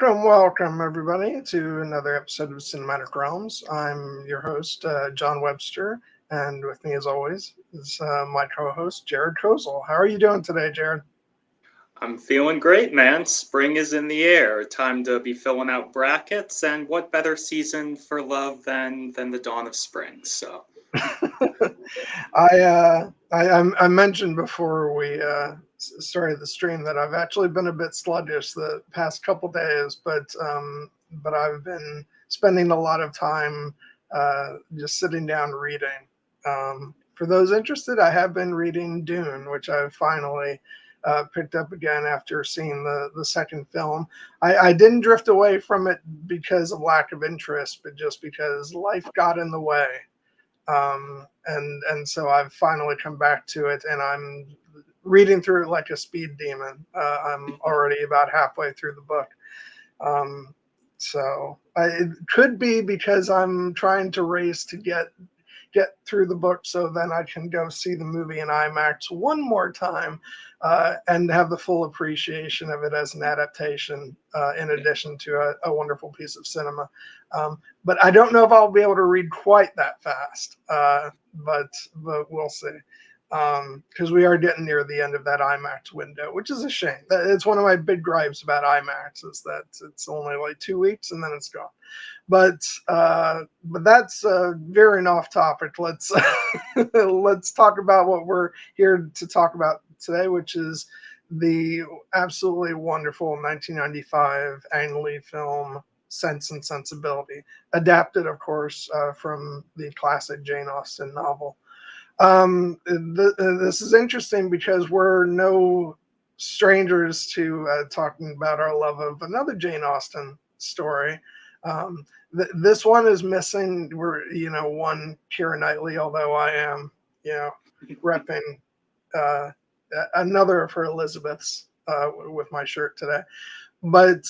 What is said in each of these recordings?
Welcome, everybody, to another episode of Cinematic Realms. I'm your host, John Webster, and with me, as always, is my co-host, Jared Kozel. How are you doing today, Jared? I'm feeling great, man. Spring is in the air. Time to be filling out brackets, and what better season for love than the dawn of spring? So, I mentioned before we started the stream that I've actually been a bit sluggish the past couple days, but I've been spending a lot of time just sitting down reading. For those interested, I have been reading Dune, which I've finally picked up again after seeing the second film. I didn't drift away from it because of lack of interest, but just because life got in the way. And so I've finally come back to it, and I'm reading through it like a speed demon. I'm already about halfway through the book. It could be because I'm trying to race to get through the book so then I can go see the movie in IMAX one more time and have the full appreciation of it as an adaptation in addition to a wonderful piece of cinema. But I don't know if I'll be able to read quite that fast, but we'll see. Because we are getting near the end of that IMAX window, which is a shame. It's one of my big gripes about IMAX is that it's only like 2 weeks and then it's gone. But that's veering off topic. Let's let's talk about what we're here to talk about today, which is the absolutely wonderful 1995 Ang Lee film Sense and Sensibility, adapted, of course, from the classic Jane Austen novel. This is interesting because we're no strangers to talking about our love of another Jane Austen story. This one is missing. One Keira Knightley, although I am, repping uh, another of her Elizabeths with my shirt today. But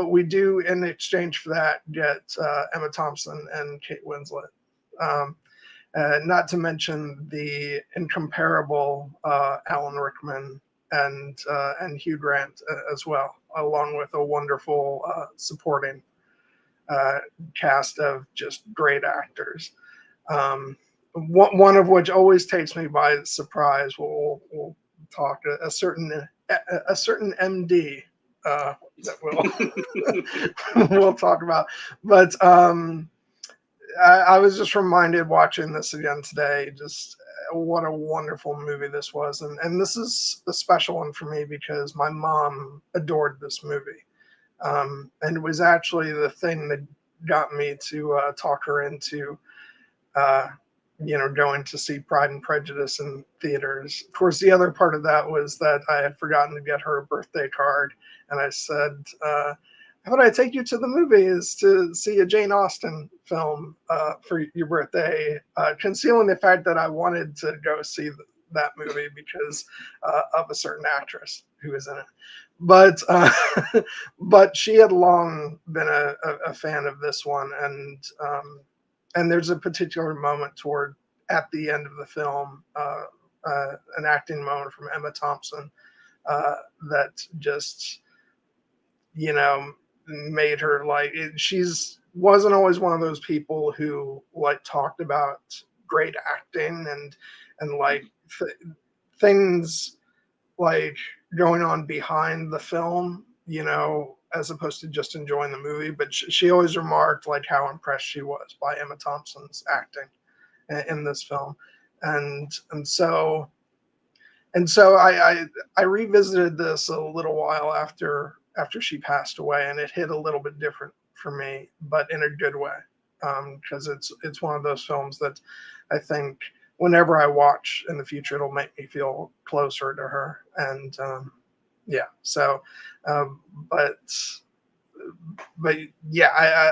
we do, in exchange for that, get Emma Thompson and Kate Winslet. Not to mention the incomparable Alan Rickman and Hugh Grant as well, along with a wonderful supporting cast of just great actors. One of which always takes me by surprise. We'll talk a certain MD that we'll talk about, but. I was just reminded watching this again today, just what a wonderful movie this was. And this is a special one for me because my mom adored this movie. And it was actually the thing that got me to talk her into, going to see Pride and Prejudice in theaters. Of course, the other part of that was that I had forgotten to get her a birthday card. And I said, how would I take you to the movies to see a Jane Austen film for your birthday, concealing the fact that I wanted to go see that movie because of a certain actress who is in it. But she had long been a fan of this one, and there's a particular moment toward at the end of the film, an acting moment from Emma Thompson that just made her she's wasn't always one of those people who talked about great acting and things like going on behind the film, as opposed to just enjoying the movie. But she always remarked how impressed she was by Emma Thompson's acting in this film, and so I revisited this a little while after she passed away, and it hit a little bit different for me, but in a good way, because it's one of those films that I think whenever I watch in the future, it'll make me feel closer to her. And yeah, so, but yeah,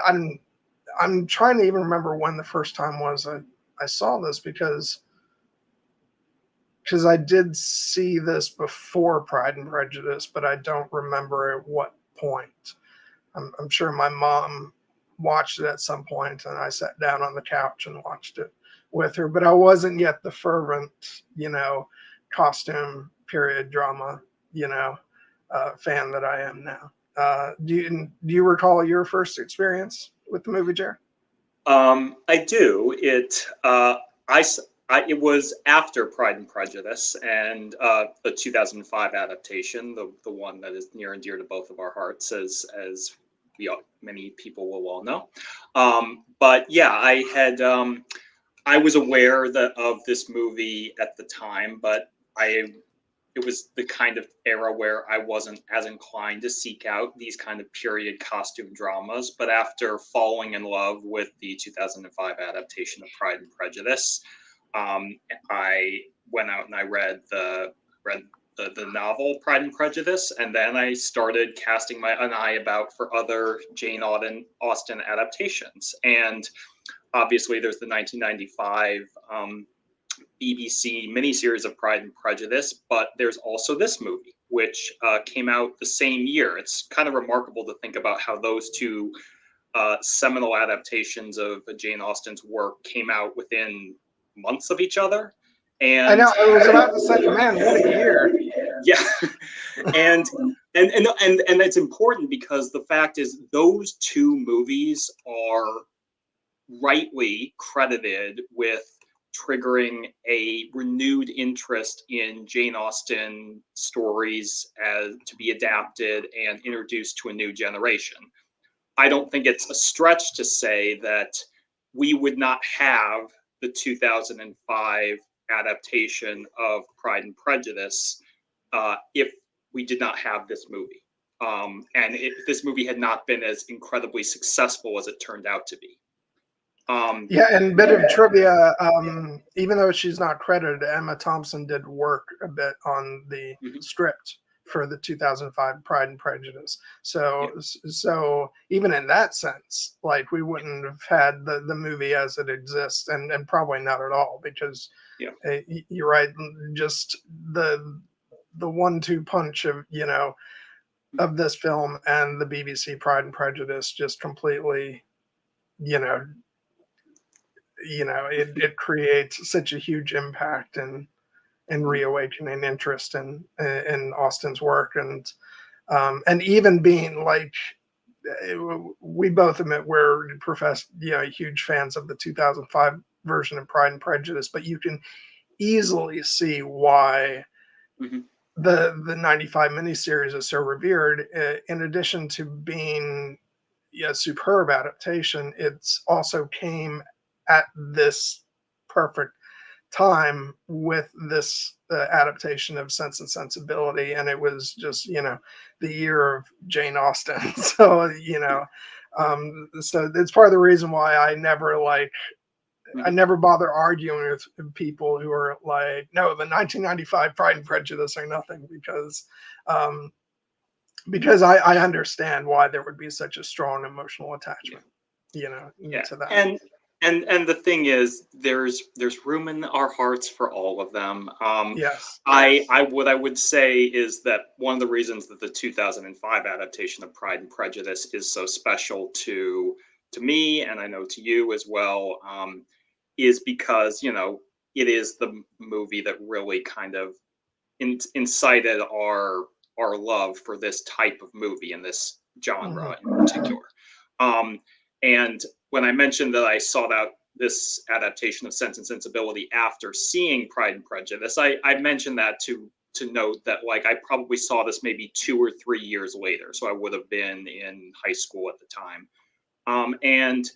I'm trying to even remember when the first time was I saw this because I did see this before Pride and Prejudice, but I don't remember at what point. I'm sure my mom watched it at some point, and I sat down on the couch and watched it with her. But I wasn't yet the fervent, costume period drama, fan that I am now. Do you recall your first experience with the movie, Jared? I do. It was after Pride and Prejudice and the 2005 adaptation, the one that is near and dear to both of our hearts, as many people will all know. But yeah, I was aware of this movie at the time, but it was the kind of era where I wasn't as inclined to seek out these kind of period costume dramas. But after falling in love with the 2005 adaptation of Pride and Prejudice, I went out and I read the novel Pride and Prejudice, and then I started casting an eye about for other Jane Austen adaptations. And obviously, there's the 1995 BBC miniseries of Pride and Prejudice, but there's also this movie, which came out the same year. It's kind of remarkable to think about how those two seminal adaptations of Jane Austen's work came out within months of each other. And I know, I was about to say, man, what a year. Yeah. and it's important because the fact is those two movies are rightly credited with triggering a renewed interest in Jane Austen stories to be adapted and introduced to a new generation. I don't think it's a stretch to say that we would not have the 2005 adaptation of Pride and Prejudice if we did not have this movie. And if this movie had not been as incredibly successful as it turned out to be. Yeah, and a bit of trivia, even though she's not credited, Emma Thompson did work a bit on the script for the 2005 Pride and Prejudice. So even in that sense, like, we wouldn't have had the movie as it exists, and probably not at all, because you're right, just the 1-2 punch of, of this film and the BBC Pride and Prejudice just completely, it creates such a huge impact and reawakening interest in Austen's work, and even being like, we both admit we're huge fans of the 2005 version of Pride and Prejudice, but you can easily see why the 95 miniseries is so revered. In addition to being a superb adaptation, it's also came at this perfect time with this adaptation of Sense and Sensibility, and it was just the year of Jane Austen. So so it's part of the reason why I never bother arguing with people who are like, no, the 1995 Pride and Prejudice or nothing, because I understand why there would be such a strong emotional attachment, to that. And the thing is, there's room in our hearts for all of them. Yes. What I would say is that one of the reasons that the 2005 adaptation of Pride and Prejudice is so special to me, and I know to you as well, is because it is the movie that really kind of incited our love for this type of movie and this genre in particular. And when I mentioned that I sought out this adaptation of Sense and Sensibility after seeing Pride and Prejudice, I mentioned that to note that, like, I probably saw this maybe 2 or 3 years later, so I would have been in high school at the time, and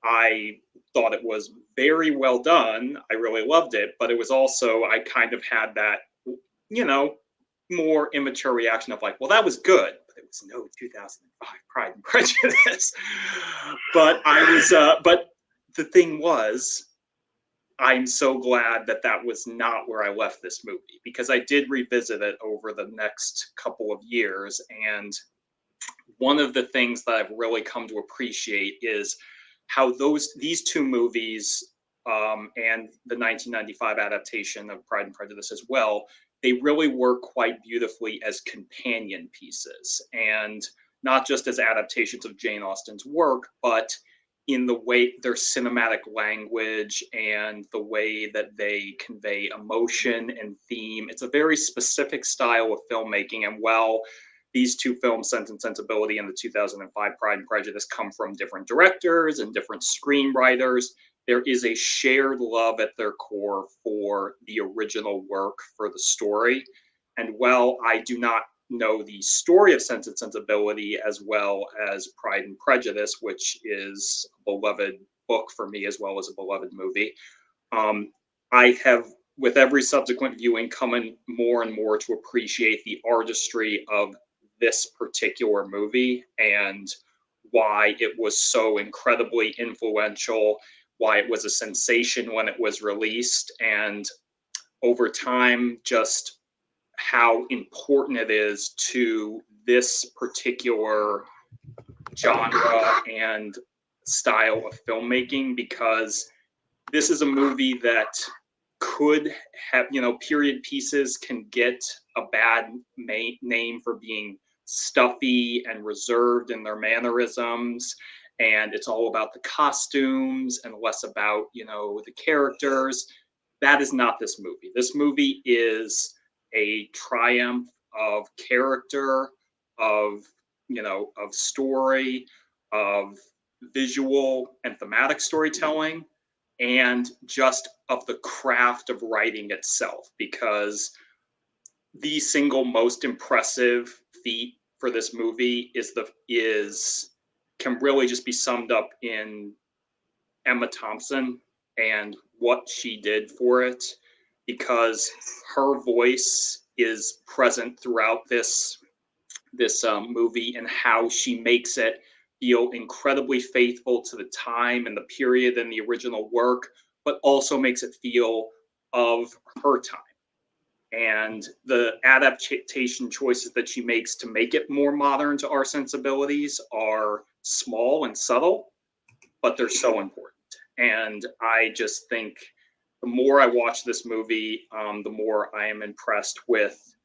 I thought it was very well done. I really loved it, but it was also, I kind of had that, more immature reaction of like, well, that was good, but it was no 2005 Pride and Prejudice. But but the thing was, I'm so glad that was not where I left this movie, because I did revisit it over the next couple of years. And one of the things that I've really come to appreciate is how these two movies, and the 1995 adaptation of Pride and Prejudice as well, they really work quite beautifully as companion pieces, and not just as adaptations of Jane Austen's work, but in the way their cinematic language and the way that they convey emotion and theme. It's a very specific style of filmmaking, and while these two films, Sense and Sensibility and the 2005 Pride and Prejudice, come from different directors and different screenwriters. There is a shared love at their core for the original work, for the story. And while I do not know the story of Sense and Sensibility as well as Pride and Prejudice, which is a beloved book for me as well as a beloved movie, I have, with every subsequent viewing, come in more and more to appreciate the artistry of this particular movie and why it was so incredibly influential, why it was a sensation when it was released, and over time, just how important it is to this particular genre and style of filmmaking, because this is a movie that could have, period pieces can get a bad name for being stuffy and reserved in their mannerisms, and it's all about the costumes and less about, the characters. That is not this movie. This movie is a triumph of character, of, of story, of visual and thematic storytelling, and just of the craft of writing itself, because the single most impressive feat for this movie can really just be summed up in Emma Thompson and what she did for it, because her voice is present throughout this movie, and how she makes it feel incredibly faithful to the time and the period and the original work, but also makes it feel of her time. And the adaptation choices that she makes to make it more modern to our sensibilities are small and subtle, but they're so important. And I just think the more I watch this movie, the more I am impressed with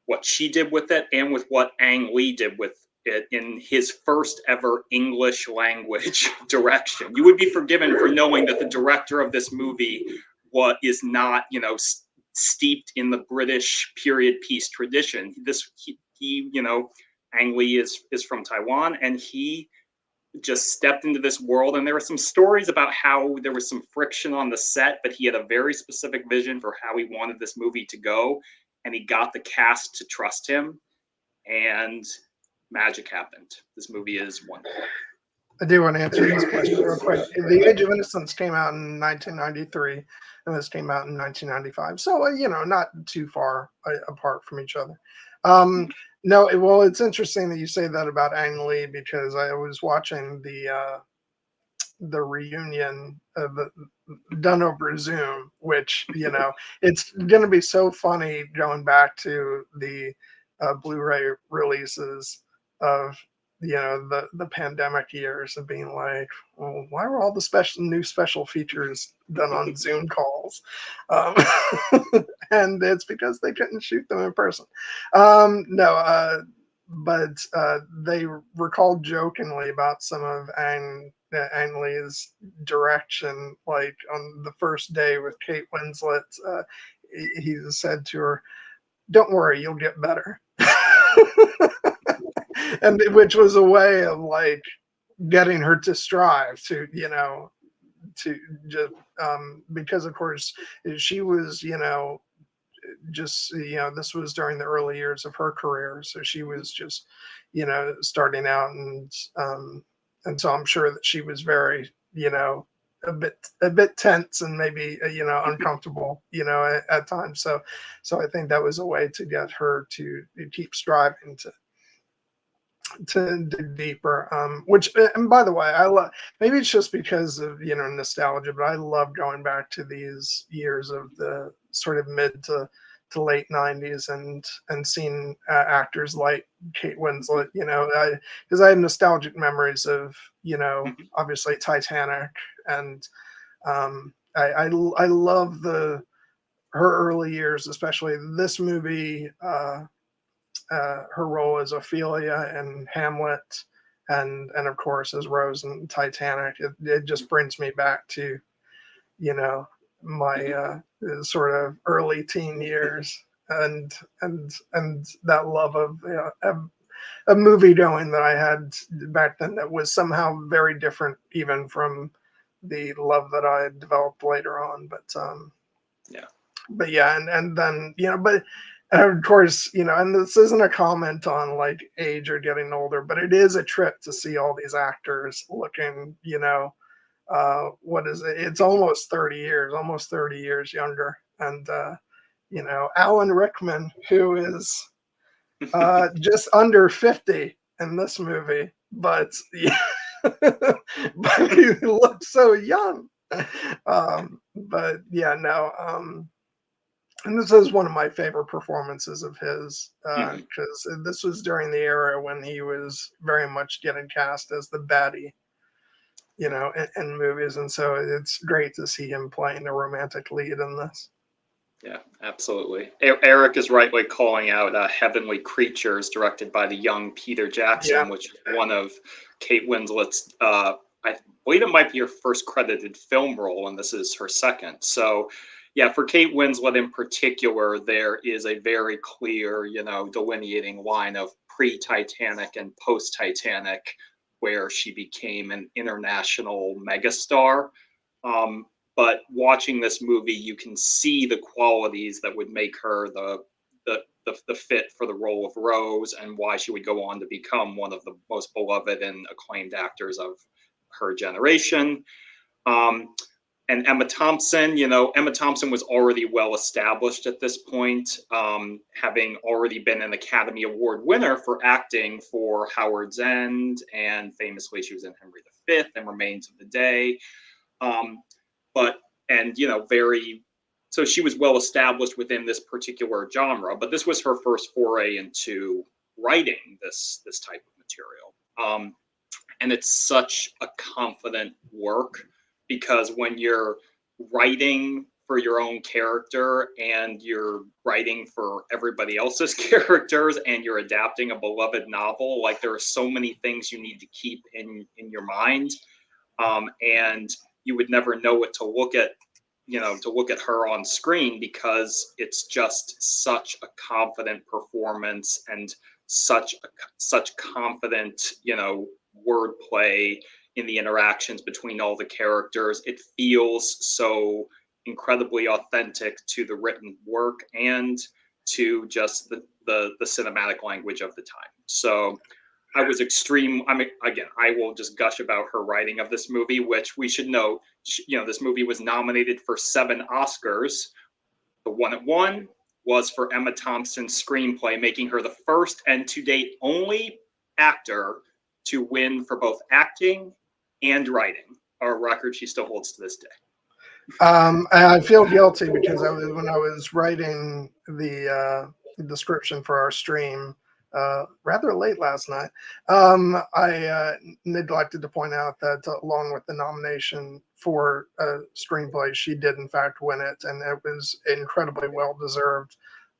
what she did with it and with what Ang Lee did with it in his first ever English language direction. You would be forgiven for knowing that the director of this movie is not, steeped in the British period piece tradition. Ang Lee is from Taiwan, and he just stepped into this world. And there were some stories about how there was some friction on the set, but he had a very specific vision for how he wanted this movie to go, and he got the cast to trust him, and magic happened. This movie is wonderful. I do want to answer this question real quick. The Age of Innocence came out in 1993, and this came out in 1995. So, not too far apart from each other. No, well, it's interesting that you say that about Ang Lee, because I was watching the reunion done over Zoom, which, it's going to be so funny going back to the Blu-ray releases of the pandemic years, of being like, well, why were all the new special features done on Zoom calls? And it's because they couldn't shoot them in person. But they recalled jokingly about some of Ang Lee's direction, like on the first day with Kate Winslet. He said to her, "Don't worry, you'll get better." And which was a way of like getting her to strive to, to just because of course she was, just, this was during the early years of her career, so she was just, starting out, and so I'm sure that she was very, a bit tense and maybe uncomfortable, at times. So I think that was a way to get her to keep striving to dig deeper. Which, and by the way, I love. Maybe it's just because of nostalgia, but I love going back to these years of the sort of mid to late 90s, and seeing actors like Kate Winslet, because I have nostalgic memories of, obviously Titanic, and I love her early years, especially this movie, her role as Ophelia in Hamlet, and of course as Rose in Titanic. It just brings me back to, my sort of early teen years, and that love of a movie going that I had back then that was somehow very different, even from the love that I developed later on. Yeah. But yeah, and then but of course and this isn't a comment on like age or getting older, but it is a trip to see all these actors looking what is it? It's almost 30 years, almost 30 years younger. And, Alan Rickman, who is just under 50 in this movie, but, but he looks so young. But yeah, no. And this is one of my favorite performances of his because this was during the era when he was very much getting cast as the baddie in movies, and so it's great to see him playing a romantic lead in this. Yeah, absolutely. Eric is rightly calling out Heavenly Creatures, directed by the young Peter Jackson, Yeah. which is one of Kate Winslet's, I believe it might be her first credited film role, and this is her second. So, yeah, for Kate Winslet in particular, there is a very clear, delineating line of pre-Titanic and post-Titanic, where she became an international megastar. But watching this movie, you can see the qualities that would make her the fit for the role of Rose, and why she would go on to become one of the most beloved and acclaimed actors of her generation. And Emma Thompson, Emma Thompson was already well established at this point, having already been an Academy Award winner for acting for Howard's End, and famously she was in Henry V and Remains of the Day. So she was well established within this particular genre, but this was her first foray into writing this type of material. And it's such a confident work, because when you're writing for your own character and you're writing for everybody else's characters and you're adapting a beloved novel, like there are so many things you need to keep in your mind. And you would never know what to look at, her on screen, because it's just such a confident performance and such confident, wordplay in the interactions between all the characters. It feels so incredibly authentic to the written work and to just the cinematic language of the time. So I was extreme. I will just gush about her writing of this movie, which we should note, this movie was nominated for 7 Oscars. The one it won was for Emma Thompson's screenplay, making her the first and to date only actor to win for both acting and writing, a record she still holds to this day. I feel guilty because when I was writing the description for our stream rather late last night, I neglected to point out that along with the nomination for screenplay, she did in fact win it, and it was incredibly well deserved.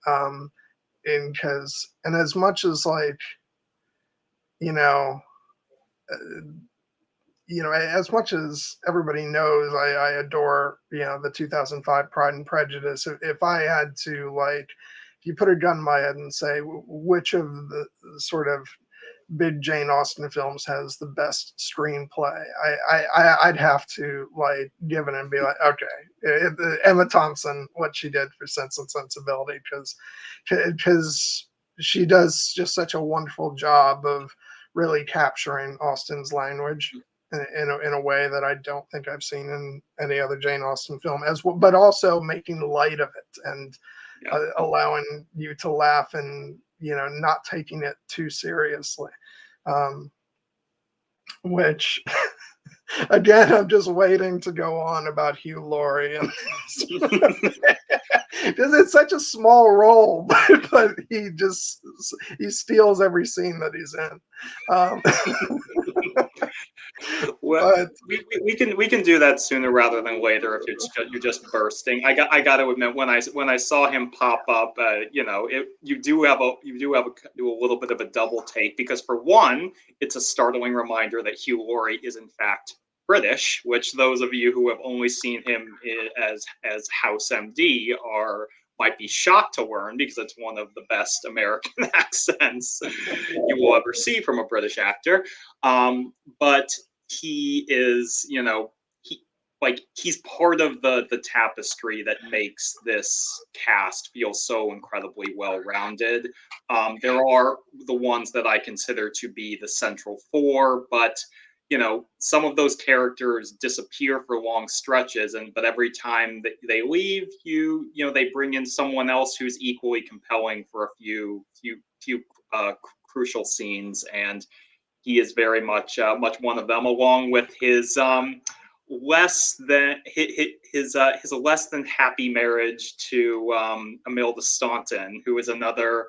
And as much as like you know. As much as everybody knows, I adore, the 2005 Pride and Prejudice. If I had to, like, if you put a gun in my head and say which of the sort of big Jane Austen films has the best screenplay, I'd have to like give it and be like, okay, Emma Thompson, what she did for Sense and Sensibility, because she does just such a wonderful job of really capturing Austen's language in a way that I don't think I've seen in any other Jane Austen film, as well, but also making light of it and allowing you to laugh and not taking it too seriously. Which again, I'm just waiting to go on about Hugh Laurie, and because it's such a small role, but he steals every scene that he's in. Well, but we can do that sooner rather than later if you're just bursting. I got to admit, when I saw him pop up, you do do a little bit of a double take, because for one, it's a startling reminder that Hugh Laurie is in fact British, which those of you who have only seen him as House MD are might be shocked to learn, because it's one of the best American accents you will ever see from a British actor. But he is, he's part of the tapestry that makes this cast feel so incredibly well-rounded. There are the ones that I consider to be the central four, but some of those characters disappear for long stretches, but every time that they leave, they bring in someone else who's equally compelling for a few crucial scenes, and he is very much one of them, along with his less than happy marriage to Imelda Staunton, who is another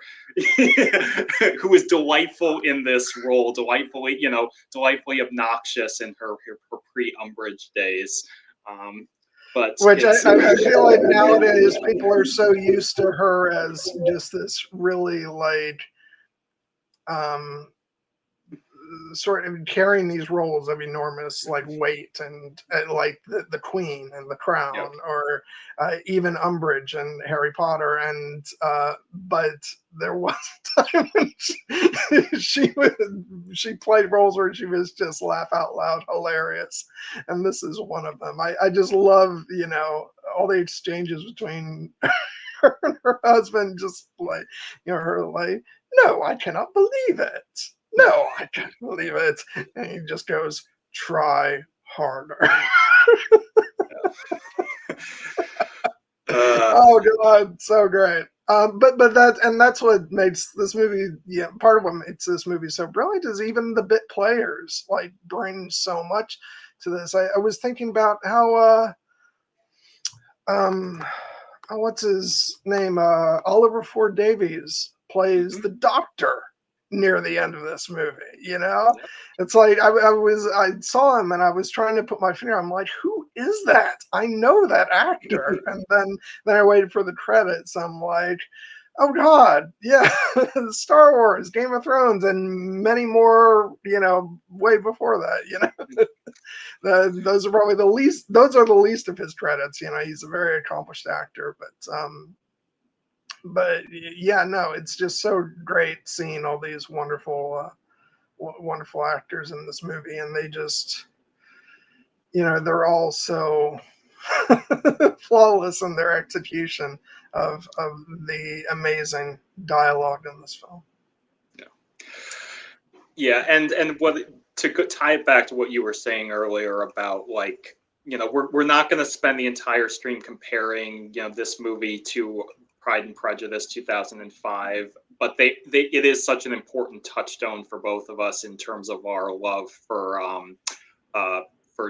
who is delightful in this role, delightfully obnoxious in her pre-Umbridge days. But which I feel like nowadays people are so used to her as just this really sort of carrying these roles of enormous weight and like the Queen and the Crown, Yep. or even Umbridge and Harry Potter, and but there was a time when she played roles where she was just laugh out loud hilarious, and this is one of them. I just love all the exchanges between her and her husband, just her no, I cannot believe it. No, I can't believe it. And he just goes, try harder. Oh God, so great. But that's what makes this movie. Yeah, part of what makes this movie so brilliant is even the bit players bring so much to this. I was thinking about how what's his name? Oliver Ford Davies plays the Doctor near the end of this movie. Yep. It's like I saw him and I was trying to put my finger. I'm like, who is that? I know that actor. And then I waited for the credits. I'm like, oh God, yeah, Star Wars, Game of Thrones, and many more. Way before that. Those are probably the least. Those are the least of his credits. He's a very accomplished actor, but yeah, no, it's just so great seeing all these wonderful actors in this movie, and they just, they're all so flawless in their execution of the amazing dialogue in this film. Yeah, and what to tie it back to what you were saying earlier about we're not going to spend the entire stream comparing this movie to Pride and Prejudice 2005, but it is such an important touchstone for both of us in terms of our love for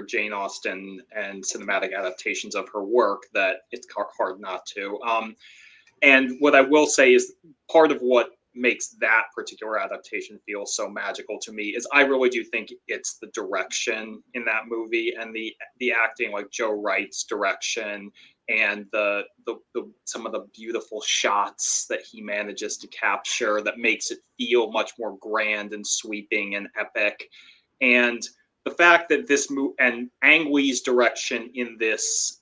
Jane Austen and cinematic adaptations of her work, that it's hard not to. And what I will say is part of what makes that particular adaptation feel so magical to me is I really do think it's the direction in that movie and the acting, like Joe Wright's direction, and the some of the beautiful shots that he manages to capture that makes it feel much more grand and sweeping and epic. And the fact that this movie and Ang Lee's direction in this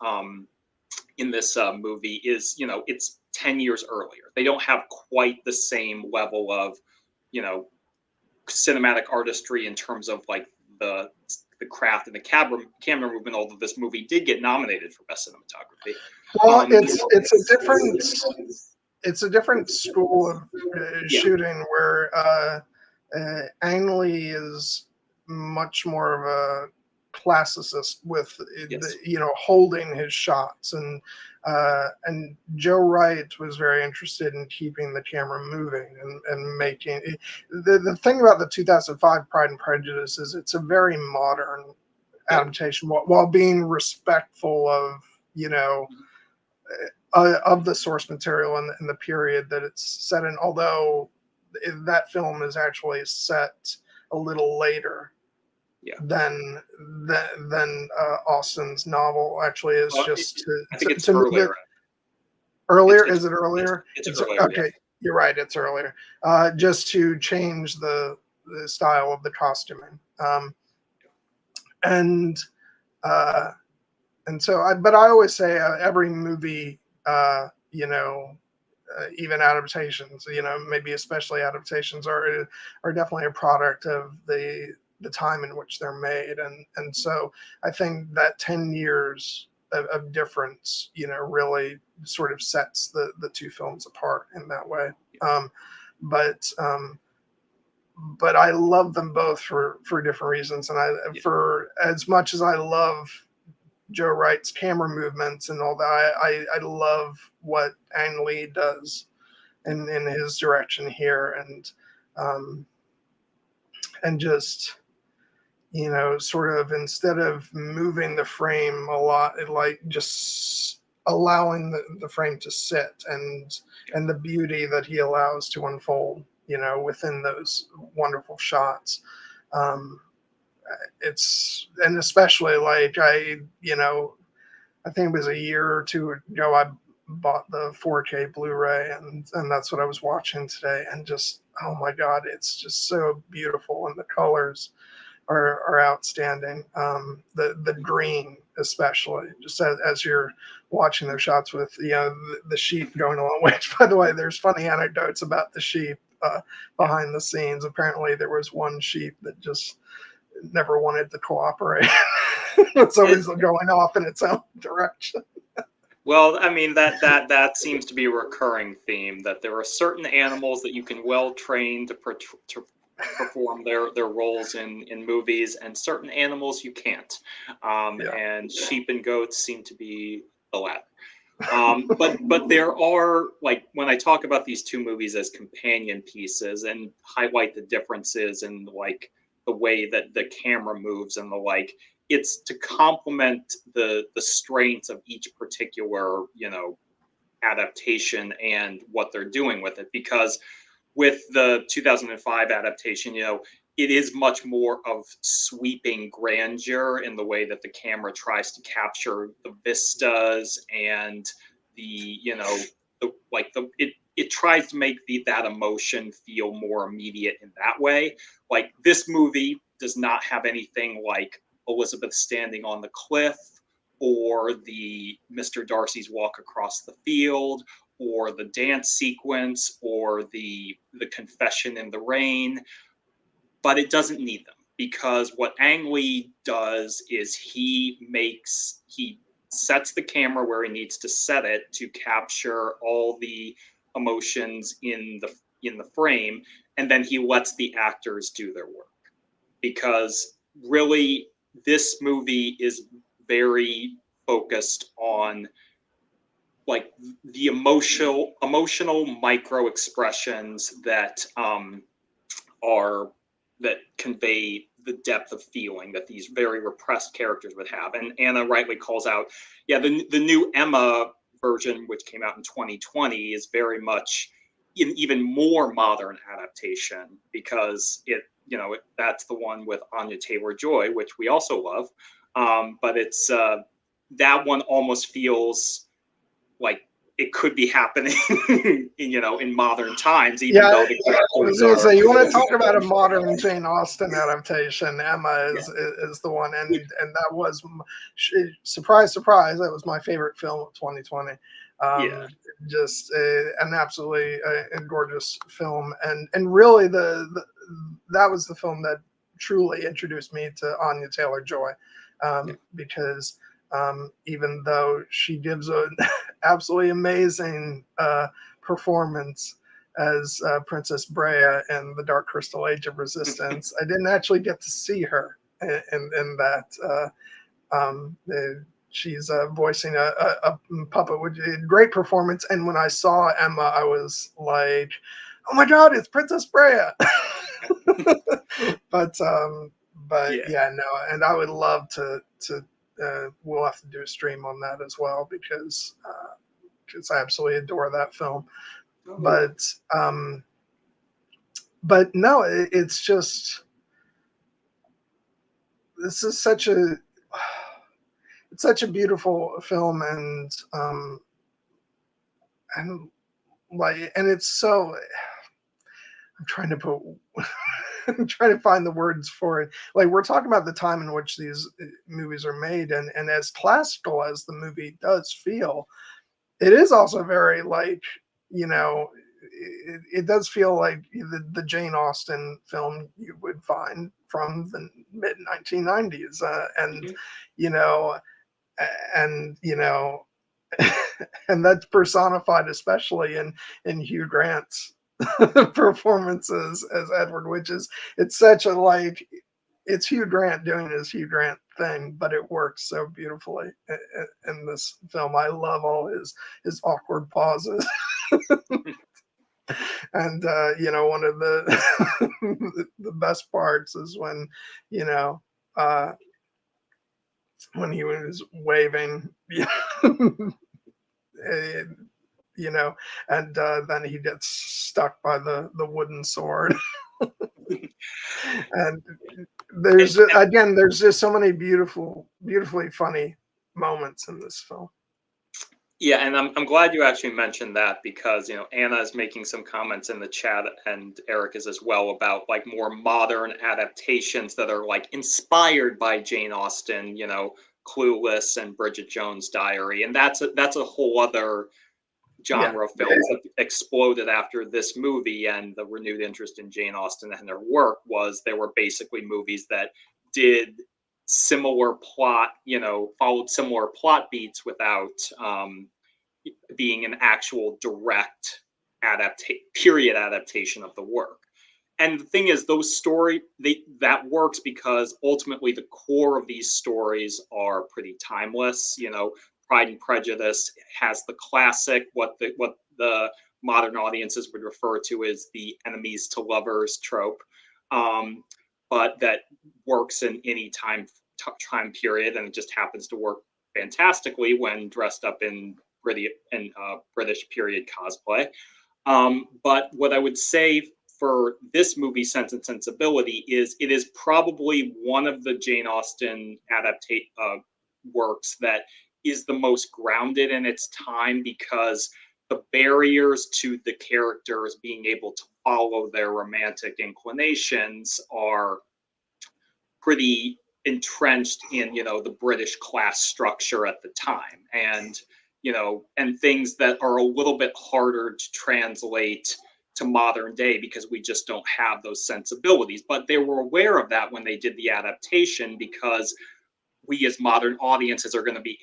movie is, it's 10 years earlier. They don't have quite the same level of, cinematic artistry in terms of the craft and the camera movement, although this movie did get nominated for best cinematography. Well, it's a different school of shooting, where Ang Lee is much more of a classicist with holding his shots, and Joe Wright was very interested in keeping the camera moving and making the thing about the 2005 Pride and Prejudice is it's a very modern adaptation while being respectful of of the source material and the period that it's set in, although that film is actually set a little later than Austen's novel actually is. I think it's earlier. Earlier? Is it earlier? It's earlier. Okay, you're right. It's earlier. Just to change the style of the costuming. And so, but I always say every movie even adaptations, maybe especially adaptations are definitely a product of the time in which they're made, and so I think that 10 years of difference, really sort of sets the two films apart in that way. Um, but but I love them both for different reasons, and for as much as I love Joe Wright's camera movements and all that, I love what Ang Lee does in his direction here, um, and just sort of instead of moving the frame a lot, it like just allowing the frame to sit, and the beauty that he allows to unfold, within those wonderful shots. Um, and especially like I think it was a year or two ago, I bought the 4K Blu-ray, and that's what I was watching today. And just, oh my God, it's just so beautiful, and the colors are outstanding. The green, especially, just as you're watching those shots with the sheep going along. Which, by the way, there's funny anecdotes about the sheep behind the scenes. Apparently, there was one sheep that just never wanted to cooperate. It's always going off in its own direction. Well, I mean that seems to be a recurring theme, that there are certain animals that you can well train to perform their roles in movies, and certain animals you can't. And sheep and goats seem to be the latter. But there are, like, when I talk about these two movies as companion pieces and highlight the differences in like the way that the camera moves and the like, it's to complement the strengths of each particular adaptation and what they're doing with it. Because with the 2005 adaptation, it is much more of sweeping grandeur in the way that the camera tries to capture the vistas and it tries to make that emotion feel more immediate in that way. Like, this movie does not have anything like Elizabeth standing on the cliff, or the Mr. Darcy's walk across the field, or the dance sequence, or the confession in the rain. But it doesn't need them, because what Ang Lee does is he sets the camera where he needs to set it to capture all the emotions in the frame, and then he lets the actors do their work. Because really, this movie is very focused on like the emotional micro expressions that convey the depth of feeling that these very repressed characters would have. And Anna rightly calls out, the new Emma version, which came out in 2020, is very much an even more modern adaptation, because that's the one with Anya Taylor-Joy, which we also love. But it's that one almost feels like it could be happening, in modern times, even though the I was going to say, you want to talk about a modern Jane Austen adaptation? Emma is the one, and that was, surprise, surprise, that was my favorite film of 2020. Just an absolutely gorgeous film, and really that was the film that truly introduced me to Anya Taylor-Joy, because even though she gives an absolutely amazing performance as Princess Brea in The Dark Crystal Age of Resistance, I didn't actually get to see her in that. She's voicing a puppet, which is a great performance. And when I saw Emma, I was like, oh my God, it's Princess Brea. but no, and I would love to we'll have to do a stream on that as well, because I absolutely adore that film. But no, it's just, this is such a beautiful film, and it's so, I'm trying to find the words for it. Like, we're talking about the time in which these movies are made, and as classical as the movie does feel, it is also very like, you know, it does feel like the Jane Austen film you would find from the mid 1990s, and Mhm. you know, and and that's personified especially in Hugh Grant's performances as Edward, which is it's such a like it's Hugh Grant doing his Hugh Grant thing, but it works so beautifully in this film. I love all his awkward pauses, and one of the the best parts is when you know uh, when he was waving, eh, you know, and then he gets stuck by the wooden sword, and And, there's just so many beautifully funny moments in this film. yeah, and I'm glad you actually mentioned that because Anna is making some comments in the chat and Eric is as well about like more modern adaptations that are like inspired by Jane Austen, Clueless and Bridget Jones' Diary, and that's a whole other Yeah, genre of films that exploded after this movie and the renewed interest in Jane Austen and their work was they were basically movies that did similar plot, followed similar plot beats without being an actual direct period adaptation of the work. And the thing is, that works because ultimately the core of these stories are pretty timeless. Pride and Prejudice has the classic, what the modern audiences would refer to as the enemies to lovers trope, um, but that works in any time period, and it just happens to work fantastically when dressed up in British period cosplay. But what I would say for this movie, Sense and Sensibility, is it is probably one of the Jane Austen works that is the most grounded in its time because the barriers to the characters being able to follow their romantic inclinations are pretty entrenched in the British class structure at the time, and things that are a little bit harder to translate to modern day because we just don't have those sensibilities. But they were aware of that when they did the adaptation because we as modern audiences are going to be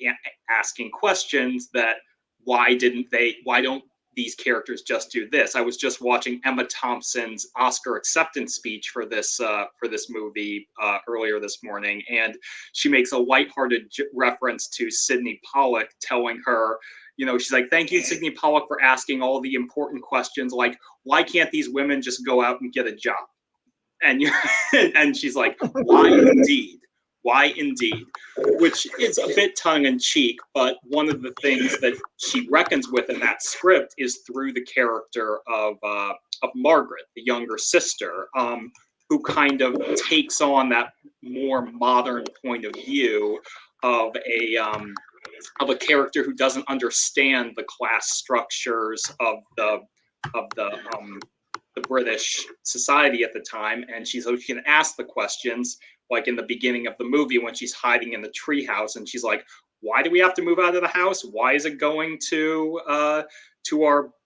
asking questions that why don't these characters just do this. I was just watching Emma Thompson's Oscar acceptance speech for this movie earlier this morning, and she makes a lighthearted reference to Sydney Pollack, telling her, she's like, "Thank you, Sydney Pollack, for asking all the important questions, like why can't these women just go out and get a job?" And and she's like, "Why indeed? Why indeed?" Which is a bit tongue in cheek, but one of the things that she reckons with in that script is through the character of Margaret, the younger sister, who kind of takes on that more modern point of view of a character who doesn't understand the class structures of the British society at the time, and she can ask the questions, like in the beginning of the movie when she's hiding in the treehouse, and she's like, "Why do we have to move out of the house? Why is it going to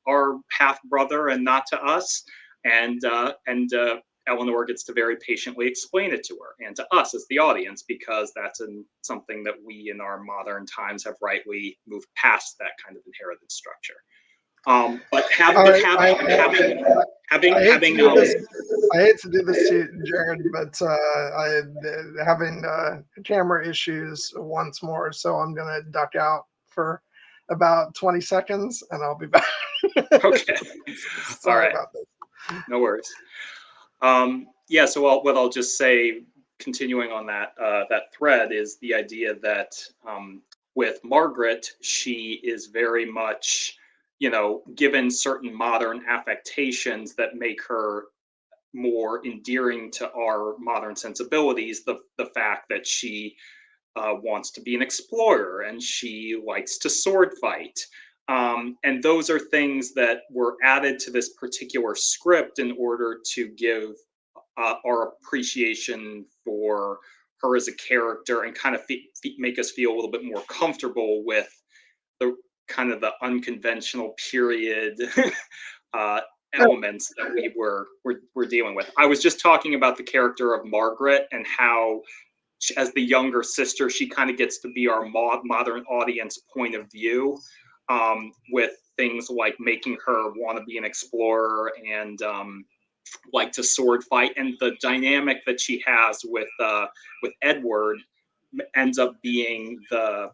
our half brother and not to us?" And Eleanor gets to very patiently explain it to her and to us as the audience, because that's something that we in our modern times have rightly moved past that kind of inherited structure. But have, but have, I, having I hate to having do this. I hate to do this to you, Jared, but I having camera issues once more, so I'm gonna duck out for about 20 seconds, and I'll be back. Okay, all Sorry right, about this. no worries. Yeah, so what I'll just say, continuing on that thread, is the idea that with Margaret, she is very much, given certain modern affectations that make her more endearing to our modern sensibilities. The fact that she wants to be an explorer and she likes to sword fight. And those are things that were added to this particular script in order to give our appreciation for her as a character and kind of make us feel a little bit more comfortable with the kind of the unconventional period elements that we're dealing with. I was just talking about the character of Margaret and how, as the younger sister, she kind of gets to be our modern audience point of view, with things like making her want to be an explorer and like to sword fight, and the dynamic that she has with Edward ends up being the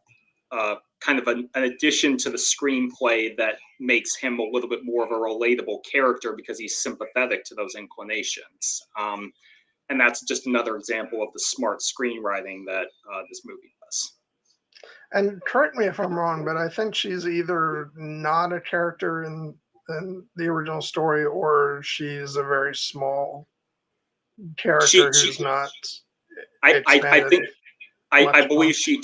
kind of an addition to the screenplay that makes him a little bit more of a relatable character because he's sympathetic to those inclinations. And that's just another example of the smart screenwriting that this movie does. And correct me if I'm wrong, but I think she's either not a character in the original story, or she's a very small character who's not expanded. I think I believe she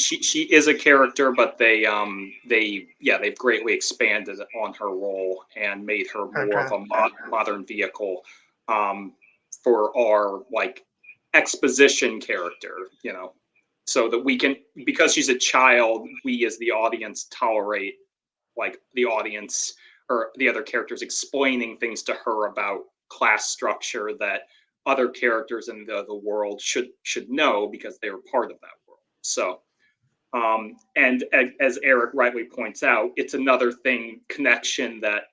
is a character, but they've greatly expanded on her role and made her more of a modern vehicle for our like exposition character, you know, so that we can, because she's a child, we as the audience tolerate like the audience or the other characters explaining things to her about class structure that other characters in the world should know because they were part of that world. So, and as Eric rightly points out, it's another connection that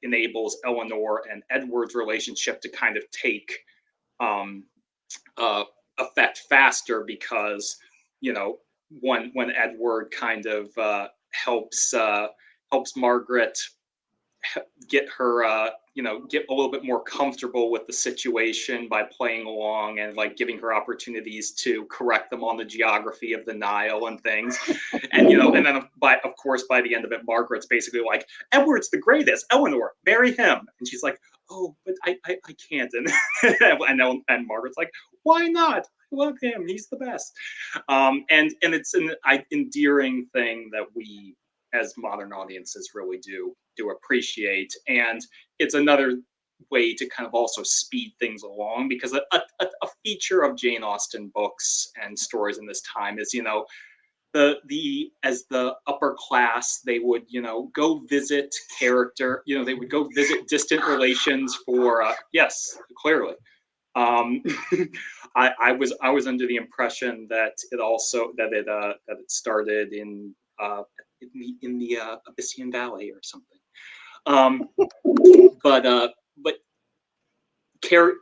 enables Eleanor and Edward's relationship to kind of take effect faster, because, you know, when Edward kind of helps Margaret get her get a little bit more comfortable with the situation by playing along and like giving her opportunities to correct them on the geography of the Nile and things. And and then of course by the end of it, Margaret's basically like, Edward's the greatest, Eleanor, marry him. And she's like, oh, but I can't. And and Margaret's like, why not? I love him, he's the best. And it's an endearing thing that we as modern audiences really do appreciate. And it's another way to kind of also speed things along, because a feature of Jane Austen books and stories in this time is, as the upper class, they would, go visit they would go visit distant relations for, yes, clearly. I was under the impression that it started in the Abyssinian Valley or something. But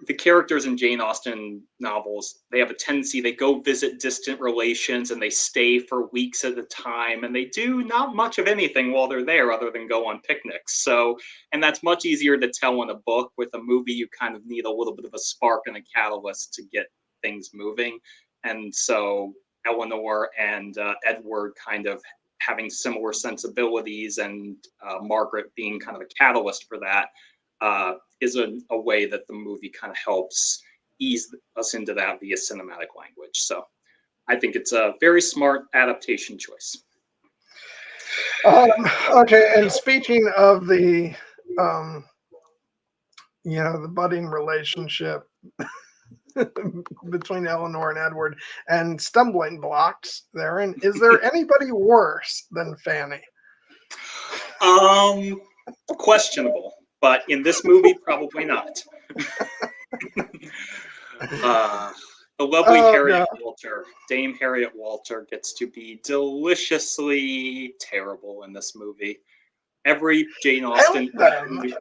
the characters in Jane Austen novels, they have a tendency, they go visit distant relations and they stay for weeks at a time, and they do not much of anything while they're there other than go on picnics. So, and that's much easier to tell in a book. With a movie, you kind of need a little bit of a spark and a catalyst to get things moving. And so Eleanor and Edward kind of having similar sensibilities, and Margaret being kind of a catalyst for that, is a way that the movie kind of helps ease us into that via cinematic language. So I think it's a very smart adaptation choice. Okay, and speaking of the the budding relationship between Eleanor and Edward and stumbling blocks therein, is there anybody worse than Fanny? Questionable, but in this movie, probably not. The lovely Dame Harriet Walter gets to be deliciously terrible in this movie. Every Jane Austen movie.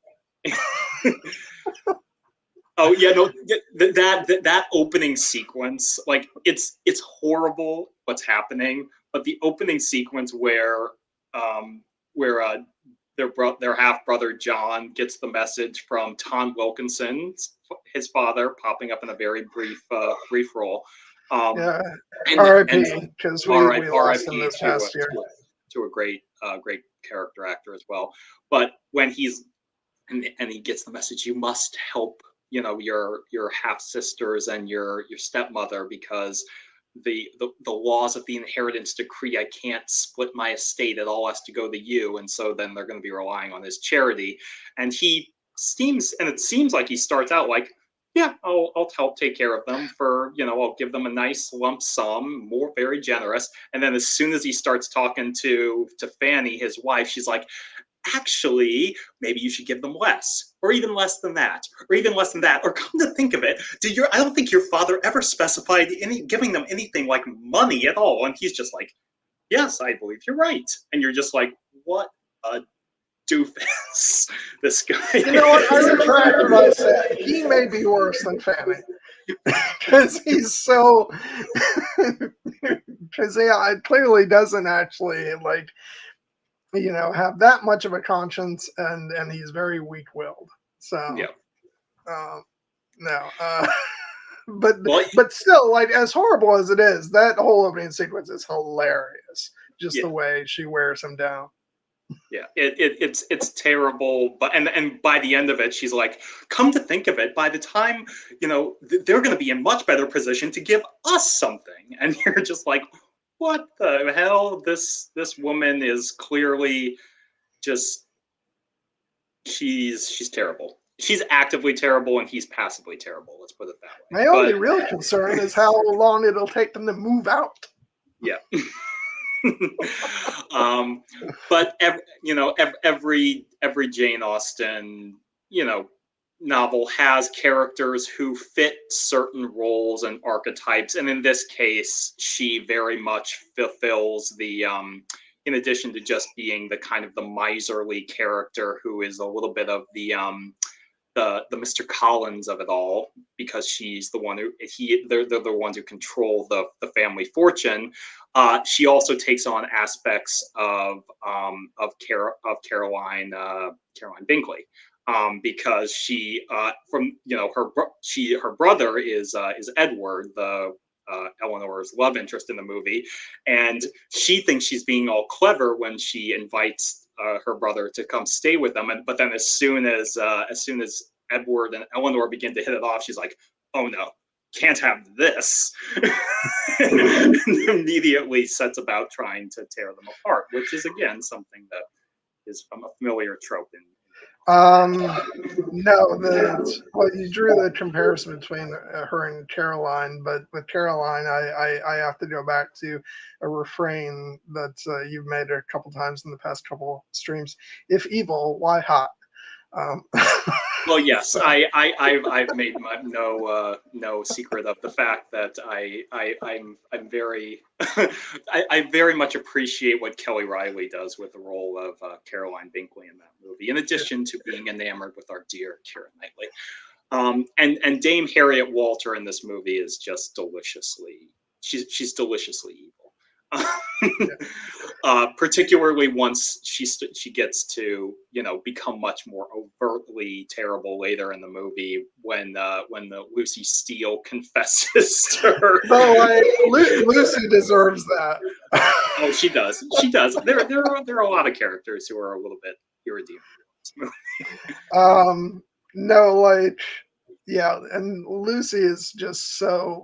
Oh yeah, no, that opening sequence, like it's horrible what's happening, but the opening sequence where their half brother John gets the message from Tom Wilkinson, his father, popping up in a very brief role. R.I.P. because we lost him this past year to a great character actor as well. But when he gets the message, you must help, your half sisters and your stepmother, because the laws of the inheritance decree, I can't split my estate, it all has to go to you, and so then they're going to be relying on his charity. And it seems like he starts out like, yeah, I'll help take care of them for, I'll give them a nice lump sum, more very generous. And then as soon as he starts talking to Fanny, his wife, she's like, actually, maybe you should give them less, or even less than that, or even less than that. Or come to think of it, I don't think your father ever specified giving them anything like money at all. And he's just like, yes, I believe you're right. And you're just like, what a doofus this guy You know what? I is. retract what I said. He may be worse than Fanny because he's so. Because he clearly doesn't actually have that much of a conscience, and he's very weak-willed. So Yeah. no. But Well, but still, like, as horrible as it is, that whole opening sequence is hilarious. Just yeah. the way she wears him down. Yeah, it's terrible, but and by the end of it, she's like, "Come to think of it, by the time they're going to be in much better position to give us something," and you're just like, "What the hell? This woman is clearly just she's terrible. She's actively terrible, and he's passively terrible. Let's put it that way." My only real concern is how long it'll take them to move out. Yeah. But every Jane Austen novel has characters who fit certain roles and archetypes, and in this case, she very much fulfills the in addition to just being the kind of the miserly character who is a little bit of the Mr. Collins of it all, because she's the one they're the ones who control the family fortune. She also takes on aspects of Caroline Bingley, because she her brother is Edward, the Eleanor's love interest in the movie, and she thinks she's being all clever when she invites her brother to come stay with them, but then as soon as Edward and Eleanor begin to hit it off, she's like, "Oh no, can't have this," and immediately sets about trying to tear them apart, which is again something that is a familiar trope in. No, you drew the comparison between her and Caroline, but with Caroline, I have to go back to a refrain that you've made a couple times in the past couple streams. If evil, why hot? Well, yes, so. I've made no secret of the fact that I'm very I very much appreciate what Kelly Reilly does with the role of Caroline Bingley in that movie, in addition to being enamored with our dear Keira Knightley. And Dame Harriet Walter in this movie is just she's deliciously evil. Particularly once she gets to become much more overtly terrible later in the movie when the Lucy Steele confesses to her. So Lucy deserves that. Oh, she does. She does. There are a lot of characters who are a little bit irredeemable. No, yeah, and Lucy is just so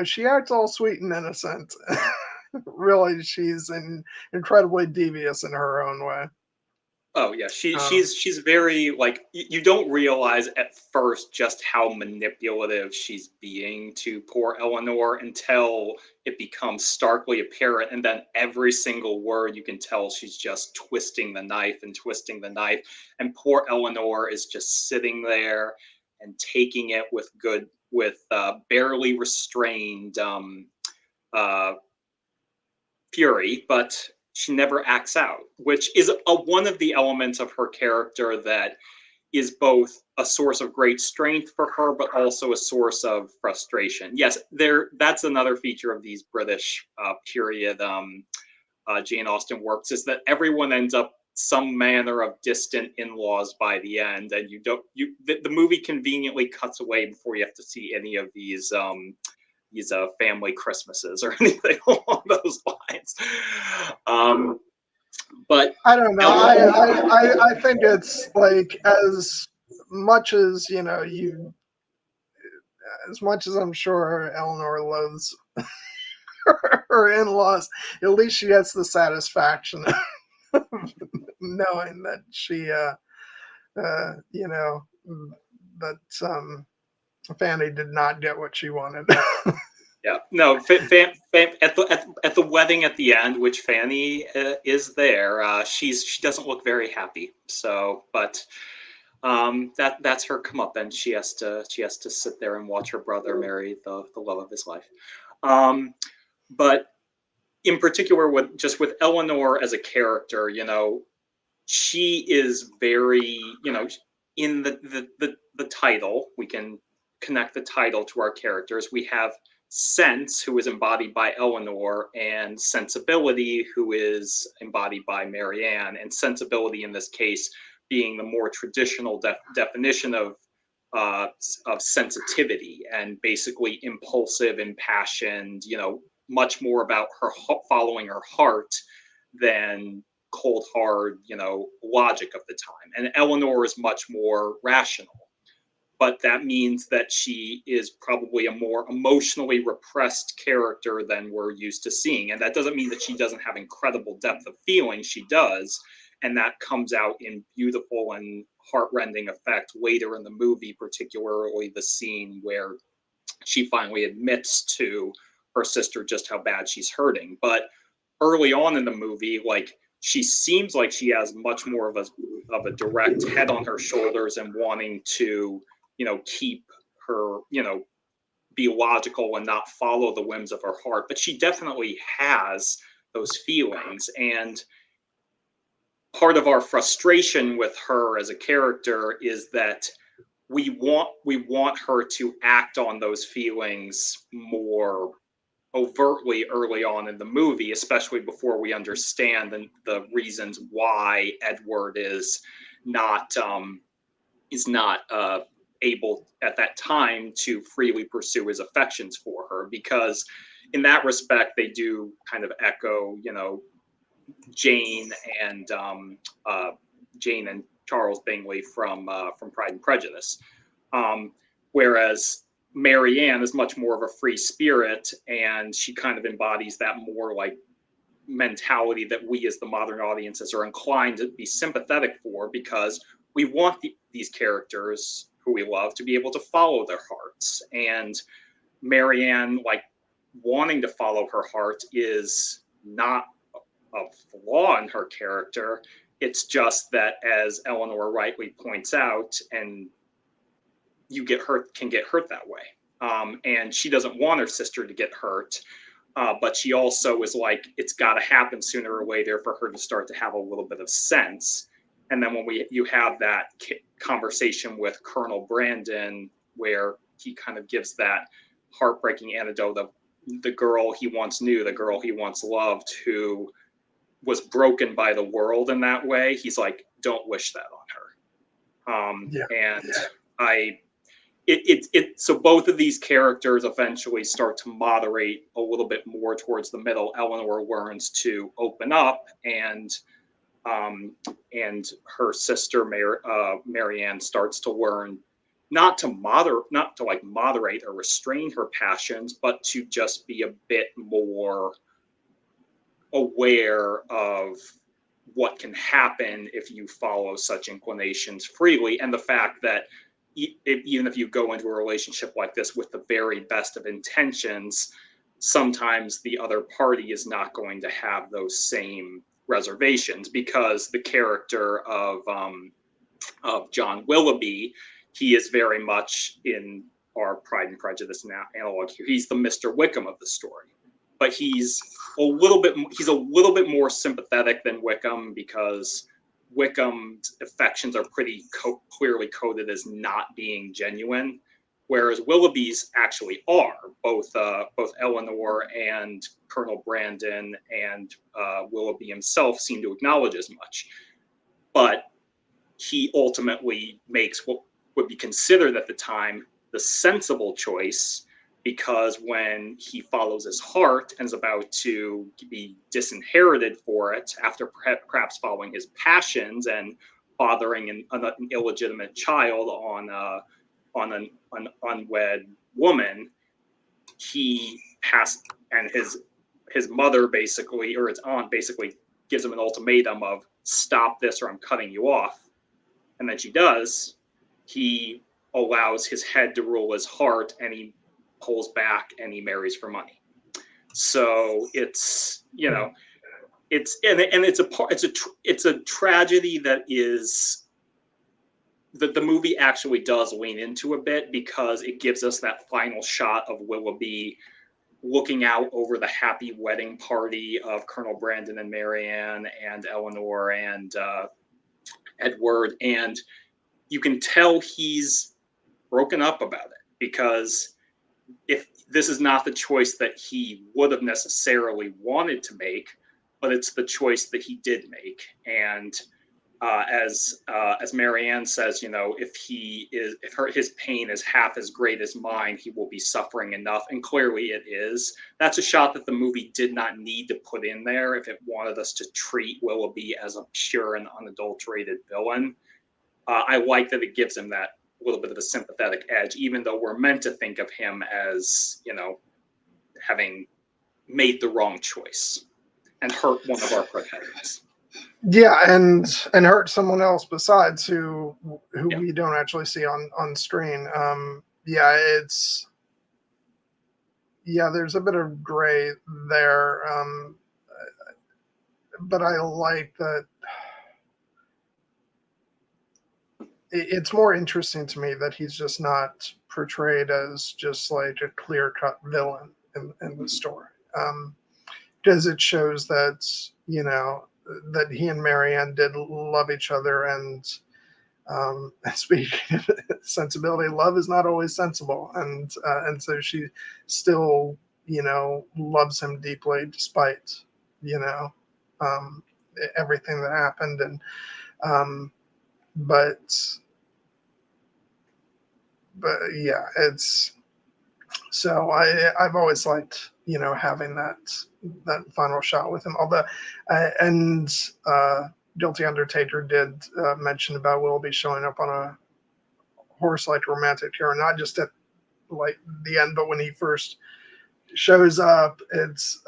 she acts all sweet and innocent. Really, she's incredibly devious in her own way. Oh yeah, she's very you don't realize at first just how manipulative she's being to poor Eleanor until it becomes starkly apparent, and then every single word you can tell she's just twisting the knife, and poor Eleanor is just sitting there and taking it with barely restrained fury, but she never acts out, which is one of the elements of her character that is both a source of great strength for her, but also a source of frustration. Yes, that's another feature of these British period Jane Austen works, is that everyone ends up some manner of distant in-laws by the end, and the movie conveniently cuts away before you have to see any of these family Christmases or anything along those lines. But I don't know. I think it's as much as as much as I'm sure Eleanor loathes her in-laws, at least she gets the satisfaction of knowing that she that Fanny did not get what she wanted. Yeah, no, at the wedding at the end, which Fanny is there, she doesn't look very happy. So, but that's her comeuppance. She has to sit there and watch her brother marry the love of his life. But in particular, with Eleanor as a character, she is very, in the title, we can connect the title to our characters. We have Sense, who is embodied by Eleanor, and Sensibility, who is embodied by Marianne. And Sensibility in this case being the more traditional definition of sensitivity, and basically impulsive, impassioned, much more about her following her heart than cold hard, logic of the time. And Eleanor is much more rational, but that means that she is probably a more emotionally repressed character than we're used to seeing. And that doesn't mean that she doesn't have incredible depth of feeling. She does, and that comes out in beautiful and heartrending effect later in the movie, particularly the scene where she finally admits to her sister just how bad she's hurting. But early on in the movie, like, she seems like she has much more of a direct head on her shoulders and wanting to, keep her, be logical and not follow the whims of her heart. But she definitely has those feelings. And part of our frustration with her as a character is that we want her to act on those feelings more overtly early on in the movie, especially before we understand the reasons why Edward is not able at that time to freely pursue his affections for her. Because in that respect, they do kind of echo, Jane and Jane and Charles Bingley from Pride and Prejudice, whereas Marianne is much more of a free spirit, and she kind of embodies that more like mentality that we as the modern audiences are inclined to be sympathetic for, because we want these characters who we love to be able to follow their hearts. And Marianne, like, wanting to follow her heart is not a flaw in her character. It's just that, as Eleanor rightly points out, and can get hurt that way. And she doesn't want her sister to get hurt, but she also is like, it's got to happen sooner or later for her to start to have a little bit of sense. And then when you have that conversation with Colonel Brandon, where he kind of gives that heartbreaking anecdote of the girl he once knew, the girl he once loved, who was broken by the world in that way, he's like, don't wish that on her. So both of these characters eventually start to moderate a little bit more towards the middle. Eleanor learns to open up, and her sister Marianne starts to learn not to moderate or restrain her passions, but to just be a bit more aware of what can happen if you follow such inclinations freely, and the fact that even if you go into a relationship like this with the very best of intentions, sometimes the other party is not going to have those same reservations, because the character of John Willoughby, he is very much in our Pride and Prejudice analog here. He's the Mr. Wickham of the story, but he's a little bit more sympathetic than Wickham, because Wickham's affections are pretty clearly coded as not being genuine, whereas Willoughby's actually are. Both Eleanor and Colonel Brandon and Willoughby himself seem to acknowledge as much. But he ultimately makes what would be considered at the time the sensible choice, because when he follows his heart and is about to be disinherited for it, after perhaps following his passions and fathering an illegitimate child on an unwed woman, he has, and his mother basically, or his aunt basically, gives him an ultimatum of, stop this or I'm cutting you off. And then she does. He allows his head to rule his heart, and he pulls back and he marries for money. So it's, you know, it's a tragedy that is the movie actually does lean into a bit, because it gives us that final shot of Willoughby looking out over the happy wedding party of Colonel Brandon and Marianne and Eleanor and Edward, and you can tell he's broken up about it, because if this is not the choice that he would have necessarily wanted to make, but it's the choice that he did make. And as Marianne says, you know, if his pain is half as great as mine, he will be suffering enough. And clearly it is. That's a shot that the movie did not need to put in there if it wanted us to treat Willoughby as a pure and unadulterated villain. I like that it gives him that little bit of a sympathetic edge, even though we're meant to think of him as, you know, having made the wrong choice and hurt one of our protagonists. Yeah, and hurt someone else besides who Yeah. we don't actually see on screen. Yeah, there's a bit of gray there, but I like that. It's more interesting to me that he's just not portrayed as just like a clear-cut villain in the story, because it shows that, you know, that he and Marianne did love each other, and speaking of sensibility, love is not always sensible, and so she still, you know, loves him deeply despite, you know, everything that happened, and but yeah, it's so I've always liked, you know, having that final shot with him. Although, and Guilty Undertaker did mention about Willoughby showing up on a horse-like romantic hero, not just at like the end, but when he first shows up. It's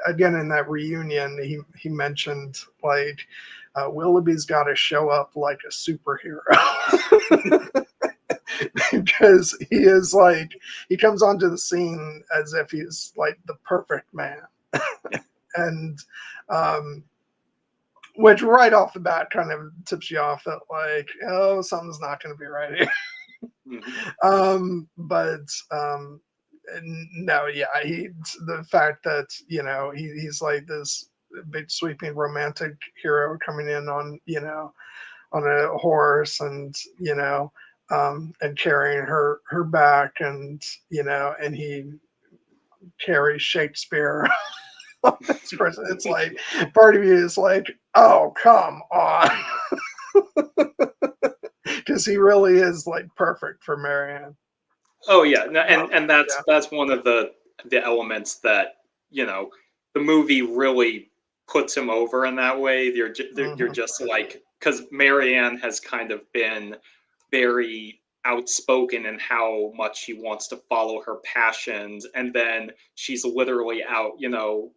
again in that reunion, he mentioned like Willoughby's got to show up like a superhero. Because he is like, he comes onto the scene as if he's like the perfect man. And which right off the bat kind of tips you off that like, oh, something's not going to be right here. But no, yeah, the fact that, you know, he's like this big sweeping romantic hero coming in on, you know, on a horse, and, you know, and carrying her back, and, you know, and he carries Shakespeare. It's like, part of you is like, oh, come on. Because he really is like perfect for Marianne. Oh yeah, no, and that's one of the elements that, you know, the movie really puts him over in that way. You're just like, because Marianne has kind of been very outspoken in how much she wants to follow her passions, and then she's literally out, you know,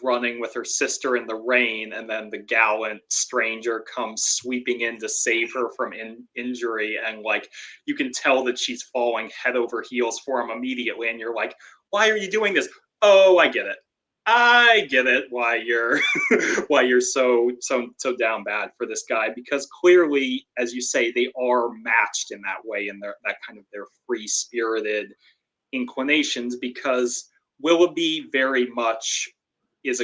running with her sister in the rain, and then the gallant stranger comes sweeping in to save her from injury, and like, you can tell that she's falling head over heels for him immediately, and you're like, why are you doing this? Oh, I get it why you're why you're so down bad for this guy, because clearly, as you say, they are matched in that way, in their that kind of their free spirited inclinations, because Willoughby very much is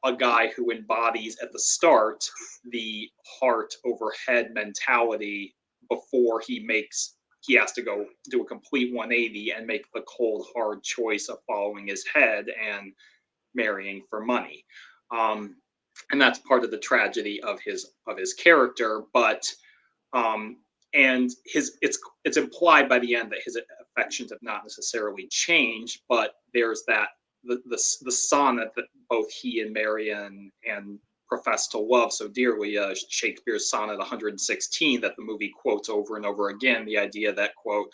a guy who embodies at the start the heart over head mentality before he has to go do a complete 180 and make the cold hard choice of following his head and marrying for money. And that's part of the tragedy of his character, but and it's implied by the end that his affections have not necessarily changed, but there's that the sonnet that both he and Marianne and profess to love so dearly, Shakespeare's sonnet 116, that the movie quotes over and over again, the idea that, quote,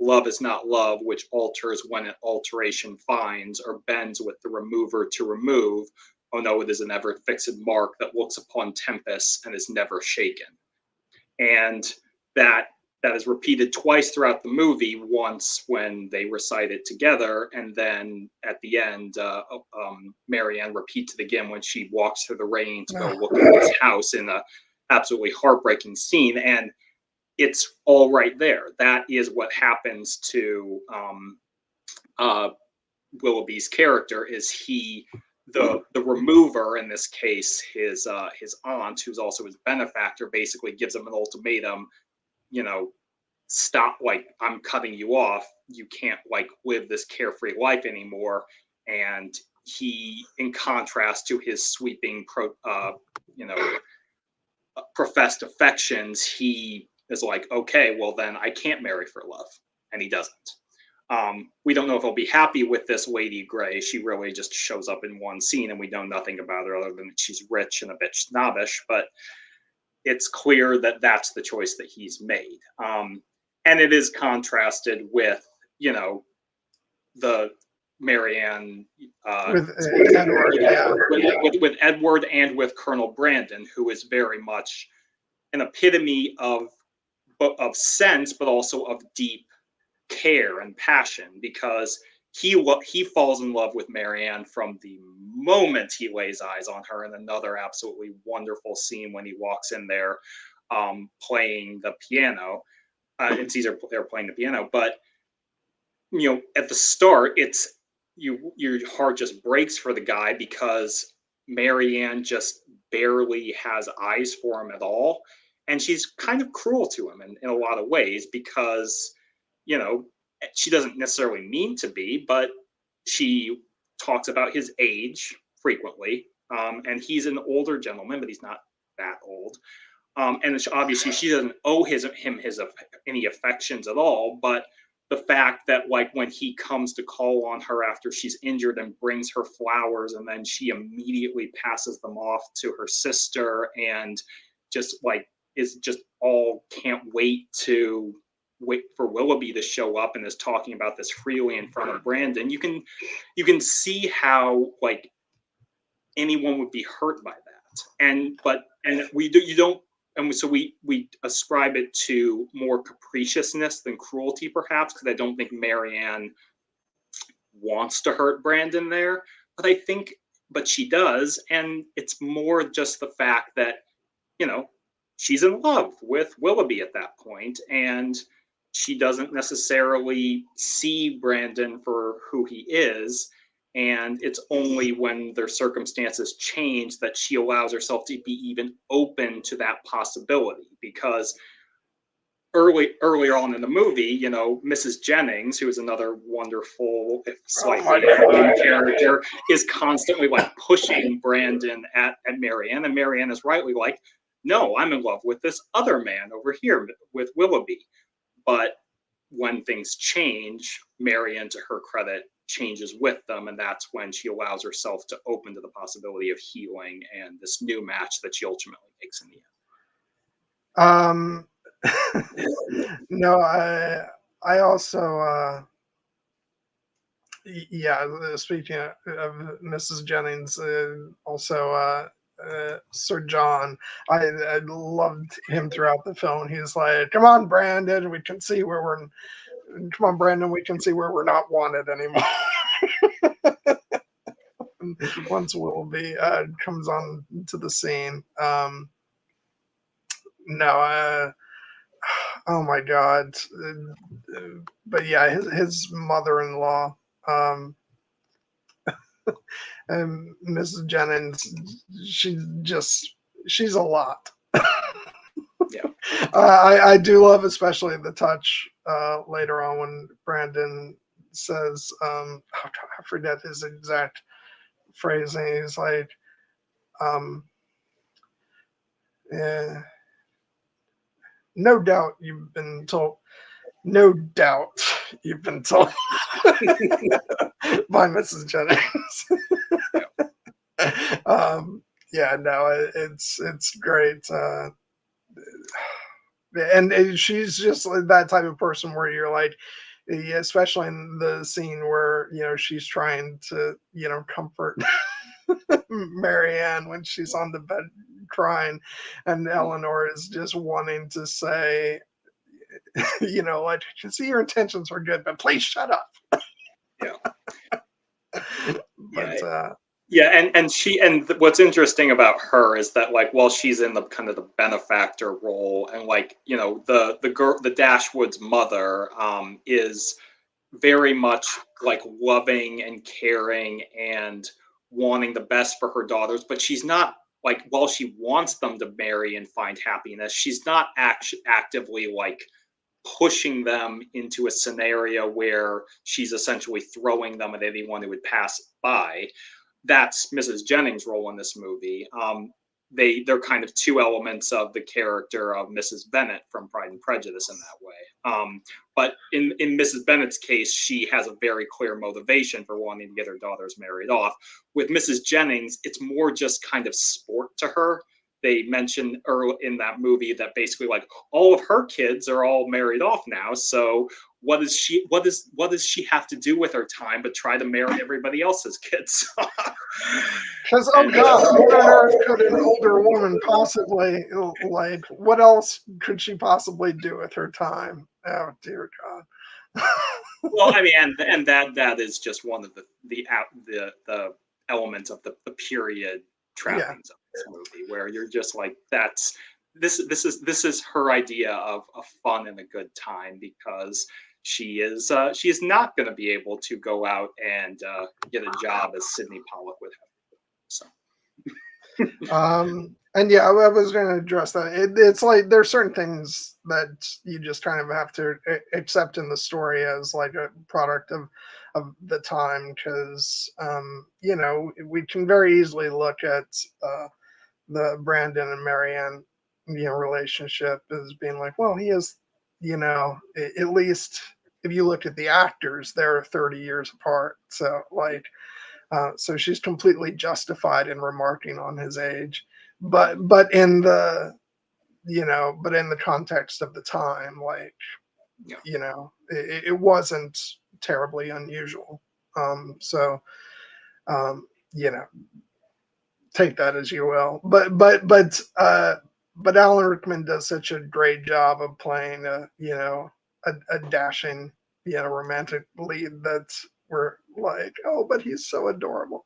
love is not love, which alters when an alteration finds, or bends with the remover to remove. Oh no, it is an ever fixed mark that looks upon tempests and is never shaken. And that that is repeated twice throughout the movie. Once when they recite it together, and then at the end, Marianne repeats it again when she walks through the rain to go look at his house in a absolutely heartbreaking scene. And it's all right there. That is what happens to Willoughby's character. Is he the remover in this case? His aunt, who's also his benefactor, basically gives him an ultimatum. Stop, like, I'm cutting you off. You can't like live this carefree life anymore. And he, in contrast to his sweeping professed affections, he is like, okay, well then I can't marry for love, and he doesn't. We don't know if he'll be happy with this Lady Grey. She really just shows up in one scene, and we know nothing about her other than she's rich and a bit snobbish. But it's clear that that's the choice that he's made, and it is contrasted with the Marianne with Edward, yeah. with Edward and with Colonel Brandon, who is very much an epitome of sense, but also of deep care and passion, because he falls in love with Marianne from the moment he lays eyes on her. In another absolutely wonderful scene when he walks in there playing the piano, and sees her there playing the piano. But at the start, it's your heart just breaks for the guy, because Marianne just barely has eyes for him at all, and she's kind of cruel to him in a lot of ways, because she doesn't necessarily mean to be, but she talks about his age frequently, and he's an older gentleman, but he's not that old. And obviously she doesn't owe him any affections at all, but the fact that, like, when he comes to call on her after she's injured and brings her flowers, and then she immediately passes them off to her sister, and just like is just all can't wait for Willoughby to show up, and is talking about this freely in front of Brandon. You can see how like anyone would be hurt by that, and so we ascribe it to more capriciousness than cruelty, perhaps, because I don't think Marianne wants to hurt Brandon there, but she does, and it's more just the fact that she's in love with Willoughby at that point, and she doesn't necessarily see Brandon for who he is. And it's only when their circumstances change that she allows herself to be even open to that possibility. Because earlier on in the movie, Mrs. Jennings, who is another wonderful, if slightly character, is constantly like pushing Brandon at Marianne, and Marianne is rightly like, no, I'm in love with this other man over here, with Willoughby. But when things change, Marianne, to her credit, changes with them, and that's when she allows herself to open to the possibility of healing and this new match that she ultimately makes in the end. No, I also speaking of Mrs. Jennings, also Sir John, I loved him throughout the film. He's like, come on, Brandon, we can see where we're not wanted anymore. Once Willoughby comes on to the scene. Oh my God. But yeah, his mother-in-law, and Mrs. Jennings, she's a lot. Yeah. I do love especially the touch later on when Brandon says, I forget his exact phrasing. He's like, no doubt you've been told by Mrs. Jennings. It's great. And she's just that type of person where you're like, especially in the scene where she's trying to comfort Marianne when she's on the bed crying, and Eleanor is just wanting to say, you know, like, I can see your intentions were good, but please shut up. Yeah. But Yeah. Yeah, what's interesting about her is that, like, while she's in the kind of the benefactor role, and, like, you know, the Dashwood's mother is very much like loving and caring and wanting the best for her daughters, but she's not, like, while she wants them to marry and find happiness, she's not actively, like, pushing them into a scenario where she's essentially throwing them at anyone who would pass by. That's Mrs. Jennings' role in this movie. They're kind of two elements of the character of Mrs. Bennet from Pride and Prejudice in that way. But in Mrs. Bennet's case, she has a very clear motivation for wanting to get her daughters married off. With Mrs. Jennings, it's more just kind of sport to her. They mentioned early in that movie that basically, like, all of her kids are all married off now, so what does she have to do with her time but try to marry everybody else's kids? because, oh God, what on earth could an older woman possibly, like, what else could she possibly do with her time? Oh, dear God. Well, I mean, and that is just one of the elements of the period trappings of this movie, where you're just like, this is her idea of a fun and a good time, because she is not going to be able to go out and get a job as Sidney Pollack would have. So. And yeah, I was going to address that. It's like there's certain things that you just kind of have to accept in the story as like a product of the time, because you know, we can very easily look at the Brandon and Marianne, you know, relationship as being like, well, he is, you know, at least if you look at the actors, they're 30 years apart. So like, so she's completely justified in remarking on his age, but in the, you know, but in the context of the time, like, you know, it wasn't terribly unusual. So you know, take that as you will. But Alan Rickman does such a great job of playing you know, a dashing, you know, romantic lead that we're like, oh, but he's so adorable.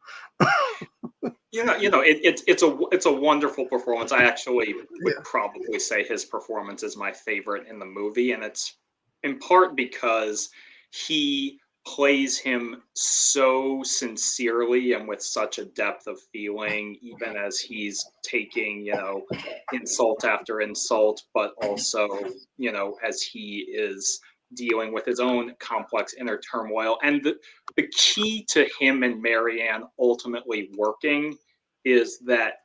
It's a wonderful performance. I actually would probably say his performance is my favorite in the movie, and it's in part because he plays him so sincerely and with such a depth of feeling, even as he's taking, you know, insult after insult, but also, you know, as he is dealing with his own complex inner turmoil. And the key to him and Marianne ultimately working is that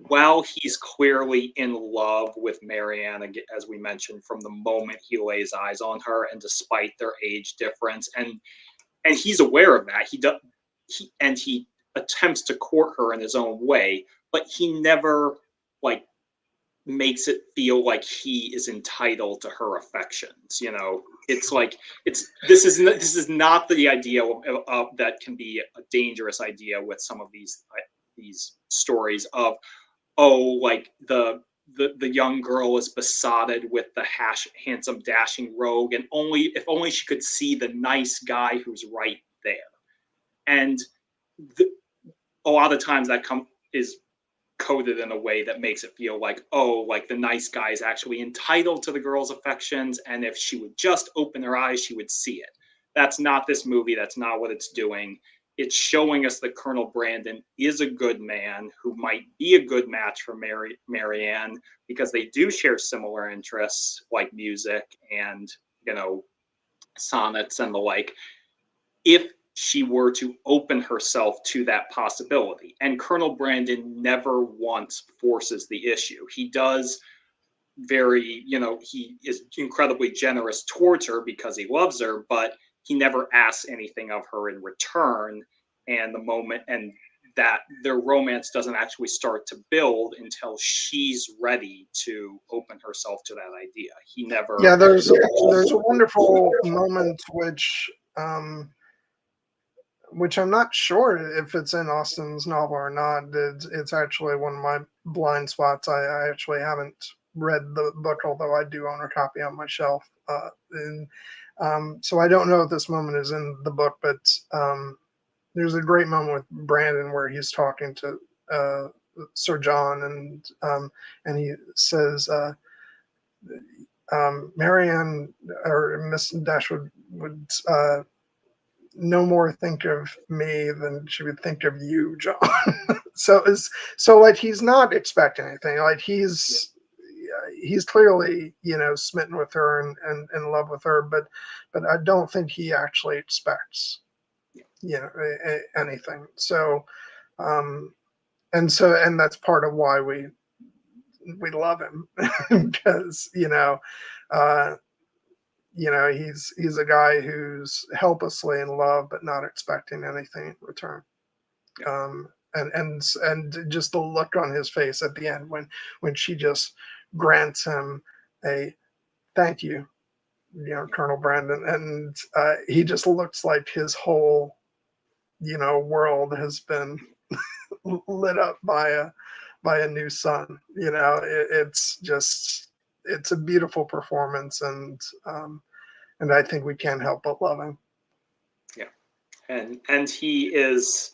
while he's clearly in love with Marianne, as we mentioned, from the moment he lays eyes on her, and despite their age difference, and he's aware of that, he attempts to court her in his own way, but he never, like, makes it feel like he is entitled to her affections. You know, it's like, this is not the idea of that can be a dangerous idea with some of these stories of, oh, like the young girl is besotted with the handsome dashing rogue, and if only she could see the nice guy who's right there. And a lot of times that is coded in a way that makes it feel like, oh, like the nice guy is actually entitled to the girl's affections, and if she would just open her eyes, she would see it. That's not this movie. That's not what it's doing. It's showing us that Colonel Brandon is a good man who might be a good match for Marianne, because they do share similar interests like music and, you know, sonnets and the like, if she were to open herself to that possibility. And Colonel Brandon never once forces the issue. He does he is incredibly generous towards her because he loves her, but he never asks anything of her in return. And that their romance doesn't actually start to build until she's ready to open herself to that idea. He never. Yeah, there's a wonderful moment which I'm not sure if it's in Austen's novel or not. It's actually one of my blind spots. I actually haven't read the book, although I do own a copy on my shelf. And so I don't know if this moment is in the book, but there's a great moment with Brandon where he's talking to Sir John, and he says, Marianne or Miss Dashwood would no more think of me than she would think of you, John. So like he's not expecting anything. Like he's clearly, you know, smitten with her and in love with her, but I don't think he actually expects, you know, anything. So and that's part of why we love him because uh he's a guy who's helplessly in love but not expecting anything in return. um and just the look on his face at the end when she just grants him a thank you, Colonel Brandon, and he just looks like his whole world has been lit up by a new sun. It's a beautiful performance, and I think we can't help but love him. Yeah, and he is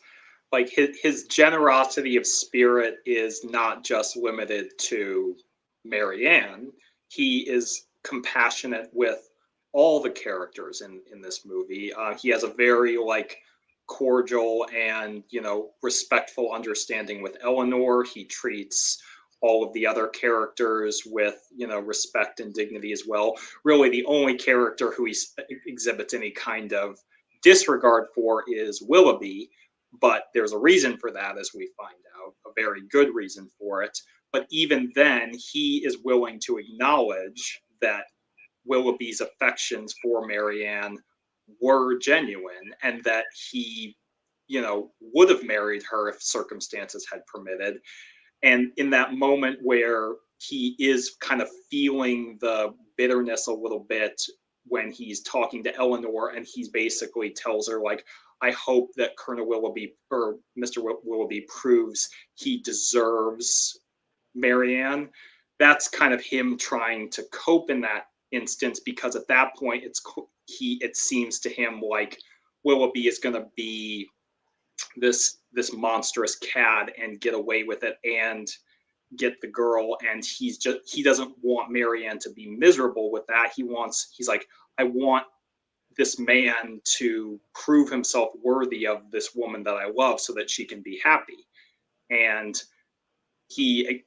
like his generosity of spirit is not just limited to Marianne. He is compassionate with all the characters in this movie. He has a very like cordial and respectful understanding with Eleanor. He treats all of the other characters with respect and dignity as well. Really, the only character who he exhibits any kind of disregard for is Willoughby, but there's a reason for that, as we find out, a very good reason for it. But even then, he is willing to acknowledge that Willoughby's affections for Marianne were genuine and that he, would have married her if circumstances had permitted. And in that moment where he is kind of feeling the bitterness a little bit when he's talking to Eleanor, and he basically tells her, like, I hope that Colonel Willoughby or Mr. Willoughby proves he deserves Marianne. That's kind of him trying to cope in that instance, because at that point it seems to him like Willoughby is going to be this monstrous cad and get away with it and get the girl, and he doesn't want Marianne to be miserable with that. He's like, I want this man to prove himself worthy of this woman that I love so that she can be happy. And he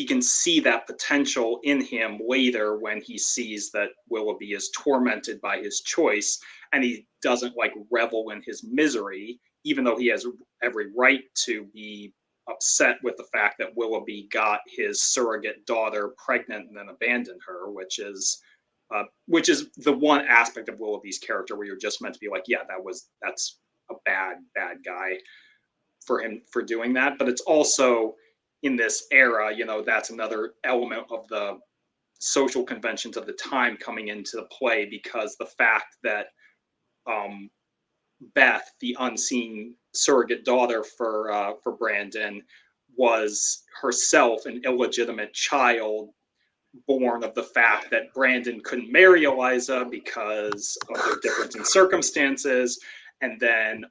can see that potential in him later when he sees that Willoughby is tormented by his choice, and he doesn't like revel in his misery, even though he has every right to be upset with the fact that Willoughby got his surrogate daughter pregnant and then abandoned her, which is the one aspect of Willoughby's character where you're just meant to be like, yeah, that's a bad guy for him for doing that. But it's also in this era, that's another element of the social conventions of the time coming into the play, because the fact that Beth, the unseen surrogate daughter for Brandon, was herself an illegitimate child born of the fact that Brandon couldn't marry Eliza because of their difference in circumstances. And then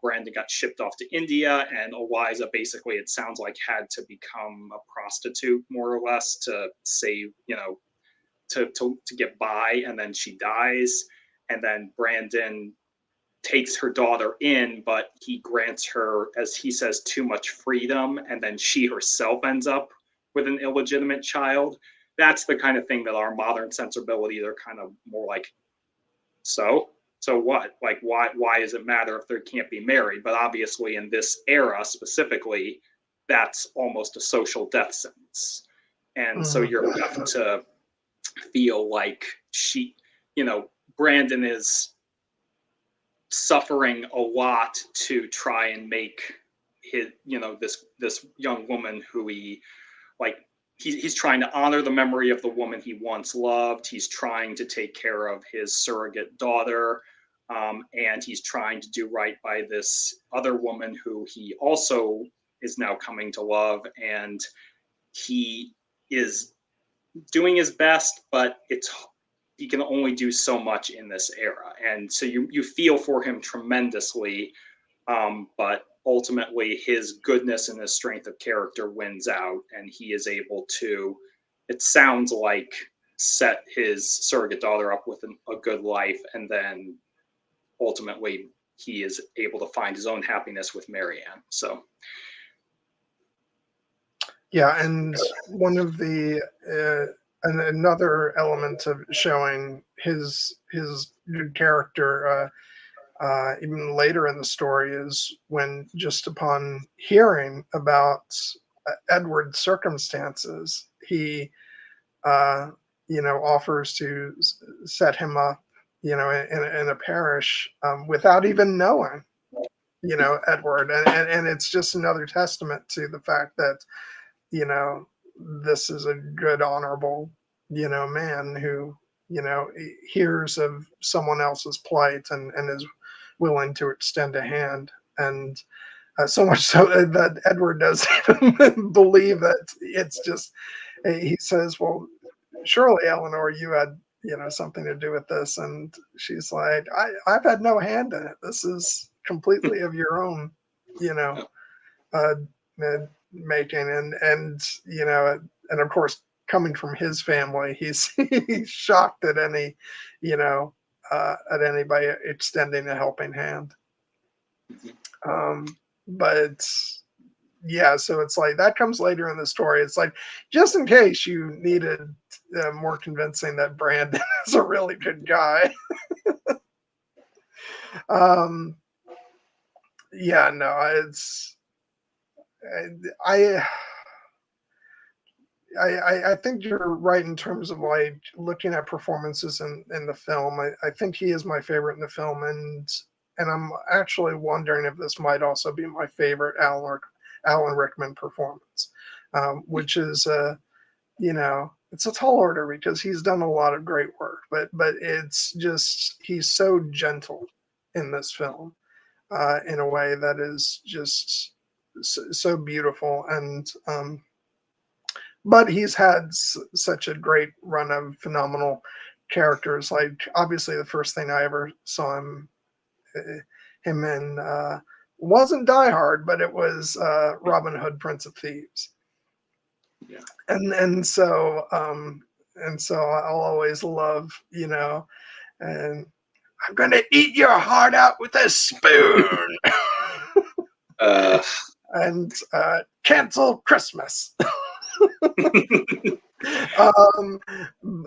Brandon got shipped off to India, and Eliza basically, it sounds like, had to become a prostitute more or less to save, to get by. And then she dies. And then Brandon takes her daughter in, but he grants her, as he says, too much freedom. And then she herself ends up with an illegitimate child. That's the kind of thing that our modern sensibilities are kind of more like, so what? Like, why does it matter if they can't be married? But obviously in this era specifically, that's almost a social death sentence. And so you're left to feel like Brandon is suffering a lot to try and make his, this young woman who he's trying to honor the memory of the woman he once loved. He's trying to take care of his surrogate daughter. And he's trying to do right by this other woman who he also is now coming to love. And he is doing his best, but he can only do so much in this era, and so you feel for him tremendously, but ultimately his goodness and his strength of character wins out, and he is able to, it sounds like, set his surrogate daughter up with a good life, and then ultimately he is able to find his own happiness with Marianne. So yeah, and one of the another element of showing his good character even later in the story is when, just upon hearing about Edward's circumstances, he offers to set him up, in a parish, without even knowing, Edward, and it's just another testament to the fact that, this is a good, honorable, man who, hears of someone else's plight and is willing to extend a hand. And so much so that Edward doesn't even believe that it's just, he says, well, surely, Eleanor, you had, something to do with this. And she's like, I've had no hand in it. This is completely of your own, uh, making. And and of course, coming from his family, he's shocked at any, at anybody extending a helping hand. But yeah, so it's like that comes later in the story. It's like, just in case you needed more convincing that Brandon is a really good guy. Yeah, no, it's I, I think you're right in terms of like looking at performances in the film. I think he is my favorite in the film, and I'm actually wondering if this might also be my favorite Alan Rickman performance, which is it's a tall order because he's done a lot of great work, but it's just, he's so gentle in this film, in a way that is just so beautiful. And but he's had such a great run of phenomenal characters. Like, obviously, the first thing I ever saw him in wasn't Die Hard, but it was Robin Hood, Prince of Thieves. yeah. And so I'll always love, and I'm gonna eat your heart out with a spoon. And cancel Christmas.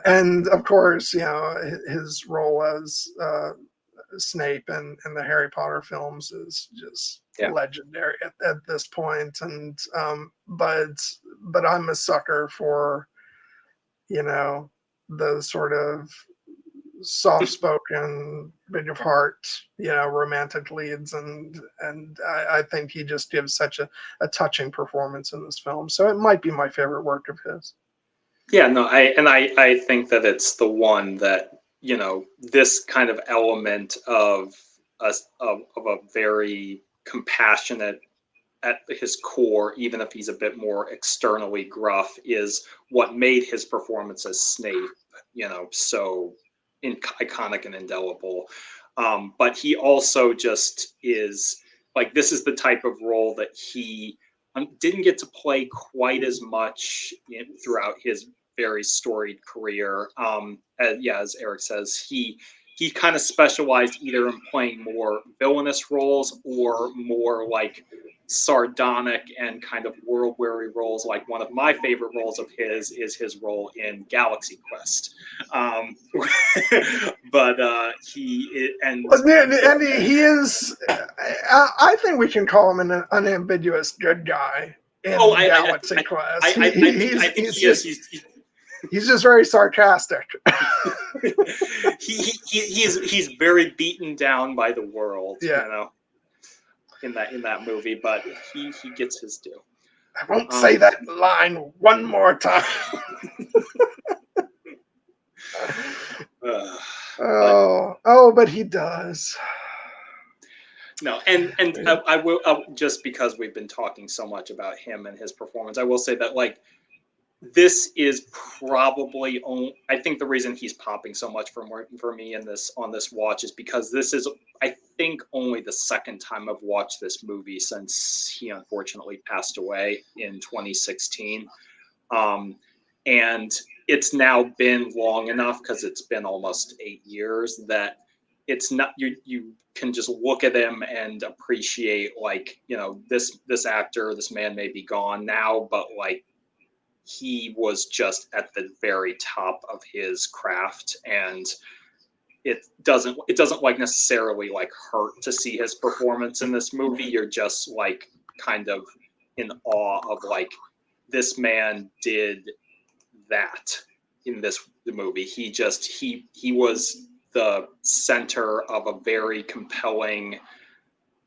And of course, his role as Snape in the Harry Potter films is just legendary at this point. And but I'm a sucker for, the sort of soft-spoken, big of heart, romantic leads, and I think he just gives such a touching performance in this film. So it might be my favorite work of his. Yeah, no, I think that it's the one that, this kind of element of a very compassionate at his core, even if he's a bit more externally gruff, is what made his performance as Snape, so iconic and indelible. But he also just is like, this is the type of role that he didn't get to play quite as much throughout his very storied career. As Eric says, he kind of specialized either in playing more villainous roles or more like sardonic and kind of world-weary roles. Like, one of my favorite roles of his is his role in Galaxy Quest. But he is. I think we can call him an unambiguous good guy in Galaxy Quest. He's just very sarcastic. He's very beaten down by the world, in that movie, but he gets his due. I won't say that line one more time. But he does. No, and I will, just because we've been talking so much about him and his performance, I will say that, like, this is probably only, I think the reason he's popping so much for me in this on this watch is because this is, I think, only the second time I've watched this movie since he unfortunately passed away in 2016. And it's now been long enough, because it's been almost 8 years, that it's not, you can just look at him and appreciate, like, this actor, this man may be gone now, but like, he was just at the very top of his craft, and it doesn't like necessarily like hurt to see his performance in this movie. You're just like kind of in awe of, like, this man did that in the movie. He was the center of a very compelling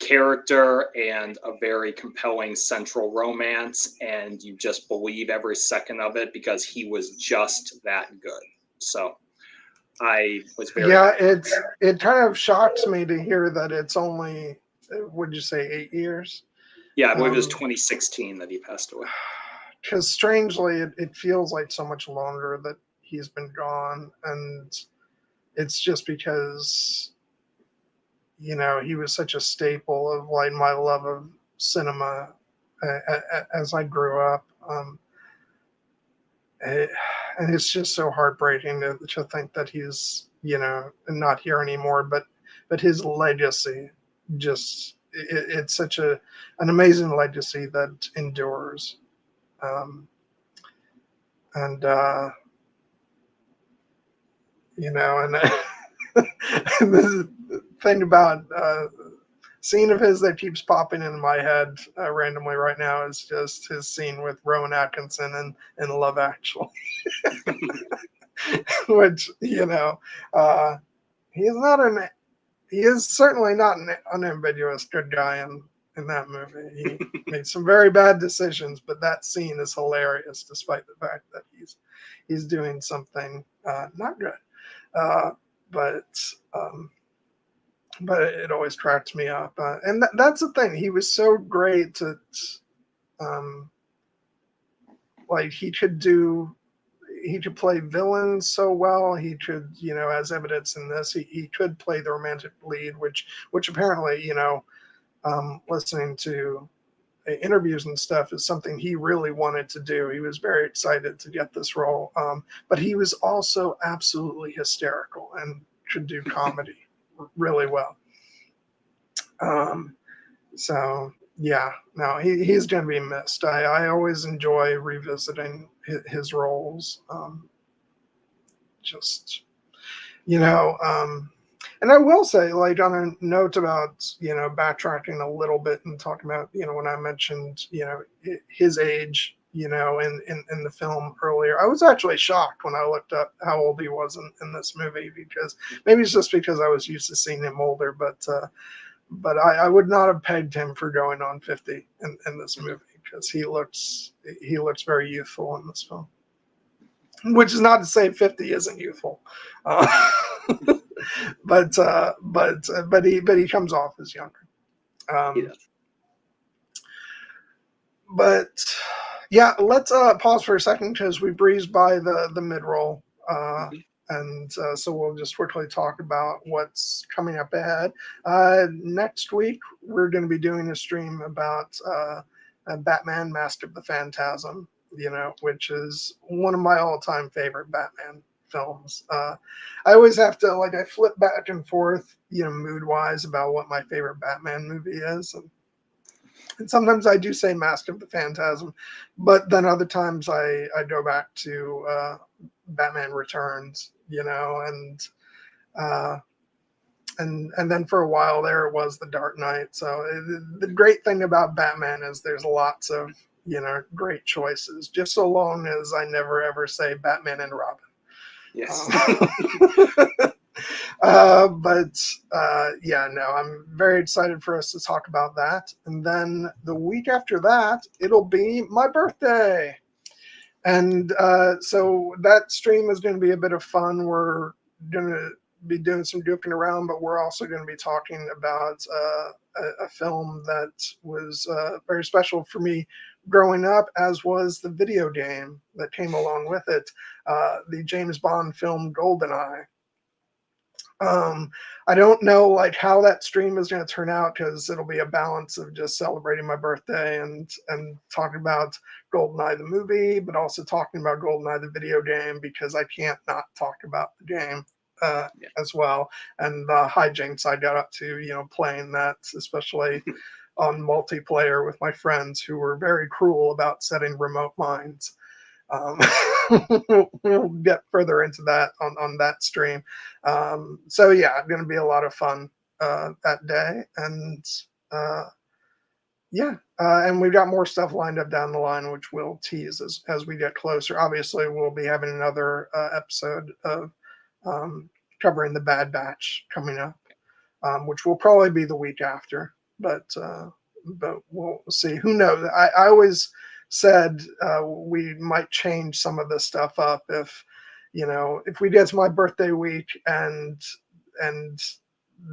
character and a very compelling central romance, and you just believe every second of it because he was just that good. So I was very it kind of shocks me to hear that it's only, would you say, 8 years? Yeah, I believe it was 2016 that he passed away. Because strangely, it feels like so much longer that he's been gone, and it's just because he was such a staple of like my love of cinema as I grew up. And it's just so heartbreaking to think that he's not here anymore. But his legacy, it's such an amazing legacy that endures. Um, and and and the thing about scene of his that keeps popping in my head randomly right now is just his scene with Rowan Atkinson in Love Actually, which he is not he is certainly not an unambiguous good guy in that movie. He made some very bad decisions, but that scene is hilarious despite the fact that he's doing something not good. But it always cracks me up. And that's the thing. He was so great at, like, he could play villains so well. He could, as evidence in this, he could play the romantic lead, which apparently, listening to interviews and stuff is something he really wanted to do. He was very excited to get this role. But he was also absolutely hysterical and could do comedy really well. So yeah, no, he's going to be missed. I always enjoy revisiting his roles. Just, and I will say, like, on a note about, backtracking a little bit and talking about, when I mentioned, his age, in the film earlier, I was actually shocked when I looked up how old he was in this movie, because maybe it's just because I was used to seeing him older, but I would not have pegged him for going on 50 in this movie, because he looks very youthful in this film. Which is not to say 50 isn't youthful, but he comes off as younger. But yeah, let's pause for a second because we breezed by the mid roll. And so we'll just quickly talk about what's coming up ahead. Next week, we're going to be doing a stream about Batman Mask of the Phantasm, which is one of my all-time favorite Batman films. I always have to, like, I flip back and forth, mood-wise about what my favorite Batman movie is. And sometimes I do say Mask of the Phantasm, but then other times I go back to Batman Returns, and then for a while there it was The Dark Knight. So the great thing about Batman is there's lots of, great choices, just so long as I never ever say Batman and Robin. Yes. Yeah, no, I'm very excited for us to talk about that. And then the week after that, it'll be my birthday. And so that stream is going to be a bit of fun. We're going to be doing some goofing around, but we're also going to be talking about a film that was very special for me growing up, as was the video game that came along with it, the James Bond film GoldenEye. I don't know like how that stream is going to turn out, because it'll be a balance of just celebrating my birthday and talking about GoldenEye the movie, but also talking about GoldenEye the video game, because I can't not talk about the game as well, and the hijinks I got up to, playing that, especially on multiplayer with my friends who were very cruel about setting remote mines. Um, we'll get further into that on that stream. So yeah, it's going to be a lot of fun that day, and and we've got more stuff lined up down the line, which we'll tease as we get closer. Obviously, we'll be having another episode of covering the Bad Batch coming up, which will probably be the week after, but we'll see. Who knows? I always said we might change some of this stuff up if we get to my birthday week and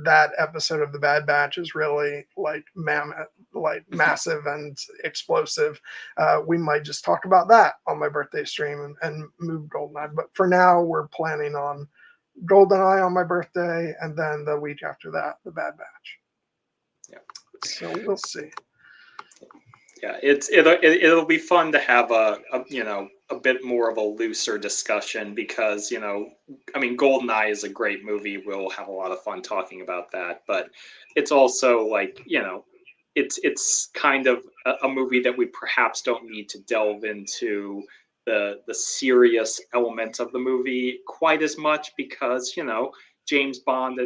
that episode of the Bad Batch is really like mammoth, like massive and explosive. We might just talk about that on my birthday stream and move GoldenEye. But for now, we're planning on GoldenEye on my birthday, and then the week after that, the Bad Batch. Yeah. So we'll see. Yeah, it'll be fun to have a bit more of a looser discussion, because GoldenEye is a great movie. We'll have a lot of fun talking about that, but it's also like it's kind of a movie that we perhaps don't need to delve into the serious elements of the movie quite as much, because James Bond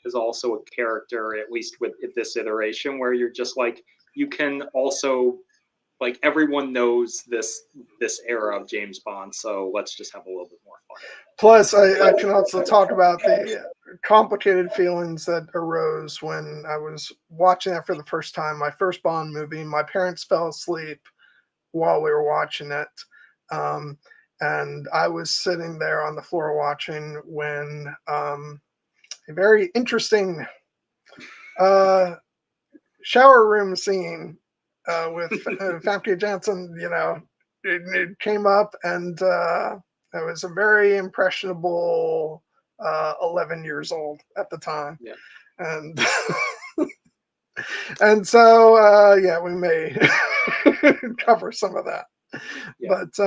is also a character, at least with this iteration, where you're just like, you can also, like, everyone knows this era of James Bond, so let's just have a little bit more fun. Plus, I can also talk about the complicated feelings that arose when I was watching that for the first time, my first Bond movie. My parents fell asleep while we were watching it, and I was sitting there on the floor watching when a very interesting shower room scene with Famke Janssen, it came up, and I was a very impressionable 11 years old at the time. Yeah. And and so we may cover some of that. Yeah. But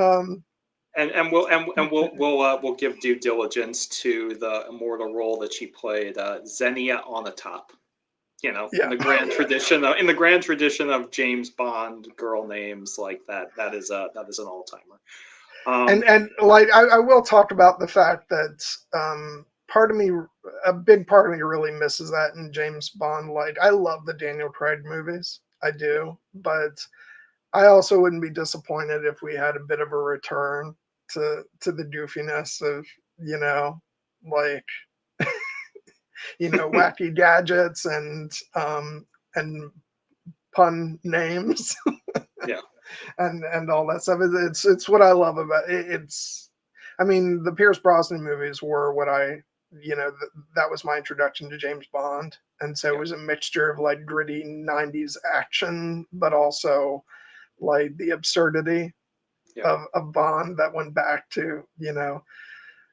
and we'll give due diligence to the immortal role that she played, Xenia on the Top. In the grand tradition of James Bond girl names, like that is an all-timer. And like I will talk about the fact that a big part of me really misses that in James Bond. Like, I love the Daniel Craig movies, I do, but I also wouldn't be disappointed if we had a bit of a return to the goofiness of like wacky gadgets and pun names. Yeah. and all that stuff. It's what I love about it. The Pierce Brosnan movies were what that was my introduction to James Bond. And so it was a mixture of like gritty 90s action, but also like the absurdity of Bond that went back to,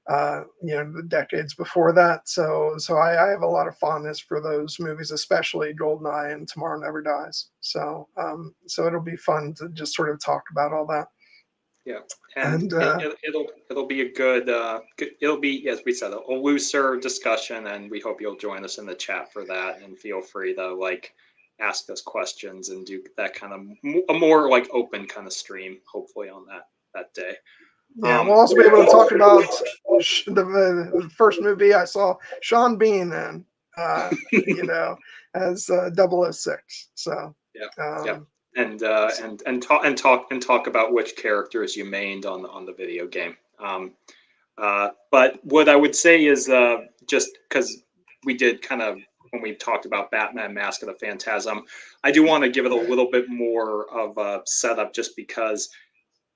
the decades before that. So I have a lot of fondness for those movies, especially GoldenEye and Tomorrow Never Dies. So it'll be fun to just sort of talk about all that. Yeah, and it'll be a good it'll be, as we said, a looser discussion, and we hope you'll join us in the chat for that. And feel free to ask us questions and do that kind of a more open kind of stream, hopefully on that day. Yeah, we'll also be able to talk about the first movie I saw Sean Bean in, as 006. So and talk about which characters you mained on the video game. But what I would say is, just because we did kind of, when we talked about Batman Mask of the Phantasm, I do want to give it a little bit more of a setup, just because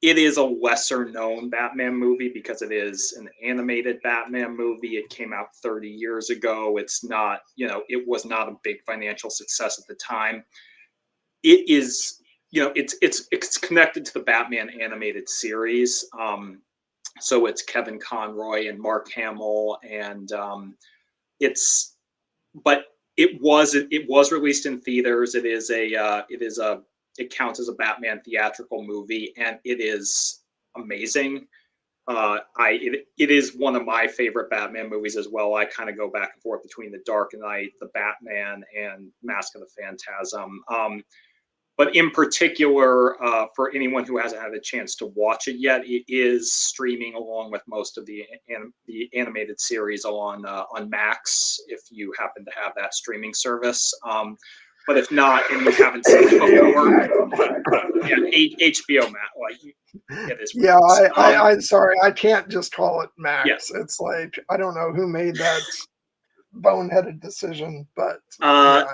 it is a lesser known Batman movie because it is an animated Batman movie. It came out 30 years ago. It's not, it was not a big financial success at the time. It is, it's connected to the Batman animated series. So it's Kevin Conroy and Mark Hamill, and it's, but it was released in theaters. It counts as a Batman theatrical movie, and it is amazing. It is one of my favorite Batman movies as well. I kind of go back and forth between The Dark Knight, The Batman, and Mask of the Phantasm. But in particular, for anyone who hasn't had a chance to watch it yet, it is streaming along with most of the animated series on Max, if you happen to have that streaming service. But if not, and you haven't seen it before, yeah, HBO Max, like it is. Yeah, I'm sorry, I can't just call it Max. Yeah. It's like I don't know who made that boneheaded decision, but I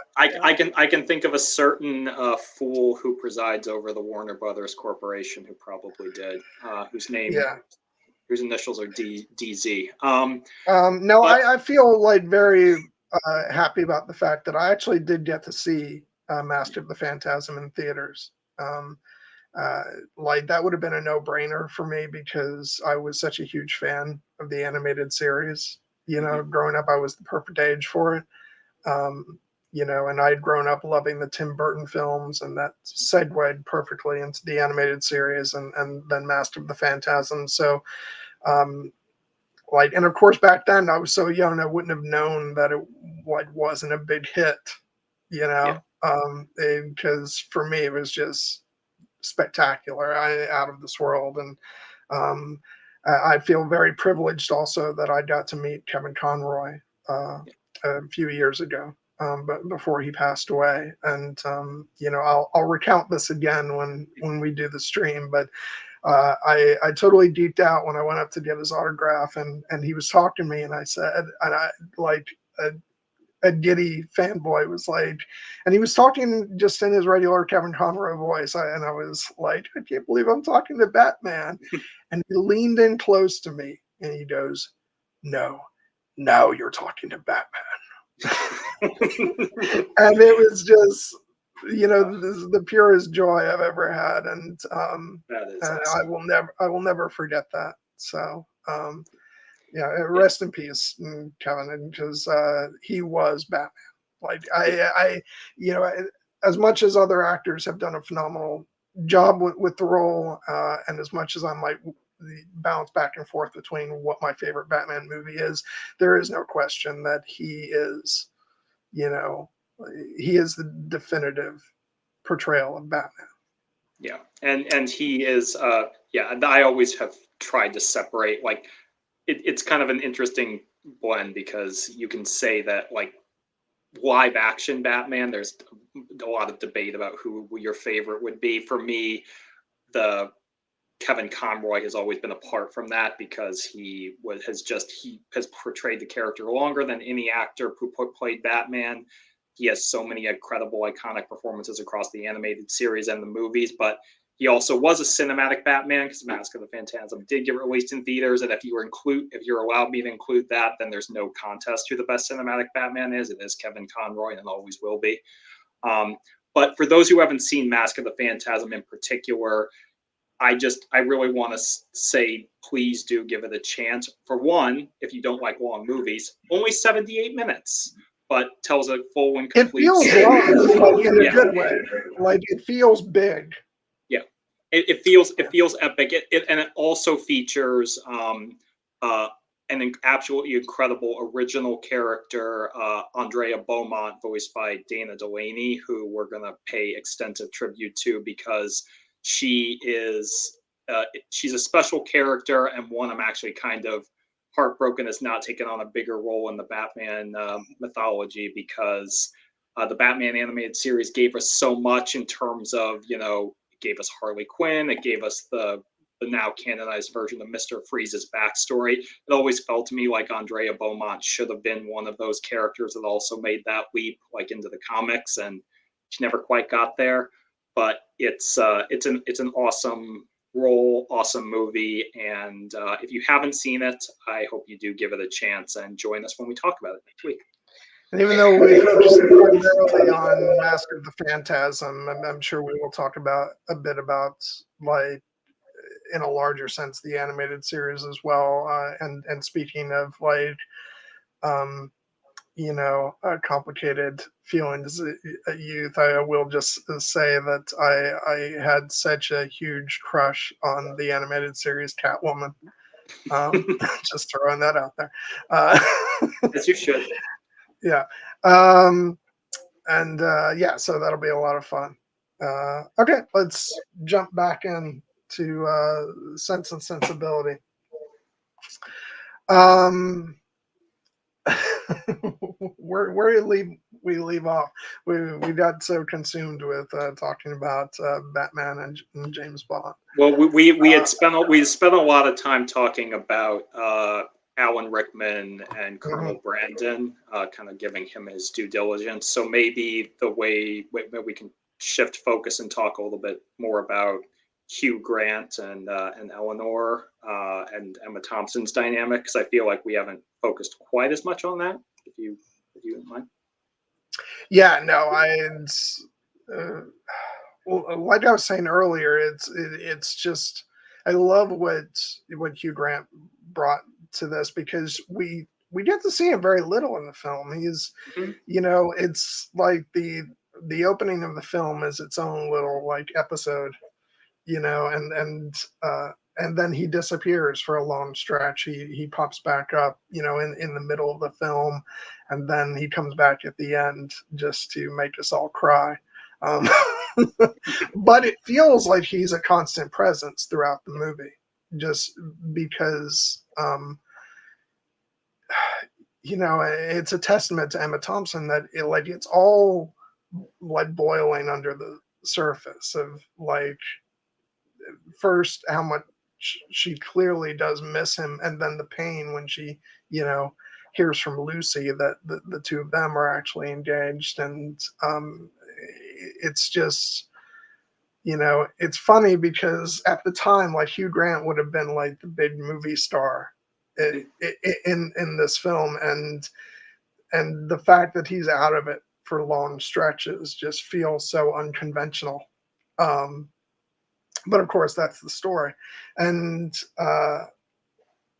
can think of a certain fool who presides over the Warner Brothers Corporation who probably did, whose initials are DZ. No, I feel like very happy about the fact that I actually did get to see Master of the Phantasm in theaters. Like that would have been a no-brainer for me because I was such a huge fan of the animated series. Growing up, I was the perfect age for it. And I'd grown up loving the Tim Burton films, and that segued perfectly into the animated series and then Master of the Phantasm. So, and of course, back then I was so young, I wouldn't have known that it wasn't a big hit, because for me, it was just spectacular, out of this world. And I feel very privileged also that I got to meet Kevin Conroy a few years ago, but before he passed away. And I'll recount this again when we do the stream. But I totally geeked out when I went up to get his autograph, and he was talking to me, and I said, and I like a giddy fanboy was like, and he was talking just in his regular Kevin Conroy voice. And I was like, I can't believe I'm talking to Batman. And he leaned in close to me and he goes, no, now you're talking to Batman. And it was just, this is the purest joy I've ever had. And, awesome. I will never forget that. So, rest in peace, Kevin, because he was Batman. Like as much as other actors have done a phenomenal job with the role, and as much as I might bounce back and forth between what my favorite Batman movie is, there is no question that he is the definitive portrayal of Batman. Yeah, and he is. I always have tried to separate like. It's kind of an interesting blend because you can say that like live action Batman, there's a lot of debate about who your favorite would be. For me, the Kevin Conroy has always been apart from that because he has portrayed the character longer than any actor who played Batman. He has so many incredible, iconic performances across the animated series and the movies, but he also was a cinematic Batman because Mask of the Phantasm did get released in theaters, and if you're allowed me to include that, then there's no contest who the best cinematic Batman is. It is Kevin Conroy, and always will be. But for those who haven't seen Mask of the Phantasm in particular, I really want to say, please do give it a chance. For one, if you don't like long movies, only 78 minutes, but tells a full and complete story. It feels long, like in a good way. Like it feels big. Yeah, it feels epic. And it also features an absolutely incredible original character, Andrea Beaumont, voiced by Dana Delaney, who we're going to pay extensive tribute to because she's a special character, and one I'm actually kind of heartbroken has not taken on a bigger role in the Batman mythology, because the Batman animated series gave us so much in terms of, it gave us Harley Quinn, it gave us the now canonized version of Mr. Freeze's backstory. It always felt to me like Andrea Beaumont should have been one of those characters that also made that leap into the comics, and she never quite got there. But it's an awesome role, awesome movie. And if you haven't seen it, I hope you do give it a chance and join us when we talk about it next week. And even though we focused primarily on Mask of the Phantasm, I'm sure we will talk about a bit about, like, in a larger sense, the animated series as well. And speaking of, like, um, complicated feelings at youth, I will just say that I had such a huge crush on the animated series Catwoman. Just throwing that out there. As you should. Yeah. And yeah, so that'll be a lot of fun. Okay, let's jump back in to Sense and Sensibility. Um, where we leave off, we got so consumed with talking about Batman and James Bond. Well, we had spent a lot of time talking about Alan Rickman and Colonel Brandon, kind of giving him his due diligence. So maybe we can shift focus and talk a little bit more about Hugh Grant and Eleanor and Emma Thompson's dynamic, because I feel like we haven't focused quite as much on that. If you don't mind. Yeah, no, well, like I was saying earlier, it's just, I love what Hugh Grant brought to this, because we get to see him very little in the film. He's, it's like the opening of the film is its own little, like, episode, and then he disappears for a long stretch. He pops back up, in the middle of the film, and then he comes back at the end just to make us all cry. Um, but it feels like he's a constant presence throughout the movie, just because, it's a testament to Emma Thompson that it's all, like, boiling under the surface of, like, first how much she clearly does miss him, and then the pain when she hears from Lucy that the two of them are actually engaged. And it's just, it's funny because at the time, like, Hugh Grant would have been like the big movie star in this film, and the fact that he's out of it for long stretches just feels so unconventional. But of course, that's the story. And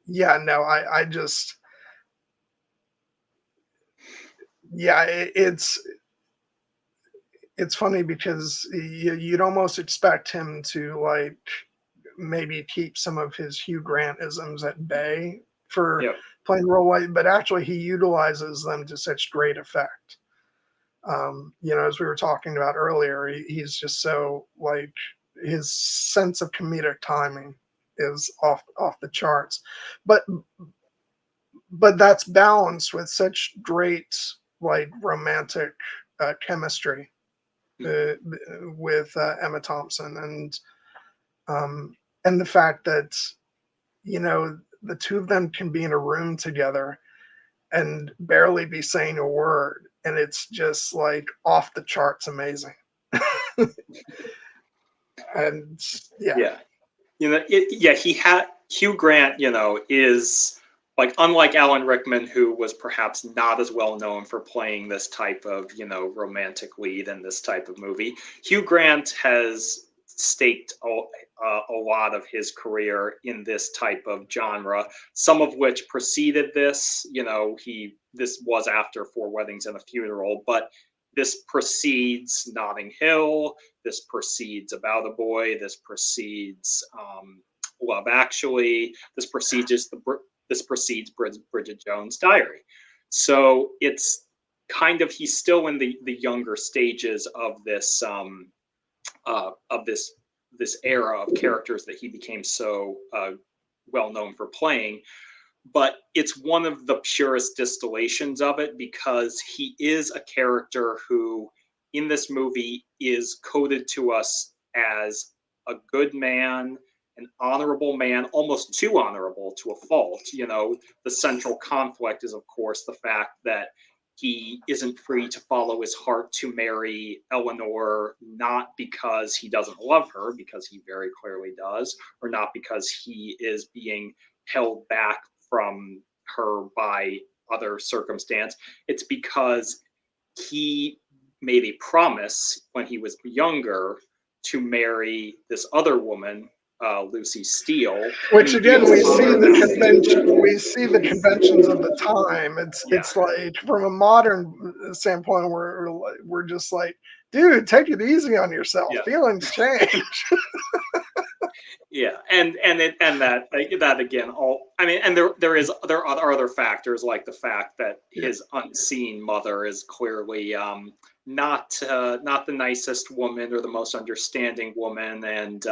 yeah, no, I just, yeah, it's funny because you'd almost expect him to, like, maybe keep some of his Hugh Grant-isms at bay for playing role, but actually he utilizes them to such great effect. As we were talking about earlier, he's just so, like, his sense of comedic timing is off the charts, but that's balanced with such great, like, romantic chemistry with Emma Thompson, and the fact that the two of them can be in a room together and barely be saying a word, and it's just, like, off the charts amazing. And yeah. Hugh Grant, is, like, unlike Alan Rickman, who was perhaps not as well known for playing this type of, romantic lead in this type of movie. Hugh Grant has staked a lot of his career in this type of genre, some of which preceded this. This was after Four Weddings and a Funeral, but this precedes Notting Hill. This precedes About a Boy. This precedes Love Actually. This precedes Bridget Jones' Diary. So it's kind of, he's still in the younger stages of this this era of characters that he became so well known for playing. But it's one of the purest distillations of it, because he is a character who, in this movie, is coded to us as a good man, an honorable man, almost too honorable to a fault. The central conflict is, of course, the fact that he isn't free to follow his heart to marry Eleanor, not because he doesn't love her, because he very clearly does, or not because he is being held back from her by other circumstance. It's because he made a promise when he was younger to marry this other woman, Lucy Steele. Which again, we see the convention. We see the conventions of the time. It's like from a modern standpoint, we're just like, dude, take it easy on yourself. Yeah. Feelings change. Yeah, and that again. I mean, and there are other factors like the fact that his unseen mother is clearly not the nicest woman or the most understanding woman, and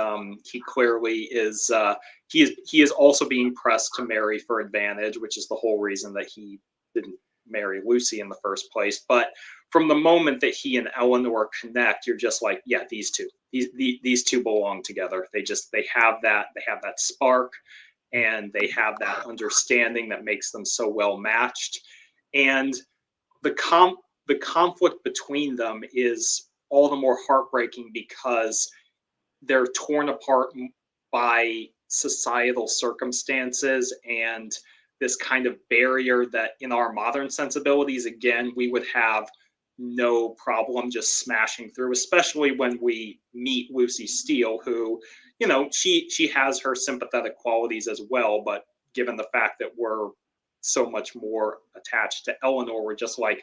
he clearly is he is also being pressed to marry for advantage, which is the whole reason that he didn't marry Lucy in the first place. But from the moment that he and Eleanor connect, you're just like, yeah, these two belong together. They have that spark, and they have that understanding that makes them so well matched. And the conflict between them is all the more heartbreaking because they're torn apart by societal circumstances and this kind of barrier that in our modern sensibilities, again, we would have no problem just smashing through, especially when we meet Lucy Steele, who, you know, she has her sympathetic qualities as well, but given the fact that we're so much more attached to Eleanor, we're just like,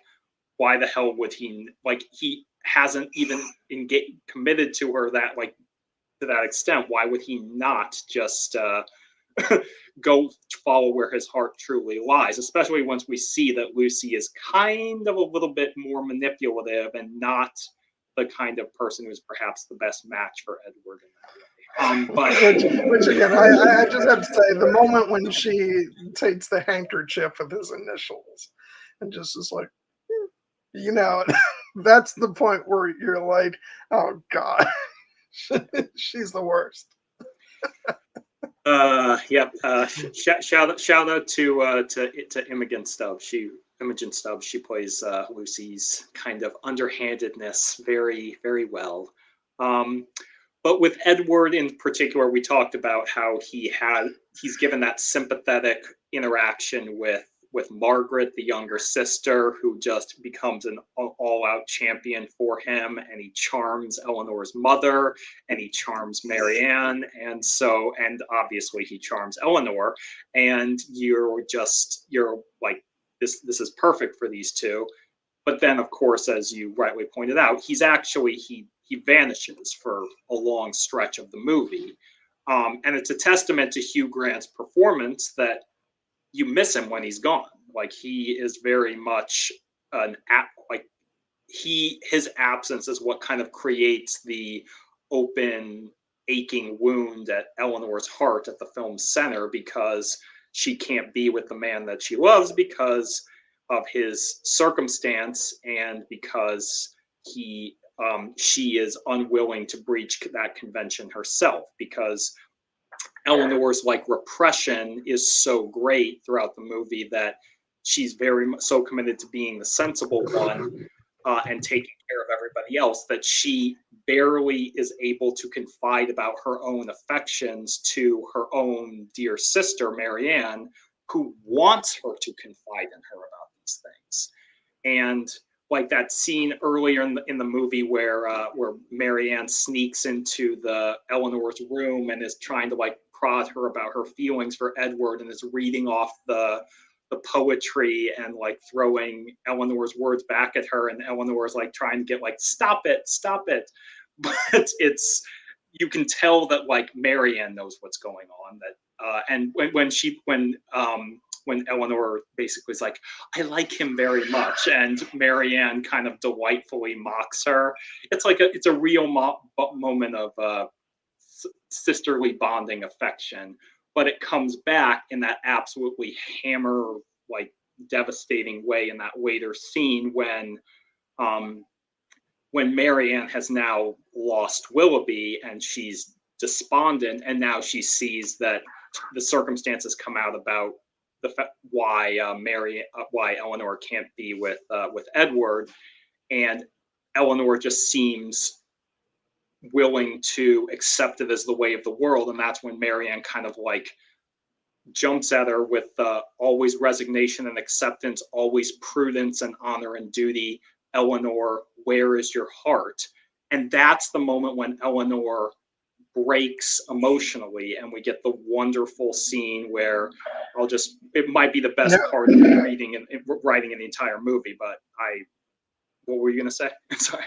why the hell would he, like, he hasn't even committed to her that, like, to that extent. Why would he not just go follow where his heart truly lies, especially once we see that Lucy is kind of a little bit more manipulative and not the kind of person who's perhaps the best match for Edward in that way. But which again, I just have to say, the moment when she takes the handkerchief with his initials and just is like, you know, that's the point where you're like, oh God, she's the worst. Yep. Shout out to Imogen Stubbs. She plays Lucy's kind of underhandedness very, very well. But with Edward in particular, we talked about how he's given that sympathetic interaction with Margaret, the younger sister, who just becomes an all-out champion for him, and he charms Eleanor's mother, and he charms Marianne, and obviously he charms Eleanor, and you're like, this is perfect for these two. But then, of course, as you rightly pointed out, he vanishes for a long stretch of the movie, and it's a testament to Hugh Grant's performance that you miss him when he's gone. Like, he is very much his absence is what kind of creates the open, aching wound at Eleanor's heart at the film's center, because she can't be with the man that she loves because of his circumstance, and because she is unwilling to breach that convention herself, because Eleanor's like repression is so great throughout the movie that she's very so committed to being the sensible one and taking care of everybody else that she barely is able to confide about her own affections to her own dear sister Marianne, who wants her to confide in her about these things. And like that scene earlier in the movie where Marianne sneaks into the Eleanor's room and is trying to like prod her about her feelings for Edward, and is reading off the poetry and like throwing Eleanor's words back at her, and Eleanor's like trying to get like, stop it. But you can tell that like Marianne knows what's going on, that and when Eleanor basically is like, I like him very much, and Marianne kind of delightfully mocks her. It's like it's a real moment of sisterly bonding affection, but it comes back in that absolutely hammer, like devastating way in that later scene when Marianne has now lost Willoughby and she's despondent, and now she sees that the circumstances come out about why why Eleanor can't be with Edward, and Eleanor just seems willing to accept it as the way of the world, and that's when Marianne kind of like jumps at her with always resignation and acceptance, always prudence and honor and duty. Eleanor, where is your heart? And that's the moment when Eleanor breaks emotionally, and we get the wonderful scene where it might be the best part of writing in the entire movie, but what were you going to say? Sorry.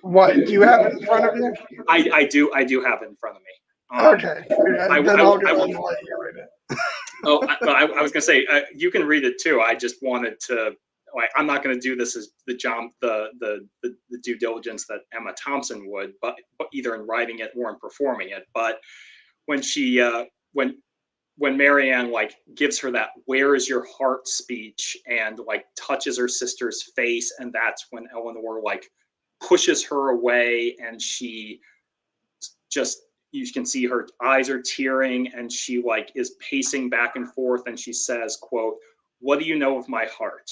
What do you have in front of you? I do have it in front of me. Okay. Then I'll let you read it. Oh, I was going to say, you can read it too. I just wanted to, I'm not going to do this as the due diligence that Emma Thompson would, but either in writing it or in performing it. But when she, when Marianne like gives her that "Where is your heart" speech and like touches her sister's face, and that's when Eleanor like pushes her away, and she just, you can see her eyes are tearing, and she like is pacing back and forth, and she says, quote, "What do you know of my heart?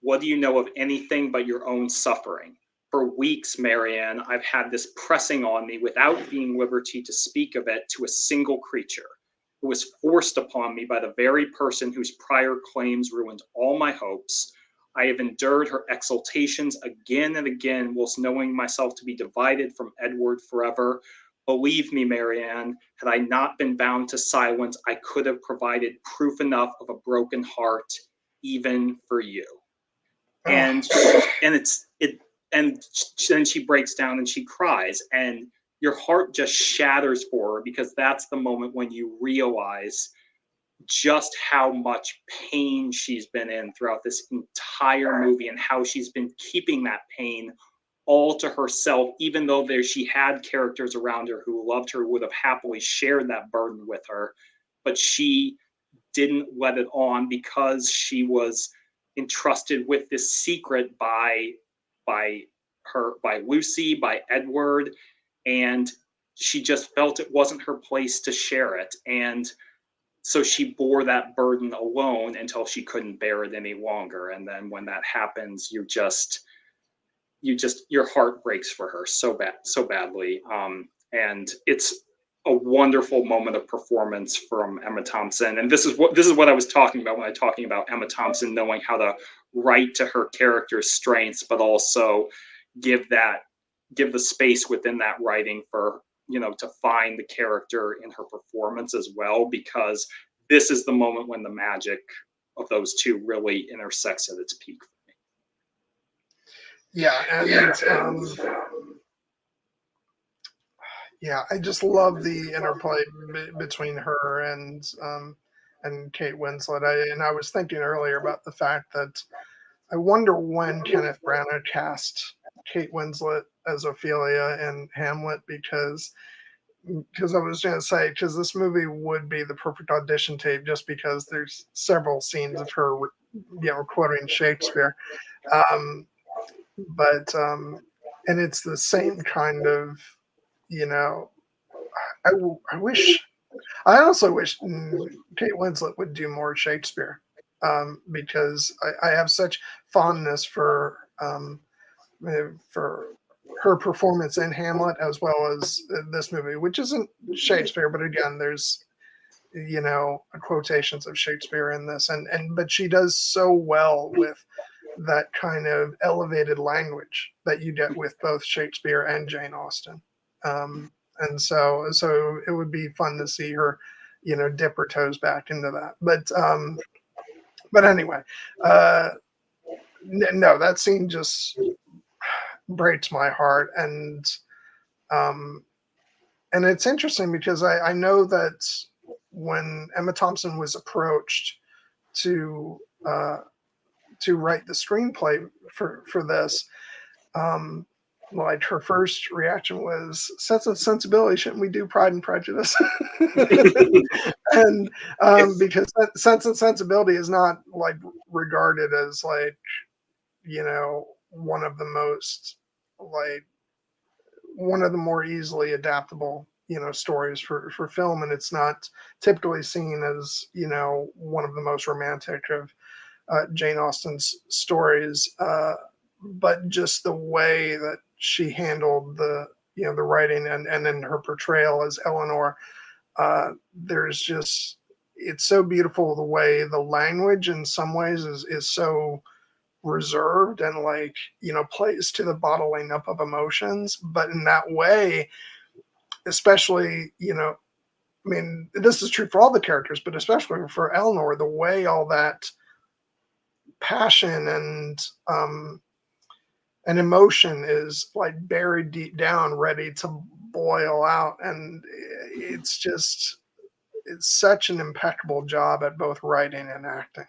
What do you know of anything but your own suffering? For weeks, Marianne, I've had this pressing on me without being liberty to speak of it to a single creature. It was forced upon me by the very person whose prior claims ruined all my hopes. I have endured her exaltations again and again, whilst knowing myself to be divided from Edward forever. Believe me, Marianne, had I not been bound to silence, I could have provided proof enough of a broken heart, even for you." And then she breaks down and she cries, and your heart just shatters for her, because that's the moment when you realize just how much pain she's been in throughout this entire movie, and how she's been keeping that pain all to herself, even though she had characters around her who loved her, would have happily shared that burden with her, but she didn't let it on because she was entrusted with this secret by Lucy, by Edward, and she just felt it wasn't her place to share it. And so she bore that burden alone until she couldn't bear it any longer. And then when that happens, your heart breaks for her so badly. And it's a wonderful moment of performance from Emma Thompson. And this is what I was talking about when I was talking about Emma Thompson knowing how to write to her character's strengths, but also give the space within that writing for, to find the character in her performance as well, because this is the moment when the magic of those two really intersects at its peak for me. Yeah, I just love the interplay between her and Kate Winslet. I was thinking earlier about the fact that I wonder when Kenneth Branagh cast Kate Winslet as Ophelia in Hamlet, because I was going to say, because this movie would be the perfect audition tape, just because there's several scenes of her, quoting Shakespeare. And it's the same kind of, I also wish Kate Winslet would do more Shakespeare, because I have such fondness for her performance in Hamlet, as well as this movie, which isn't Shakespeare, but again, there's quotations of Shakespeare in this, but she does so well with that kind of elevated language that you get with both Shakespeare and Jane Austen. And so it would be fun to see her, dip her toes back into that. But anyway, no, that scene just breaks my heart. And it's interesting because I know that when Emma Thompson was approached to write the screenplay for this, like her first reaction was, Sense and Sensibility, shouldn't we do Pride and Prejudice? And because Sense and Sensibility is not like regarded as like, one of the more easily adaptable stories for film, and it's not typically seen as one of the most romantic of Jane Austen's stories, but just the way that she handled the writing and then her portrayal as Eleanor, there's just, it's so beautiful the way the language in some ways is so reserved and like plays to the bottling up of emotions, but in that way, especially I mean, this is true for all the characters, but especially for Eleanor, the way all that passion and emotion is like buried deep down, ready to boil out, and it's such an impeccable job at both writing and acting.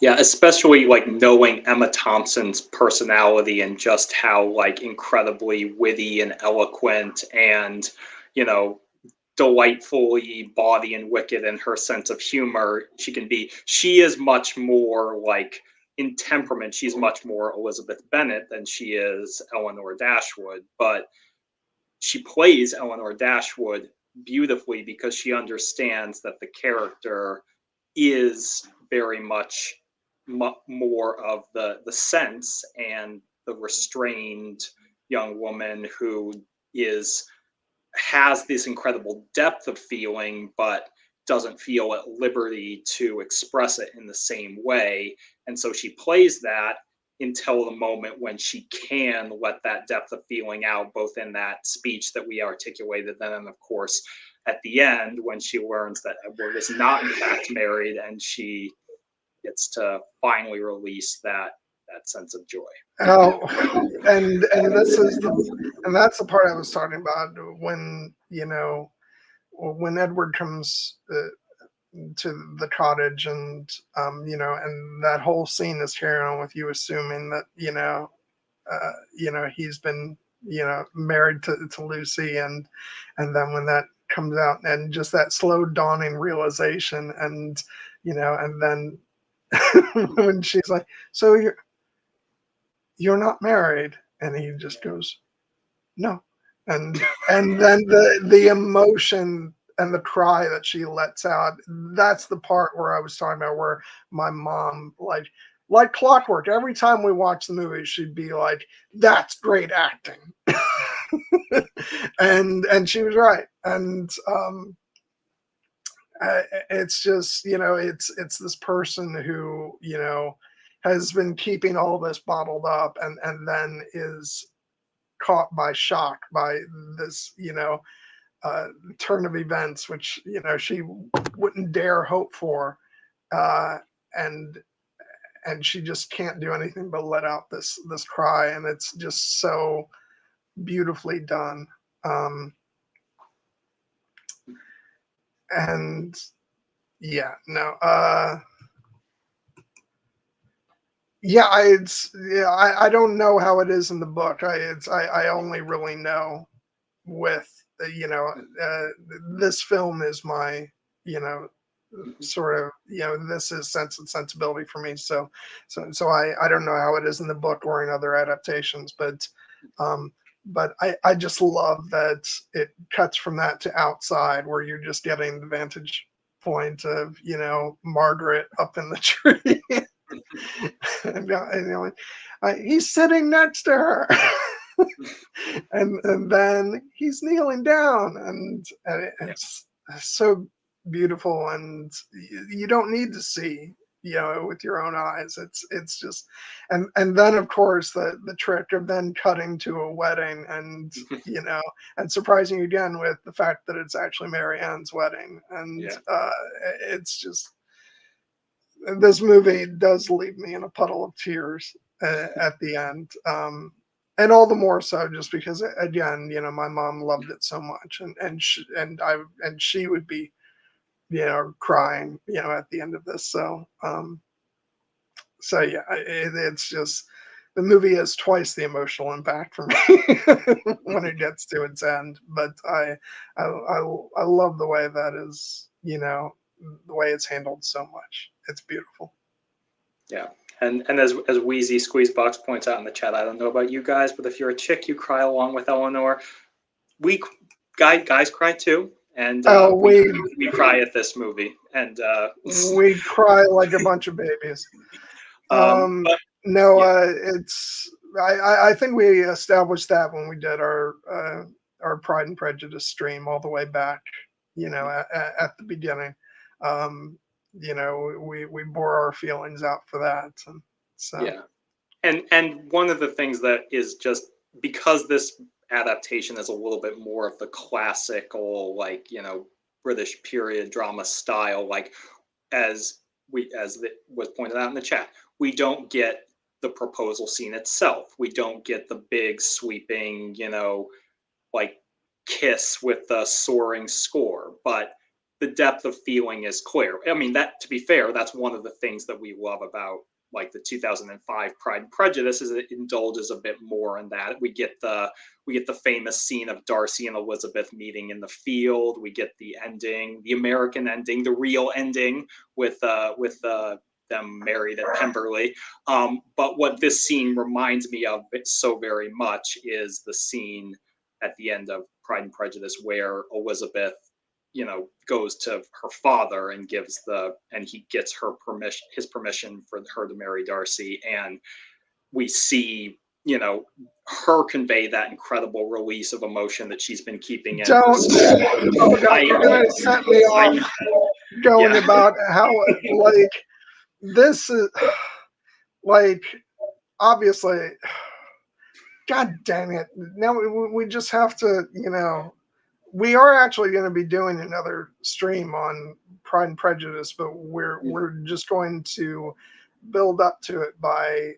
Yeah, especially like knowing Emma Thompson's personality and just how like incredibly witty and eloquent and, you know, delightfully bawdy and wicked in her sense of humor she can be. She is much more like in temperament, she's much more Elizabeth Bennet than she is Eleanor Dashwood, but she plays Eleanor Dashwood beautifully because she understands that the character is very much more of the sense and the restrained young woman who is has this incredible depth of feeling but doesn't feel at liberty to express it in the same way, and so she plays that until the moment when she can let that depth of feeling out, both in that speech that we articulated, then of course at the end when she learns that Edward is not in fact married, and she gets to finally release that sense of joy. Oh, and this is and that's the part I was talking about when when Edward comes to the cottage, and and that whole scene is carrying on with you assuming that he's been married to Lucy, and then when that comes out and just that slow dawning realization, and and then when she's like, so you're not married, and he just goes, no, and then the emotion and the cry that she lets out, that's the part where I was talking about, where my mom, like clockwork, every time we watch the movie she'd be like, that's great acting. And she was right. And it's just it's this person who has been keeping all this bottled up, and then is caught by shock by this turn of events, which she wouldn't dare hope for, uh, and she just can't do anything but let out this cry, and it's just so beautifully done. And yeah, no, I don't know how it is in the book. I only really know with this film is my sort of this is Sense and Sensibility for me. So I don't know how it is in the book or in other adaptations, um but I just love that it cuts from that to outside, where you're just getting the vantage point of Margaret up in the tree. He's sitting next to her. and then he's kneeling down, and it's so beautiful, and you don't need to see with your own eyes. It's just, and then of course the trick of then cutting to a wedding, and and surprising you again with the fact that it's actually Mary Ann's wedding, and it's just, this movie does leave me in a puddle of tears at the end. And all the more so just because, again, my mom loved it so much, and she would be crying at the end of this. So yeah, it's just, the movie has twice the emotional impact for me when it gets to its end. But I love the way that is, the way it's handled so much. It's beautiful. Yeah. And as Wheezy Squeezebox points out in the chat, I don't know about you guys, but if you're a chick, you cry along with Eleanor. We guys cry too, and we cry at this movie, and we cry like a bunch of babies. but, No, yeah. it's I think we established that when we did our Pride and Prejudice stream all the way back, at the beginning. We bore our feelings out for that, and so Yeah. And one of the things that is just because this adaptation is a little bit more of the classical, like, British period drama style, like as it was pointed out in the chat, we don't get the proposal scene itself. We don't get the big sweeping, like kiss with the soaring score, but the depth of feeling is clear. I mean, that, to be fair, that's one of the things that we love about like the 2005 Pride and Prejudice, is it indulges a bit more in that. We get the famous scene of Darcy and Elizabeth meeting in the field. We get the ending, the American ending, the real ending with them married at Pemberley. But what this scene reminds me of so very much is the scene at the end of Pride and Prejudice where Elizabeth, goes to her father and he gets his permission for her to marry Darcy, and we see, her convey that incredible release of emotion that she's been keeping in. Don't. Oh God, you're gonna set me off going about how like this is like obviously. God dang it! Now we just have to, we are actually going to be doing another stream on Pride and Prejudice, but we're just going to build up to it by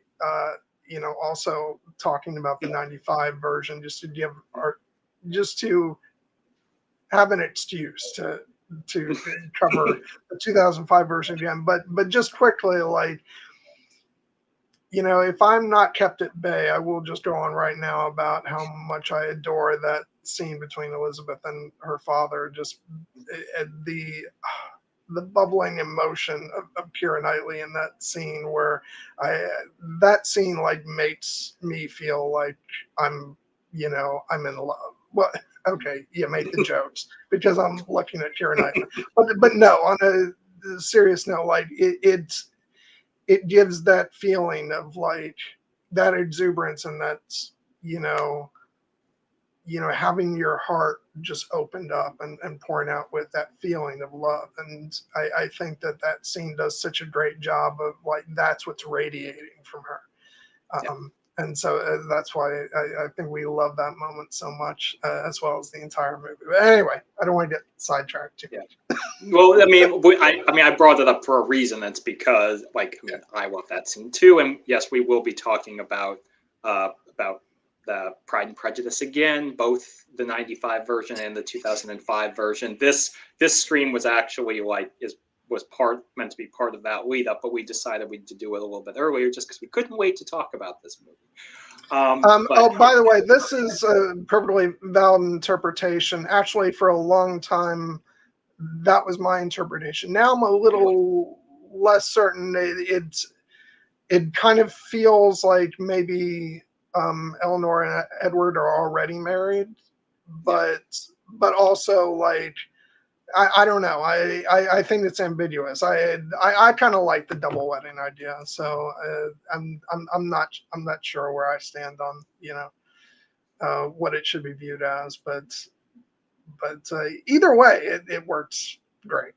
also talking about the '95 version, just to have an excuse to cover the 2005 version again. But just quickly, like, if I'm not kept at bay, I will just go on right now about how much I adore that scene between Elizabeth and her father. Just the bubbling emotion of Keira Knightley in that scene, where that scene like makes me feel like I'm in love. Well, okay, you make the jokes because I'm looking at Keira Knightley, but no, on a serious note, like it gives that feeling of like that exuberance, and that's having your heart just opened up and pouring out with that feeling of love. And I think that scene does such a great job of like that's what's radiating from her. And so that's why I think we love that moment so much, as well as the entire movie. But anyway, I don't want to get sidetracked too much. Well, I mean, I brought it up for a reason. It's because, like, I love that scene too. And yes, we will be talking about the Pride and Prejudice again, both the '95 version and the 2005 version. This stream was actually was meant to be part of that lead up, but we decided to do it a little bit earlier just because we couldn't wait to talk about this movie. By the way, this is a perfectly valid interpretation. Actually, for a long time, that was my interpretation. Now I'm a little less certain. It kind of feels like maybe Eleanor and Edward are already married, but also like I don't know. I think it's ambiguous. I kind of like the double wedding idea. So I'm not sure where I stand on what it should be viewed as, but either way, it works great.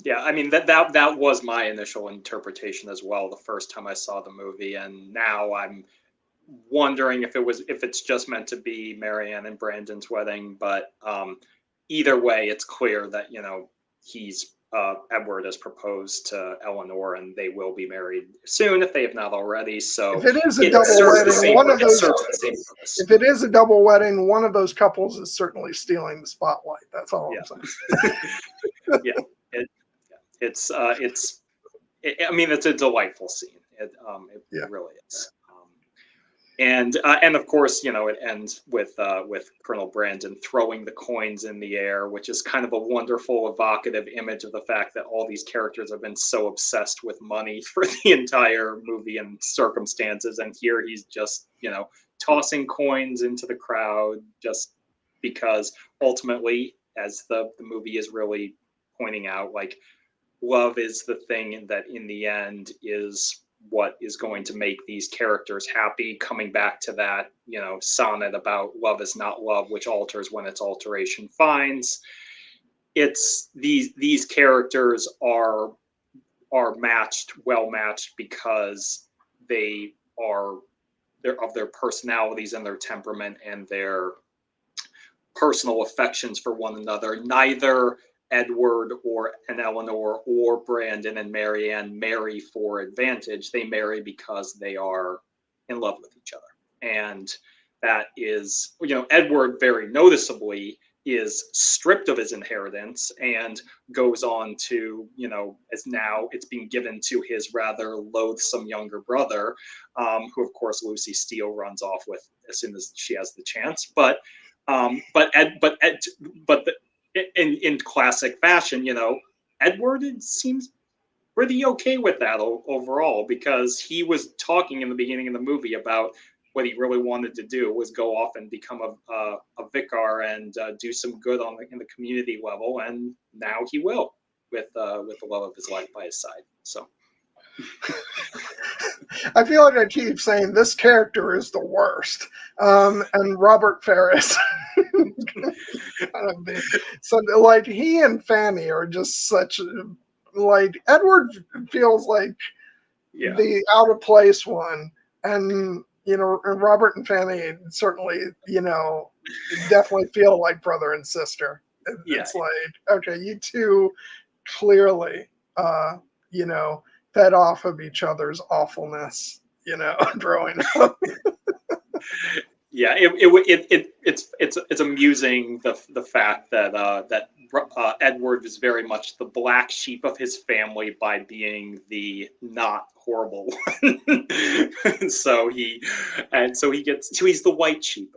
Yeah, I mean that was my initial interpretation as well the first time I saw the movie, and now I'm wondering if it's just meant to be Marianne and Brandon's wedding. But either way, it's clear that Edward has proposed to Eleanor, and they will be married soon if they have not already. So if it is a double wedding, if it is a double wedding, one of those couples is certainly stealing the spotlight. That's all I'm saying. I mean, it's a delightful scene. It really is. And of course, it ends with Colonel Brandon throwing the coins in the air, which is kind of a wonderful, evocative image of the fact that all these characters have been so obsessed with money for the entire movie and circumstances, and here he's just, tossing coins into the crowd, just because ultimately, as the movie is really pointing out, like, love is the thing that in the end is what is going to make these characters happy. Coming back to that, sonnet about love is not love, which alters when its alteration finds. It's these characters are well matched because they are of their personalities and their temperament and their personal affections for one another. Neither Edward or Eleanor or Brandon and Marianne marry for advantage. They marry because they are in love with each other. And that is, Edward very noticeably is stripped of his inheritance and goes on to, as now it's being given to his rather loathsome younger brother, who of course Lucy Steele runs off with as soon as she has the chance. In classic fashion, Edward seems pretty okay with that overall, because he was talking in the beginning of the movie about what he really wanted to do was go off and become a vicar and do some good in the community level, and now he will with the love of his life by his side. So. I feel like I keep saying this character is the worst, and Robert Ferris. So, like, he and Fanny are just such, like, Edward feels like the out of place one, and Robert and Fanny certainly, definitely feel like brother and sister. It's like, okay, you two clearly, fed off of each other's awfulness, growing up. Yeah, it's amusing the fact that Edward is very much the black sheep of his family by being the not horrible one. so he's the white sheep.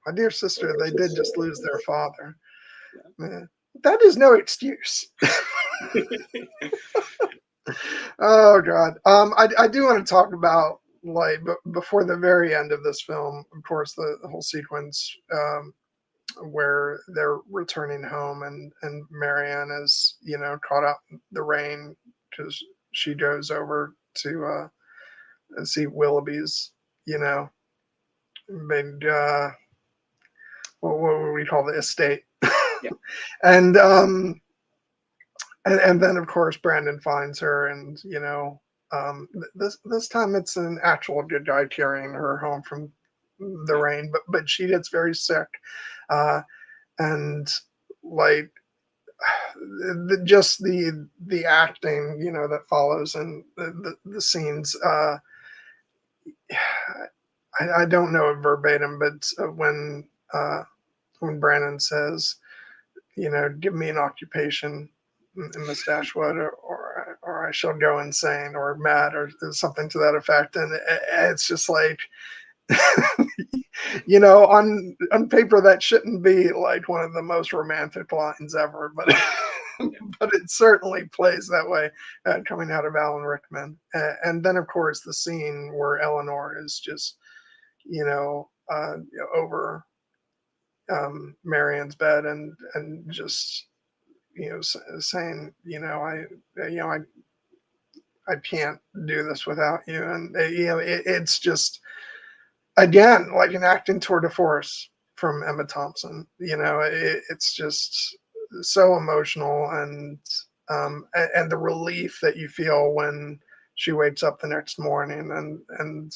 My dear sister, they did just lose their father. Yeah. That is no excuse. Oh God. I do want to talk about, like, before the very end of this film, of course, the whole sequence where they're returning home and Marianne is, caught out in the rain because she goes over to see Willoughby's, big what would we call the estate? Yeah. And then of course Brandon finds her, and this time it's an actual good guy carrying her home from the rain, but she gets very sick, and like just the acting that follows and the scenes. I don't know it verbatim, but when Brandon says, give me an occupation in Mustache Wood, or I shall go insane, or mad, or something to that effect. And it's just like, on paper that shouldn't be like one of the most romantic lines ever, but but it certainly plays that way coming out of Alan Rickman. And then of course the scene where Eleanor is just, over Marianne's bed and just saying, I can't do this without you, and it's just, again, like an acting tour de force from Emma Thompson. It's just so emotional, and the relief that you feel when she wakes up the next morning, and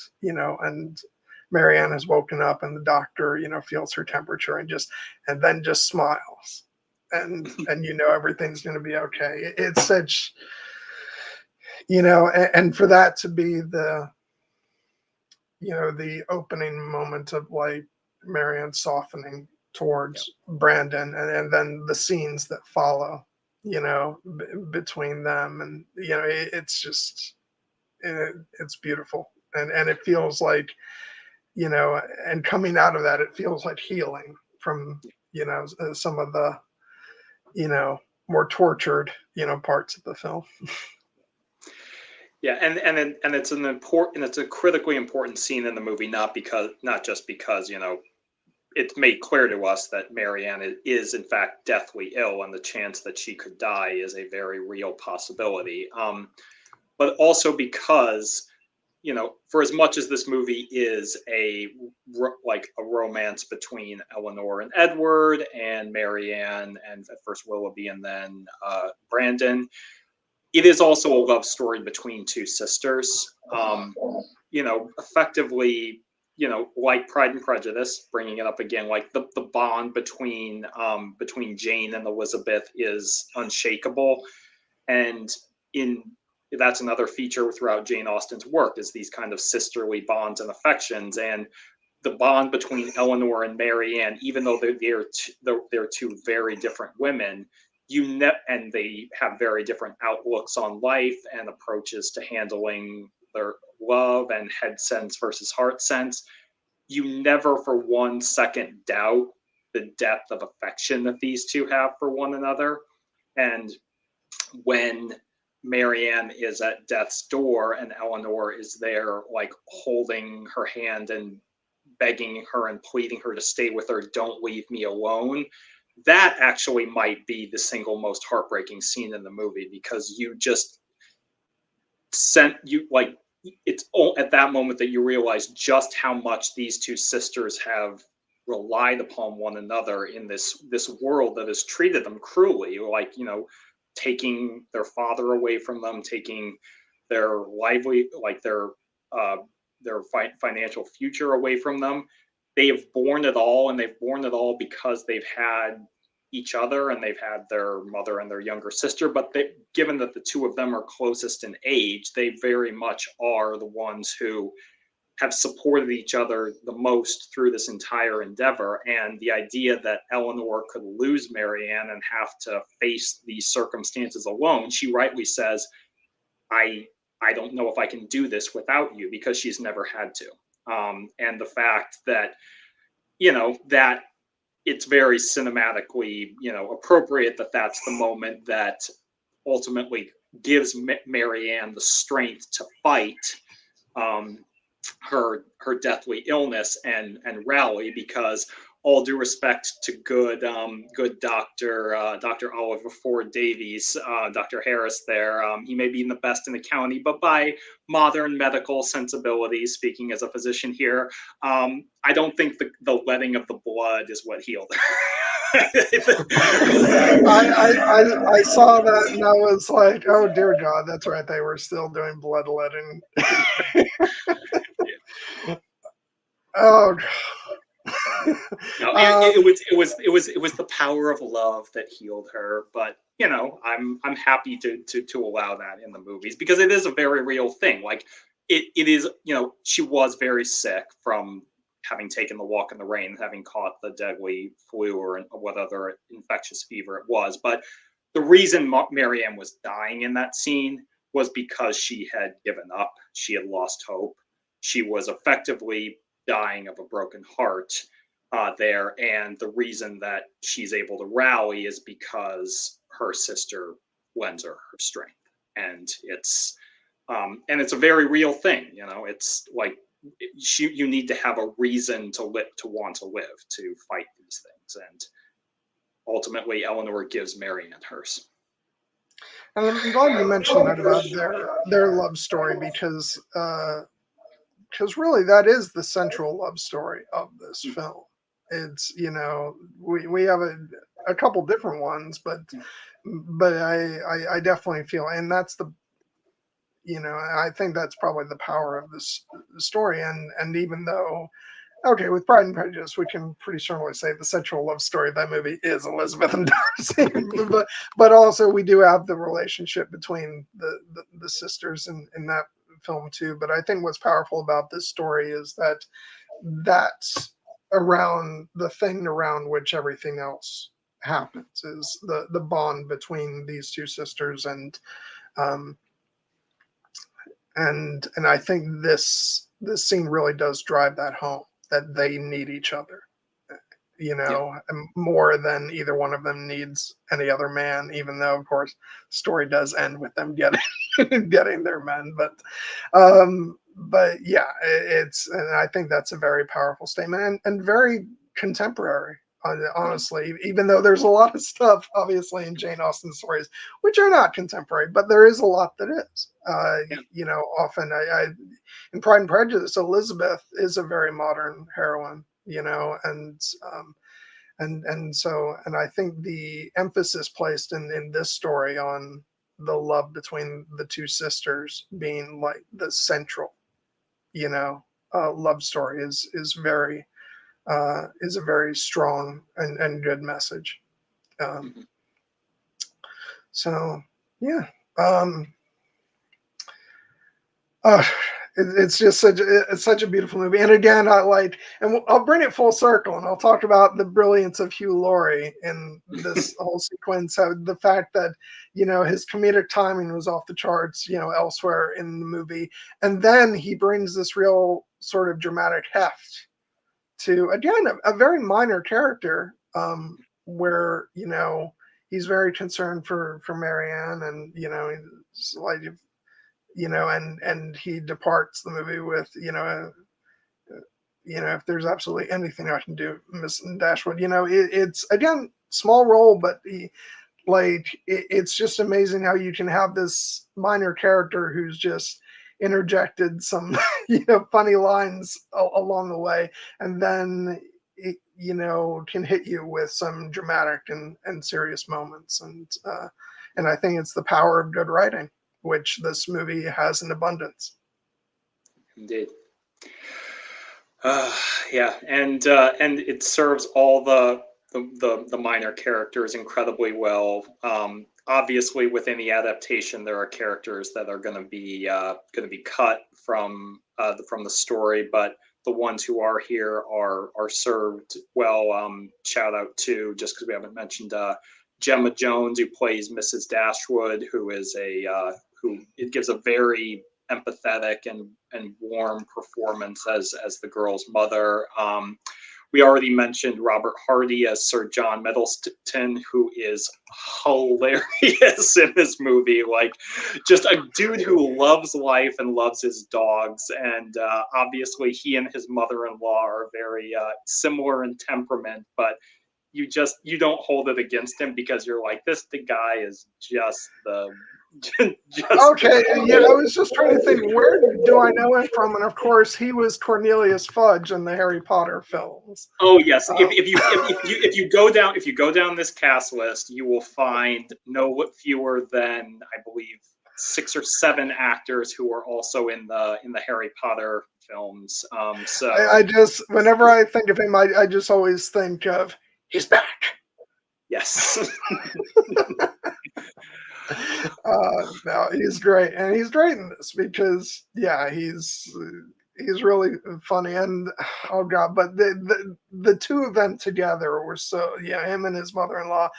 Marianne has woken up, and the doctor, feels her temperature and then just smiles, and everything's going to be okay. It's such, and for that to be the opening moment of like Marianne softening towards Brandon, and then the scenes that follow, between them, and it's just, it's beautiful, and it feels like, and coming out of that, it feels like healing from some of the more tortured parts of the film. Yeah, and it's a critically important scene in the movie, not just because it's made clear to us that Marianne is in fact deathly ill, and the chance that she could die is a very real possibility. But also because for as much as this movie is like a romance between Eleanor and Edward and Marianne and at first Willoughby and then Brandon, it is also a love story between two sisters. Effectively, like Pride and Prejudice, bringing it up again, like the bond between Jane and Elizabeth is unshakable, and in that's another feature throughout Jane Austen's work is these kind of sisterly bonds and affections, and the bond between Eleanor and Marianne, even though they're two very different women, and they have very different outlooks on life and approaches to handling their love and head sense versus heart sense. You never for 1 second doubt the depth of affection that these two have for one another. And when Marianne is at death's door and Eleanor is there, like holding her hand and begging her and pleading her to stay with her, don't leave me alone. That actually might be the single most heartbreaking scene in the movie, because you just sent you like it's at that moment that you realize just how much these two sisters have relied upon one another in this world that has treated them cruelly, like taking their father away from them, taking their uh, financial future away from them. They have borne it all, and they've borne it all because they've had each other and they've had their mother and their younger sister. But given that the two of them are closest in age, they very much are the ones who have supported each other the most through this entire endeavor. And the idea that Eleanor could lose Marianne and have to face these circumstances alone, she rightly says, I don't know if I can do this without you, because she's never had to. And the fact that, that it's very cinematically, appropriate that that's the moment that ultimately gives Marianne the strength to fight her deathly illness and rally, because all due respect to good Dr. Oliver Ford Davies, Dr. Harris there, he may be the best in the county, but by modern medical sensibilities, speaking as a physician here, I don't think the letting of the blood is what healed her. I saw that and I was like, oh dear God, that's right. They were still doing bloodletting. Oh, No, it was the power of love that healed her. But I'm happy to allow that in the movies, because it is a very real thing. Like it is, she was very sick from having taken the walk in the rain, having caught the deadly flu or what other infectious fever it was. But the reason Marianne was dying in that scene was because she had given up. She had lost hope. She was effectively dying of a broken heart there. And the reason that she's able to rally is because her sister lends her strength. And it's a very real thing. It's like you need to have a reason to want to live, to fight these things. And ultimately, Eleanor gives Marianne hers. and I'm glad you mentioned that about their love story, because really that is the central love story of this film. It's we have a couple different ones, but I definitely feel, and that's the I think that's probably the power of this story. And even though, okay, with Pride and Prejudice, we can pretty certainly say the central love story of that movie is Elizabeth and Darcy, but also we do have the relationship between the sisters in that film too. But I think what's powerful about this story is that that's around the thing around which everything else happens, is the bond between these two sisters. Um, and I think this scene really does drive that home, that they need each other. Yeah. more than either one of them needs any other man, even though, of course, the story does end with them getting getting their men. But yeah, and I think that's a very powerful statement and very contemporary. Honestly, even though there's a lot of stuff, obviously, in Jane Austen stories which are not contemporary, but there is a lot that is. Yeah. Often in Pride and Prejudice, Elizabeth is a very modern heroine, and I think the emphasis placed in this story on the love between the two sisters being like the central, love story is a very strong and good message. Um, Mhm. so yeah. Um, uh, it's just such a beautiful movie, and again, I'll bring it full circle, and I'll talk about the brilliance of Hugh Laurie in this whole sequence. How the fact that his comedic timing was off the charts, elsewhere in the movie, and then he brings this real sort of dramatic heft to again a very minor character, where he's very concerned for Marianne, and he's like and he departs the movie with if there's absolutely anything I can do, Miss Dashwood, it's again small role, but it's just amazing how you can have this minor character who's just interjected some funny lines along the way, and then it, can hit you with some dramatic and serious moments, and I think it's the power of good writing, which this movie has in abundance. Indeed. Uh, yeah, and it serves all the minor characters incredibly well. Obviously, within the adaptation, there are characters that are going to be cut from the story, but the ones who are here are served well. Shout out to, just because we haven't mentioned, Gemma Jones, who plays Mrs. Dashwood, who it gives a very empathetic and warm performance as the girl's mother. We already mentioned Robert Hardy as Sir John Middleton, who is hilarious in this movie. Like, just a dude who loves life and loves his dogs. And obviously, he and his mother-in-law are very similar in temperament, but you don't hold it against him, because you're like, the guy is just the just Okay, yeah, I was just trying to think, where do I know him from? And of course, he was Cornelius Fudge in the Harry Potter films. Oh yes, Um, if you go down this cast list, you will find no fewer than, I believe, 6 or 7 actors who are also in the Harry Potter films. I just, whenever I think of him, I just always think of he's back. Yes. No, he's great, and he's great in this because yeah, he's really funny, and oh god, but the two of them together were so, yeah, him and his mother-in-law,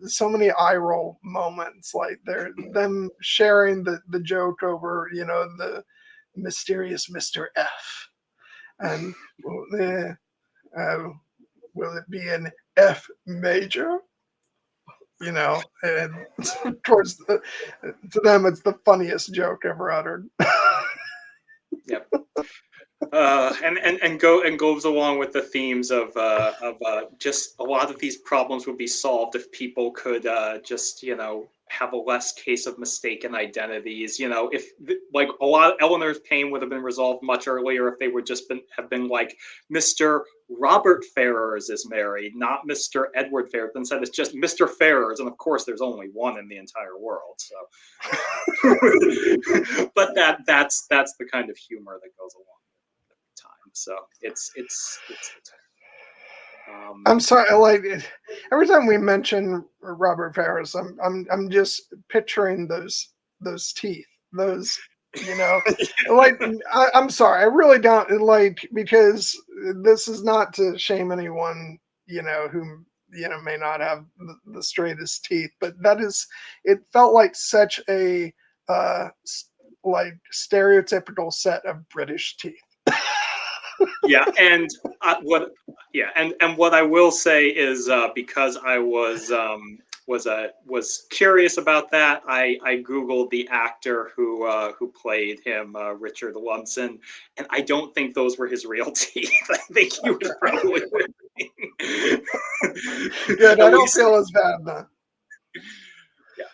so many eye roll moments, like they're them sharing the joke over the mysterious Mr. F, and uh, will it be an F major? And of course, to them, it's the funniest joke ever uttered. Yep. And goes along with the themes of just a lot of these problems would be solved if people could just have a less case of mistaken identities. If like a lot of Eleanor's pain would have been resolved much earlier if they would just have been like, Mr. Robert Ferrers is married, not Mr. Edward Ferrers. Instead, it's just Mr. Ferrers, and of course, there's only one in the entire world. So, but that's the kind of humor that goes along with the time. So it's I'm sorry, like every time we mention Robert Ferris, I'm just picturing those teeth, those like I'm sorry, I really don't like, because this is not to shame anyone who may not have the straightest teeth, but it felt like such a like stereotypical set of British teeth. yeah, and what Yeah, and what I will say is because I was curious about that, I googled the actor who played him, Richard Lumsden, and I don't think those were his real teeth. I think he was probably wearing. Good. I At don't least, feel as bad then. yeah.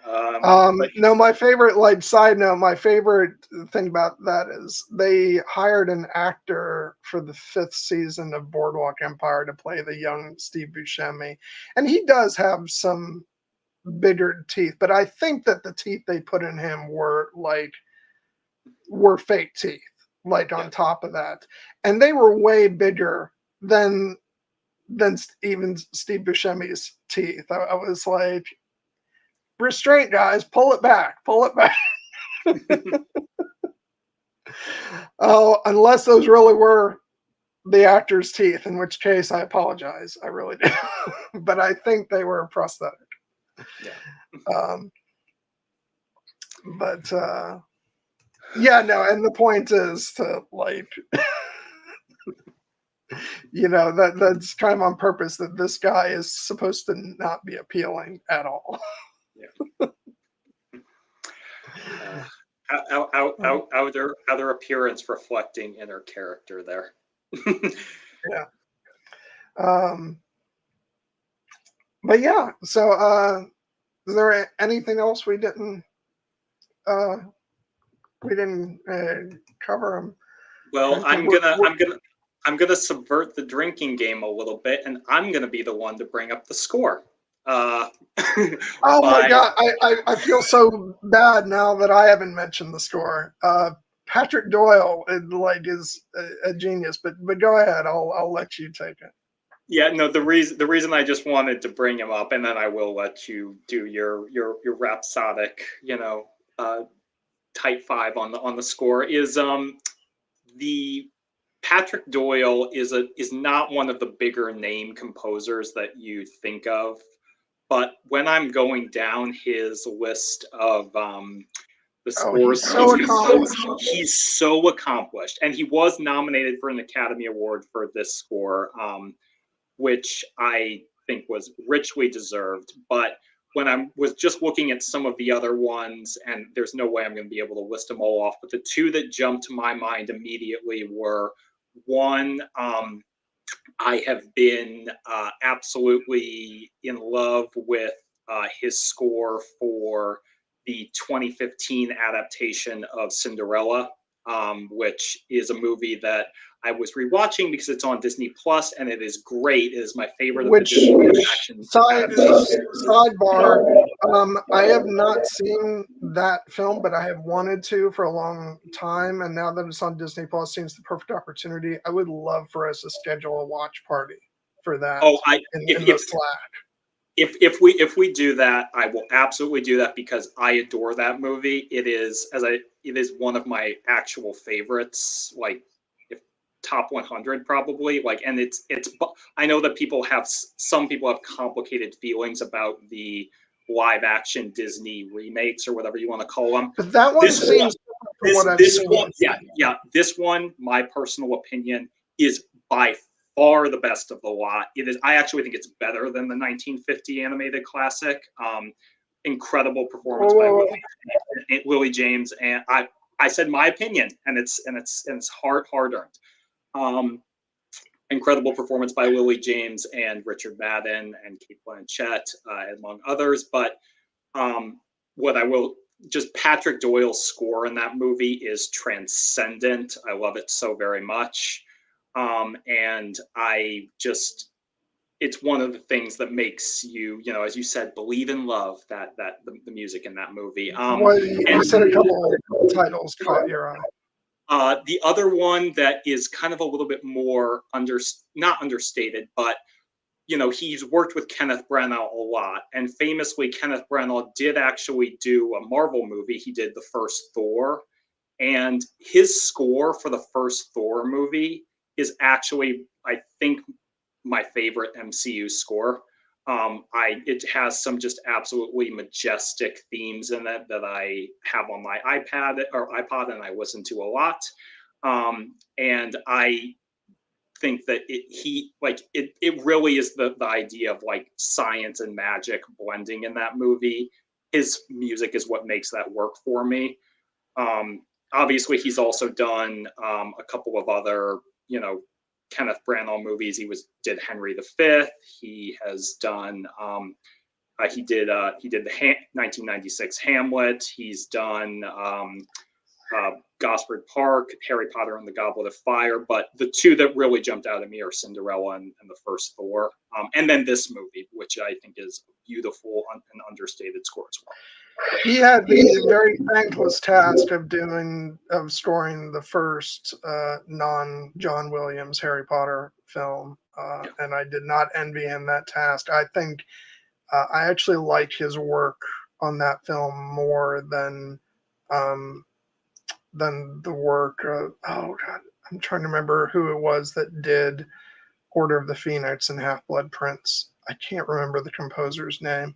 But No, my favorite, like, side note, my favorite thing about that is they hired an actor for the 5th season of Boardwalk Empire to play the young Steve Buscemi. And he does have some bigger teeth, but I think that the teeth they put in him were fake teeth, like on top of that. And they were way bigger than even Steve Buscemi's teeth. I was like, restraint, guys, pull it back, pull it back. Oh, unless those really were the actor's teeth, in which case I apologize. I really do. But I think they were prosthetic. yeah. But yeah, no, and the point is to, like, that's kind of on purpose, that this guy is supposed to not be appealing at all. Yeah. Outer appearance reflecting inner character there. Yeah. But yeah, so is there anything else we didn't cover them? Well, I'm gonna subvert the drinking game a little bit, and I'm gonna be the one to bring up the score. Oh my By god, I feel so bad now that I haven't mentioned the score. Patrick Doyle is a genius, but go ahead, I'll let you take it. yeah, no, the reason I just wanted to bring him up, and then I will let you do your rhapsodic, type 5 on the score, is the Patrick Doyle is not one of the bigger name composers that you think of, but when I'm going down his list of the scores he's so accomplished, and he was nominated for an Academy Award for this score, which I think was richly deserved. But when I was just looking at some of the other ones, and there's no way I'm going to be able to list them all off, but the two that jumped to my mind immediately were one, I have been absolutely in love with his score for the 2015 adaptation of Cinderella, which is a movie that I was rewatching because it's on Disney Plus, and it is great. It is my favorite of the Disney action sidebar. I have not seen that film, but I have wanted to for a long time, and now that it's on Disney Plus, seems the perfect opportunity. I would love for us to schedule a watch party for that. Oh, in the Slack. If we do that, I will absolutely do that, because I adore that movie. It is one of my actual favorites, like top 100 probably. Like, and it's I know that some people have complicated feelings about the live action Disney remakes, or whatever you want to call them. But that one seems this one, my personal opinion, is by far the best of the lot. I actually think it's better than the 1950 animated classic. Incredible performance by Lily James, and I said my opinion, and it's hard earned. Incredible performance by Lily James and Richard Madden and Cate Blanchett, among others. But what I will just Patrick Doyle's score in that movie is transcendent. I love it so very much. And it's one of the things that makes you, as you said, believe in love, that the music in that movie. You said a couple titles caught your eye. The other one that is kind of a little bit more not understated, but he's worked with Kenneth Branagh a lot, and famously, Kenneth Branagh did actually do a Marvel movie. He did the first Thor, and his score for the first Thor movie is actually, I think, my favorite MCU score. It has some just absolutely majestic themes in it that I have on my iPod, and I listen to a lot. And think that it really is the idea of like science and magic blending in that movie. His music is what makes that work for me. Obviously, he's also done a couple of other, Kenneth Branagh movies. Did Henry V. He has done. He did the 1996 Hamlet. He's done Gosford Park, Harry Potter and the Goblet of Fire. But the two that really jumped out at me are Cinderella and the first Thor, and then this movie, which I think is a beautiful and understated score as well. He had the very thankless task of scoring the first non-John Williams Harry Potter film, and I did not envy him that task. I think I actually like his work on that film more than the work of, oh God, I'm trying to remember who it was that did Order of the Phoenix and Half-Blood Prince. I can't remember the composer's name.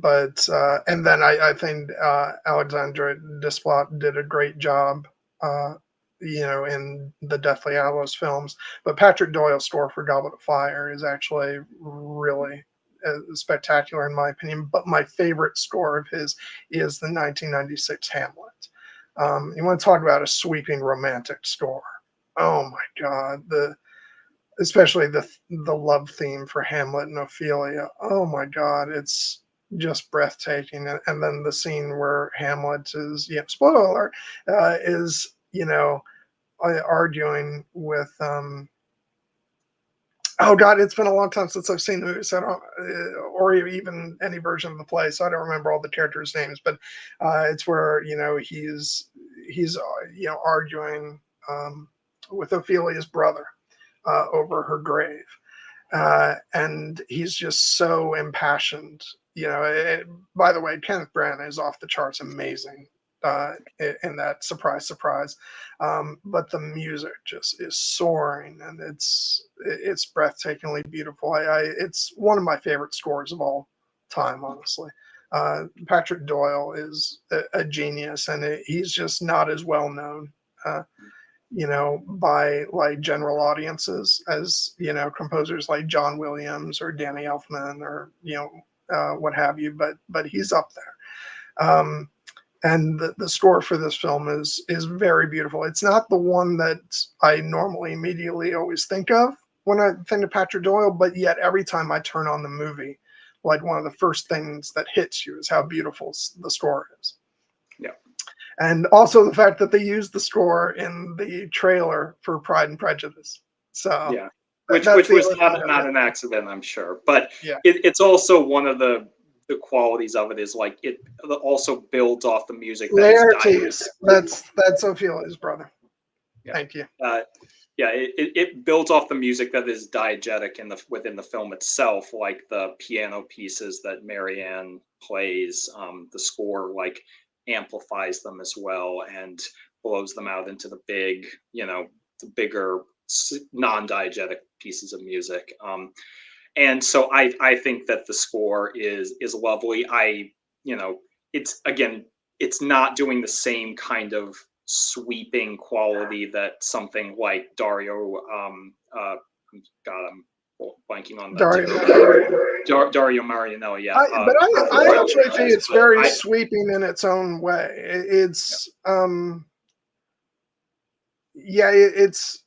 But and then I think Alexandre Desplat did a great job, in the Deathly Hallows films. But Patrick Doyle's score for Goblet of Fire is actually really spectacular in my opinion. But my favorite score of his is the 1996 Hamlet. You want to talk about a sweeping romantic score? Oh my God, especially the love theme for Hamlet and Ophelia. Oh my God, it's just breathtaking. And then the scene where Hamlet is, spoiler alert, is arguing with oh God, it's been a long time since I've seen the movie, so I don't, or even any version of the play, so I don't remember all the characters' names. But it's where he's arguing with Ophelia's brother over her grave, and he's just so impassioned. By the way, Kenneth Branagh is off the charts, amazing in that, surprise. But the music just is soaring, and it's breathtakingly beautiful. It's one of my favorite scores of all time, honestly. Patrick Doyle is a genius, and he's just not as well known. By like general audiences as, composers like John Williams or Danny Elfman or, what have you, but he's up there. And the score for this film is very beautiful. It's not the one that I normally immediately always think of when I think of Patrick Doyle, but yet every time I turn on the movie, like one of the first things that hits you is how beautiful the score is. Yeah. And also the fact that they used the score in the trailer for Pride and Prejudice. So yeah, which was not an accident, I'm sure. But yeah, it's also one of the qualities of it is like it also builds off the music. Laertes. That's Ophelia's brother. Yeah. Thank you. It builds off the music that is diegetic within the film itself, like the piano pieces that Marianne plays. The score like amplifies them as well and blows them out into the bigger non-diegetic pieces of music. And so I think that the score is lovely. It's not doing the same kind of sweeping quality that something like Dario, I'm blanking on that. Dario Marianelli, yeah. But I actually think it's very sweeping in its own way. It's it's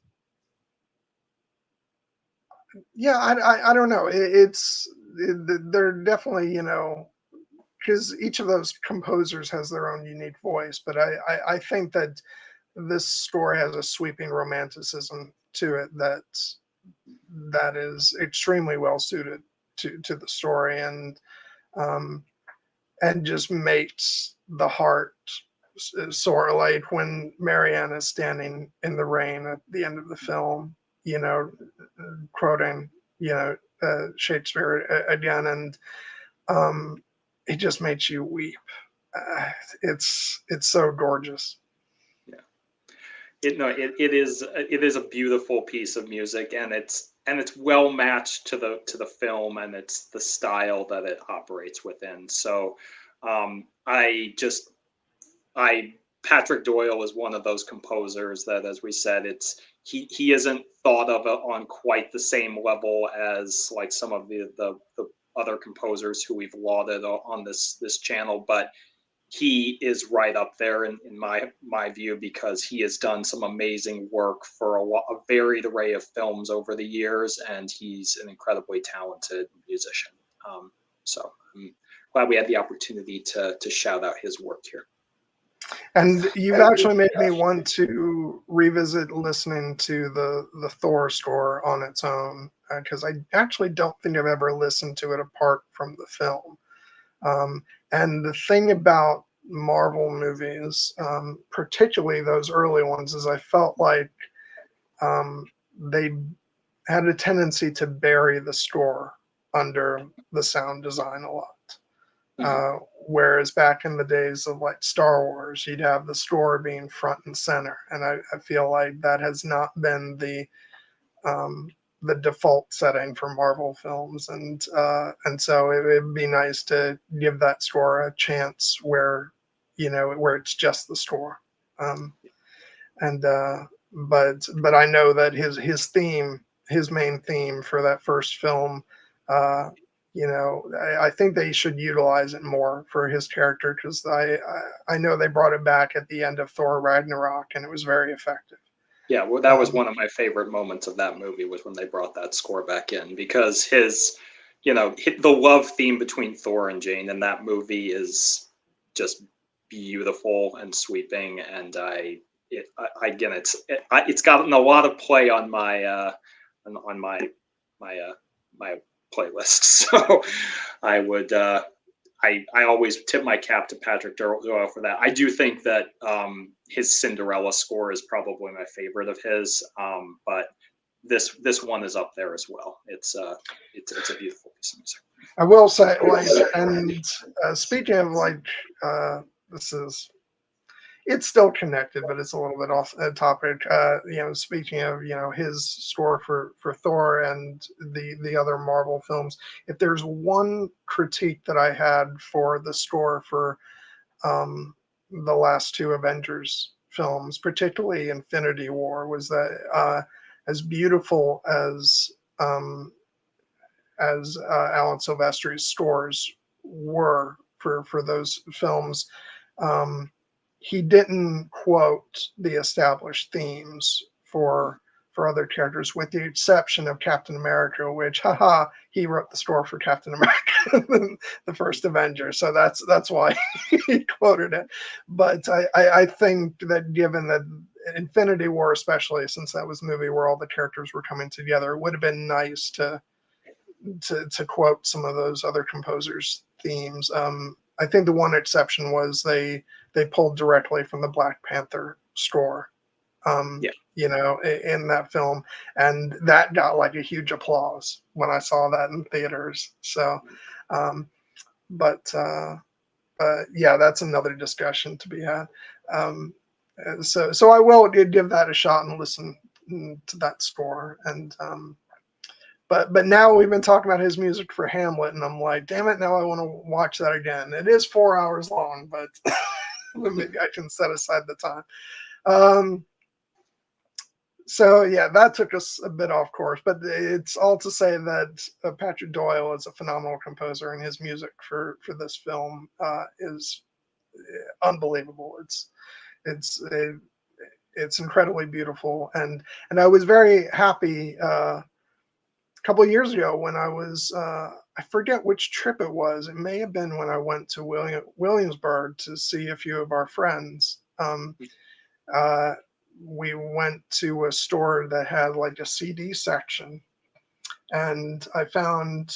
I don't know. They're definitely, because each of those composers has their own unique voice, but I think that this score has a sweeping romanticism to it that is extremely well suited to the story, and just makes the heart soar, like when Marianne is standing in the rain at the end of the film, quoting, Shakespeare again, and it just makes you weep. It's so gorgeous. Yeah, it is a beautiful piece of music, and it's well matched to the film, and it's the style that it operates within. So I Patrick Doyle is one of those composers that, as we said, he isn't thought of on quite the same level as like some of the other composers who we've lauded on this channel, but he is right up there in my view, because he has done some amazing work for a varied array of films over the years, and he's an incredibly talented musician. So I'm glad we had the opportunity to shout out his work here. And you've actually made me want to revisit listening to the Thor score on its own, because I actually don't think I've ever listened to it apart from the film. And the thing about Marvel movies, particularly those early ones, is I felt like they had a tendency to bury the score under the sound design a lot. Whereas back in the days of like Star Wars, you'd have the score being front and center, and I feel like that has not been the default setting for Marvel films, and so it'd be nice to give that score a chance where where it's just the score, and but I know that his theme, his main theme for that first film, I think they should utilize it more for his character, because I know they brought it back at the end of Thor Ragnarok, and it was very effective. Yeah, well, that was one of my favorite moments of that movie, was when they brought that score back in, because the love theme between Thor and Jane in that movie is just beautiful and sweeping, and it's gotten a lot of play on my my playlist. So I would I always tip my cap to Patrick Doyle for that. I do think that his Cinderella score is probably my favorite of his, but this one is up there as well. It's a beautiful piece of music. I will say, like, and speaking of like, it's still connected, but it's a little bit off topic. Speaking of his score for Thor and the other Marvel films, if there's one critique that I had for the score for the last two Avengers films, particularly Infinity War, was that as beautiful as Alan Silvestri's scores were for those films, he didn't quote the established themes for other characters, with the exception of Captain America, which he wrote the score for Captain America, the first Avenger. So that's why he quoted it. But I think that, given that Infinity War, especially since that was the movie where all the characters were coming together, it would have been nice to quote some of those other composers' themes. I think the one exception was they pulled directly from the Black Panther score, in that film, and that got like a huge applause when I saw that in theaters. So, but yeah, that's another discussion to be had. So I will give that a shot and listen to that score. And but now we've been talking about his music for Hamlet, and I'm like, damn it, now I want to watch that again. It is 4 hours long, but maybe I can set aside the time. So yeah, that took us a bit off course, but it's all to say that Patrick Doyle is a phenomenal composer, and his music for this film is unbelievable. It's incredibly beautiful, and I was very happy a couple of years ago when I was I forget which trip it was. It may have been when I went to Williamsburg to see a few of our friends. We went to a store that had like a CD section, and I found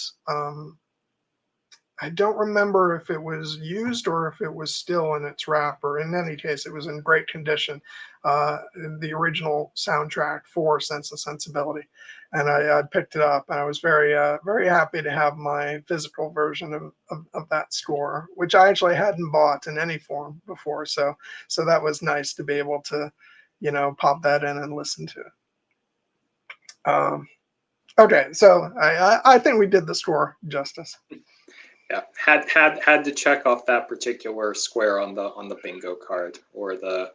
I don't remember if it was used or if it was still in its wrapper. In any case, it was in great condition. The original soundtrack for Sense and Sensibility, and I picked it up, and I was very very happy to have my physical version of that score, which I actually hadn't bought in any form before. So that was nice to be able to pop that in and listen to it. Okay, so I think we did the score justice. Yeah, had to check off that particular square on the bingo card or the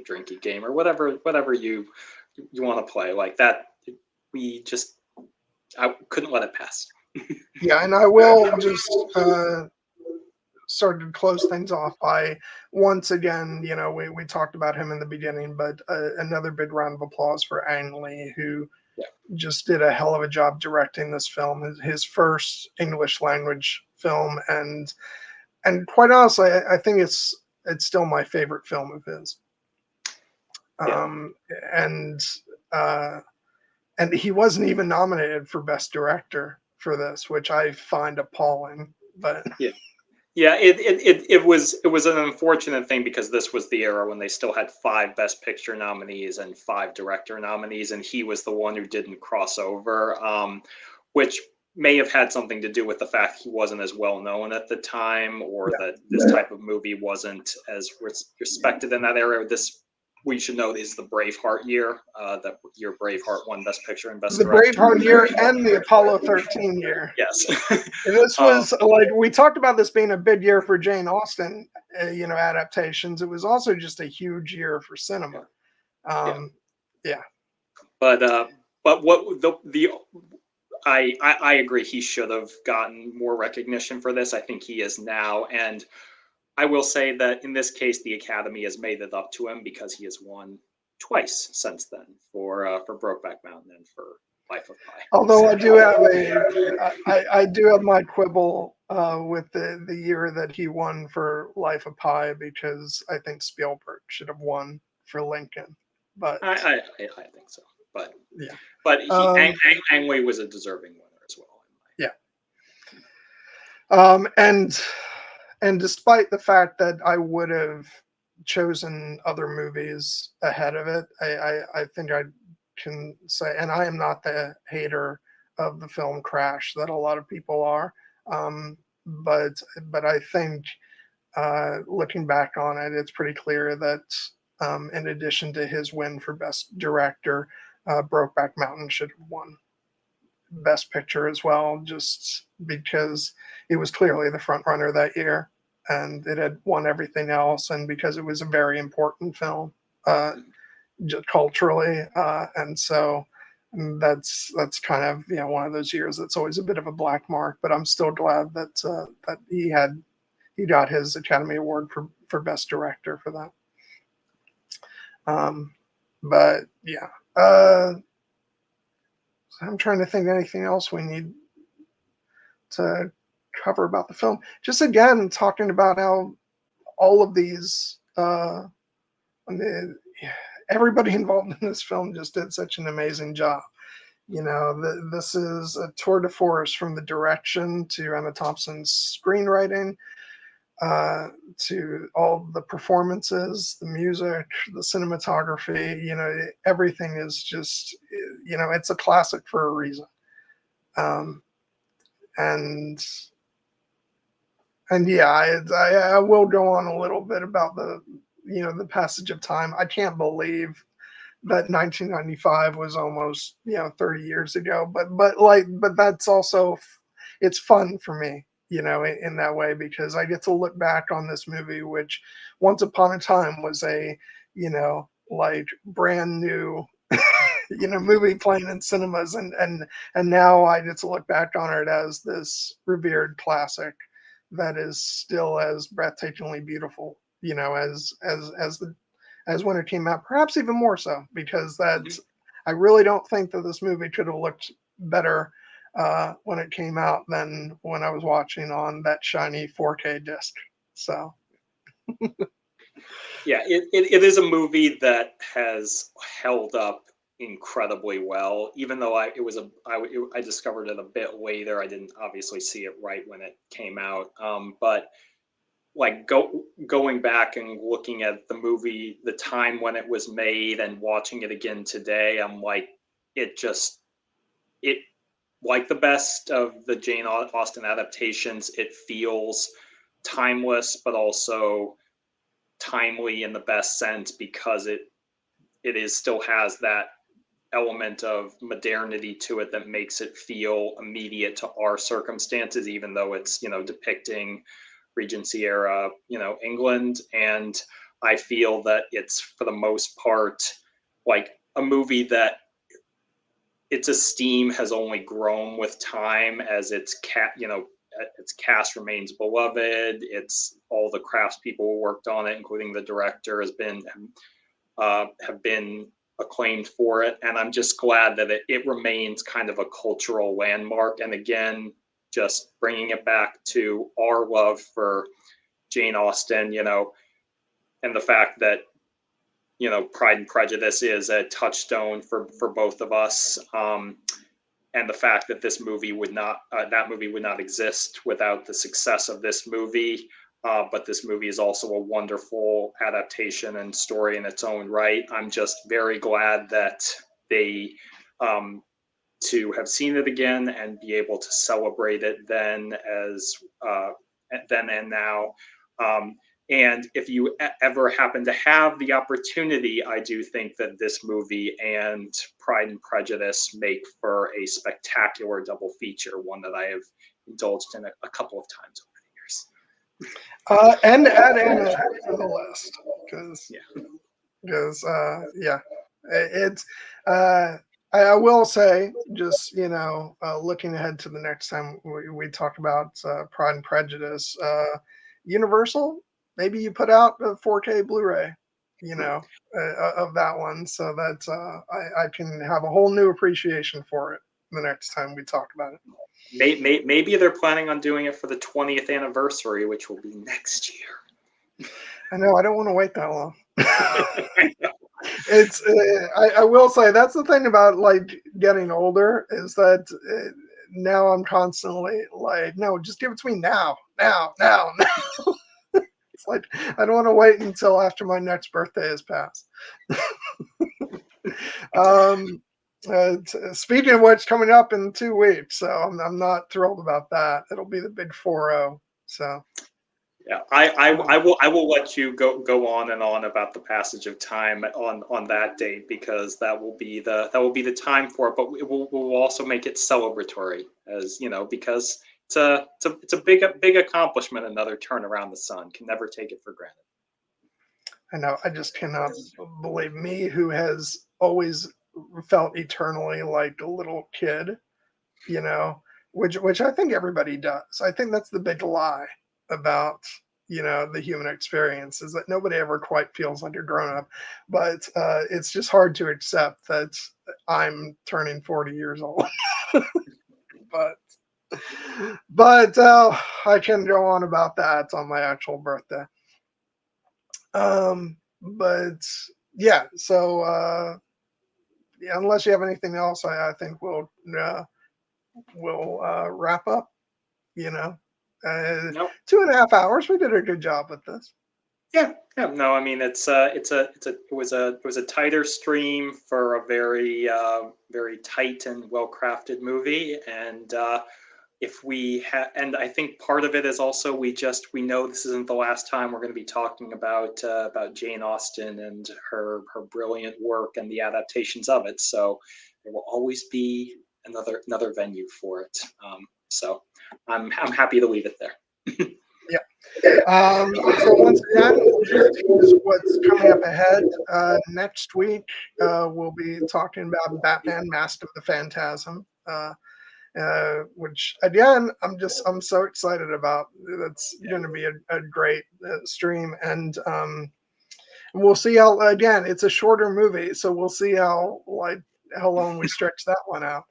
drinking game or whatever you want to play like that. We just I couldn't let it pass. Yeah, and I will just start to close things off by once again, we talked about him in the beginning, but another big round of applause for Ang Lee, who Yeah. just did a hell of a job directing this film, his first English language film, and quite honestly, I think it's still my favorite film of his. Yeah. And he wasn't even nominated for Best Director for this, which I find appalling. But Yeah. Yeah, it was an unfortunate thing because this was the era when they still had 5 Best Picture nominees and 5 director nominees, and he was the one who didn't cross over, which may have had something to do with the fact he wasn't as well known at the time, or that this type of movie wasn't as respected in that era. This, we should note, is the Braveheart year. That year Braveheart won Best Picture and Best the Director. Braveheart year and the Apollo 13 year. Yes. And this was like, we talked about this being a big year for Jane Austen, adaptations. It was also just a huge year for cinema. Yeah. But what the I agree. He should have gotten more recognition for this. I think he is now, and I will say that in this case, the Academy has made it up to him because he has won twice since then for Brokeback Mountain and for Life of Pi. Although I do have my quibble with the year that he won for Life of Pi, because I think Spielberg should have won for Lincoln. But I think so. But yeah, Ang Lee was a deserving winner as well. Yeah. And despite the fact that I would have chosen other movies ahead of it, I think I can say, and I am not the hater of the film Crash that a lot of people are, but I think looking back on it, it's pretty clear that in addition to his win for Best Director, Brokeback Mountain should have won Best Picture as well, just because it was clearly the front runner that year, and it had won everything else, and because it was a very important film culturally, and so that's kind of one of those years that's always a bit of a black mark. But I'm still glad that that he got his Academy Award for Best Director for that. But yeah. I'm trying to think of anything else we need to cover about the film. Just again, talking about how all of these, everybody involved in this film just did such an amazing job. This is a tour de force, from the direction to Emma Thompson's screenwriting, to all the performances, the music, the cinematography. Everything is just, it's a classic for a reason. And yeah, I will go on a little bit about the passage of time. I can't believe that 1995 was almost 30 years ago, but that's also, it's fun for me, in that way, because I get to look back on this movie, which once upon a time was a like brand new movie playing in cinemas, and now I get to look back on it as this revered classic that is still as breathtakingly beautiful, as when it came out, perhaps even more so, because I really don't think that this movie could have looked better when it came out than when I was watching on that shiny 4K disc. So yeah, it is a movie that has held up incredibly well, even though I discovered it a bit later. I didn't obviously see it right when it came out, but like going back and looking at the movie, the time when it was made, and watching it again today, I'm like, it like the best of the Jane Austen adaptations, it feels timeless, but also timely in the best sense, because it still has that element of modernity to it that makes it feel immediate to our circumstances, even though it's, depicting Regency era, England. And I feel that it's, for the most part, like a movie that its esteem has only grown with time as its cast remains beloved. It's all the craftspeople who worked on it, including the director, have been acclaimed for it. And I'm just glad that it remains kind of a cultural landmark. And again, just bringing it back to our love for Jane Austen, and the fact that, Pride and Prejudice is a touchstone for both of us. And the fact that that movie would not exist without the success of this movie. But this movie is also a wonderful adaptation and story in its own right. I'm just very glad that they, to have seen it again and be able to celebrate it then and now. And if you ever happen to have the opportunity, I do think that this movie and Pride and Prejudice make for a spectacular double feature, one that I have indulged in a couple of times over the years. And add Anna to the list because it's I will say, just looking ahead to the next time we talk about Pride and Prejudice, Universal, maybe you put out a 4K Blu-ray, of that one, so that I can have a whole new appreciation for it the next time we talk about it. Maybe they're planning on doing it for the 20th anniversary, which will be next year. I know. I don't want to wait that long. It's. I will say that's the thing about getting older is that now I'm constantly like, no, just give it to me now. It's like I don't want to wait until after my next birthday has passed. Speaking of which, coming up in 2 weeks, so I'm not thrilled about that. It'll be the big 4-0. So yeah, I will let you go on and on about the passage of time on that date, because that will be the time for it. But we'll also make it celebratory, as because it's a big accomplishment. Another turn around the sun. Can never take it for granted. I know. I just cannot believe me, who has always felt eternally like a little kid, which I think everybody does. I think that's the big lie about the human experience, is that nobody ever quite feels like a grown-up, but it's just hard to accept that I'm turning 40 years old. but I can go on about that on my actual birthday. But yeah, so unless you have anything else, I think we'll wrap up. Nope. 2.5 hours. We did a good job with this. Yeah. No, I mean it was a tighter stream for a very very tight and well crafted movie, and and I think part of it is also we know this isn't the last time we're going to be talking about Jane Austen and her brilliant work and the adaptations of it. So there will always be another venue for it. So I'm happy to leave it there. Yeah. So once again, here's what's coming up ahead. Next week, we'll be talking about Batman: Mask of the Phantasm. Which again, I'm so excited about. That's going to be a great stream, and we'll see how. Again, it's a shorter movie, so we'll see how long we stretch that one out.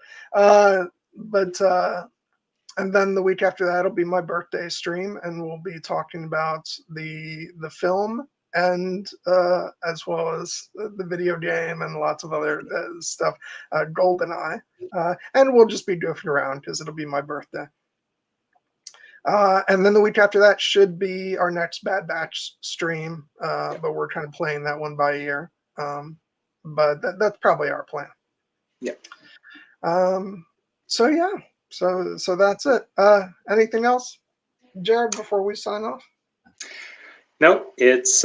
And then the week after that will be my birthday stream, and we'll be talking about the film, and as well as the video game and lots of other stuff, GoldenEye, and we'll just be goofing around because it'll be my birthday. And then the week after that should be our next Bad Batch stream, but we're kind of playing that one by ear. But that's probably our plan. Yeah. So yeah. So that's it. Anything else, Jared, before we sign off? No, it's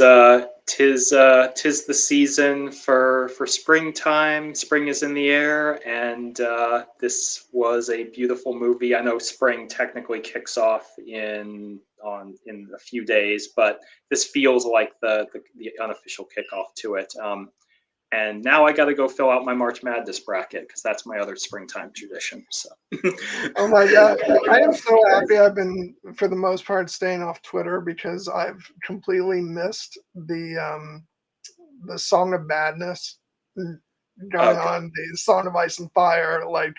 tis the season for springtime. Spring is in the air, and this was a beautiful movie. I know spring technically kicks off in a few days, but this feels like the unofficial kickoff to it. And now I got to go fill out my March Madness bracket because that's my other springtime tradition. So. Oh my God. I am so happy I've been, for the most part, staying off Twitter because I've completely missed the Song of Madness going on, the Song of Ice and Fire, like,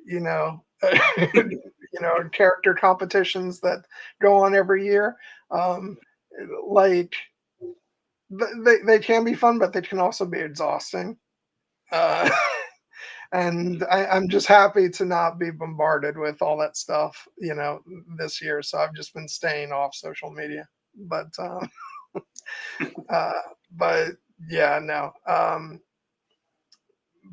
you know, character competitions that go on every year. Like, they can be fun, but they can also be exhausting. And I'm just happy to not be bombarded with all that stuff, this year. So I've just been staying off social media. But but yeah, no.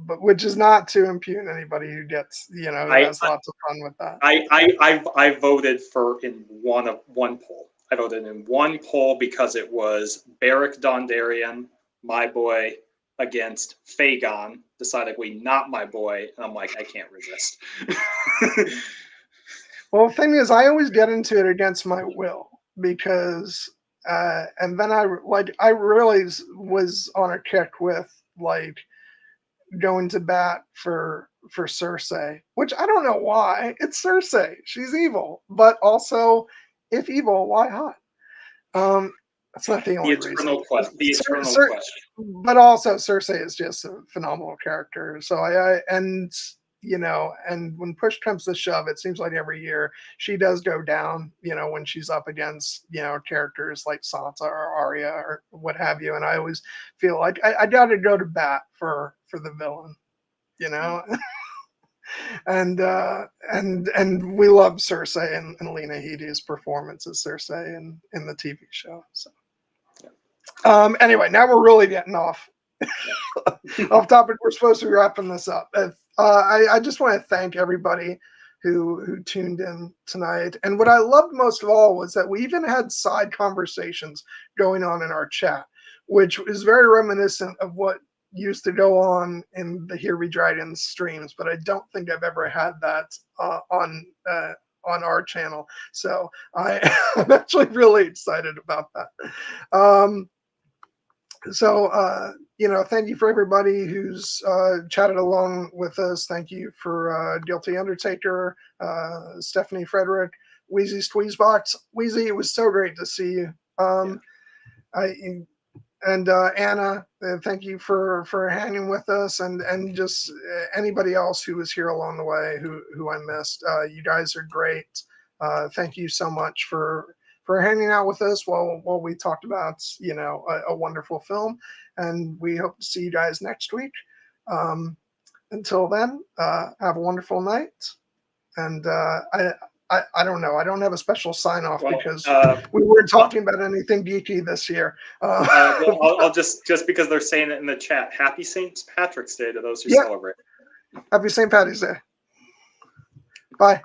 But which is not to impugn anybody who gets, who has lots of fun with that. I voted in one poll. I voted in one poll because it was Beric Dondarrion, my boy, against Fagon, decidedly not my boy. And I'm like, I can't resist. Well, the thing is, I always get into it against my will because, and then I really was on a kick with like going to bat for Cersei, which I don't know why. It's Cersei. She's evil, but also, if evil, why hot? That's not the only reason. The eternal question. But also, Cersei is just a phenomenal character. So and when push comes to shove, it seems like every year she does go down. When she's up against characters like Sansa or Arya or what have you. And I always feel like I got to go to bat for the villain. And we love Cersei and Lena Headey's performance as Cersei in the TV show. So anyway, now we're really getting off topic. We're supposed to be wrapping this up. I just want to thank everybody who tuned in tonight. And what I loved most of all was that we even had side conversations going on in our chat, which is very reminiscent of what used to go on in the Here We Dragons streams, but I don't think I've ever had that on our channel. So I'm actually really excited about that. So thank you for everybody who's chatted along with us. Thank you for Guilty Undertaker, Stephanie Frederick, Wheezy Squeezebox. Wheezy, it was so great to see you. Anna, thank you for hanging with us, and just anybody else who was here along the way who I missed. You guys are great. Thank you so much for hanging out with us while we talked about a wonderful film, and we hope to see you guys next week. Until then, have a wonderful night, and I don't know. I don't have a special sign off because we weren't talking about anything geeky this year. I'll just because they're saying it in the chat. Happy St. Patrick's Day to those who celebrate. Happy St. Patty's Day. Bye.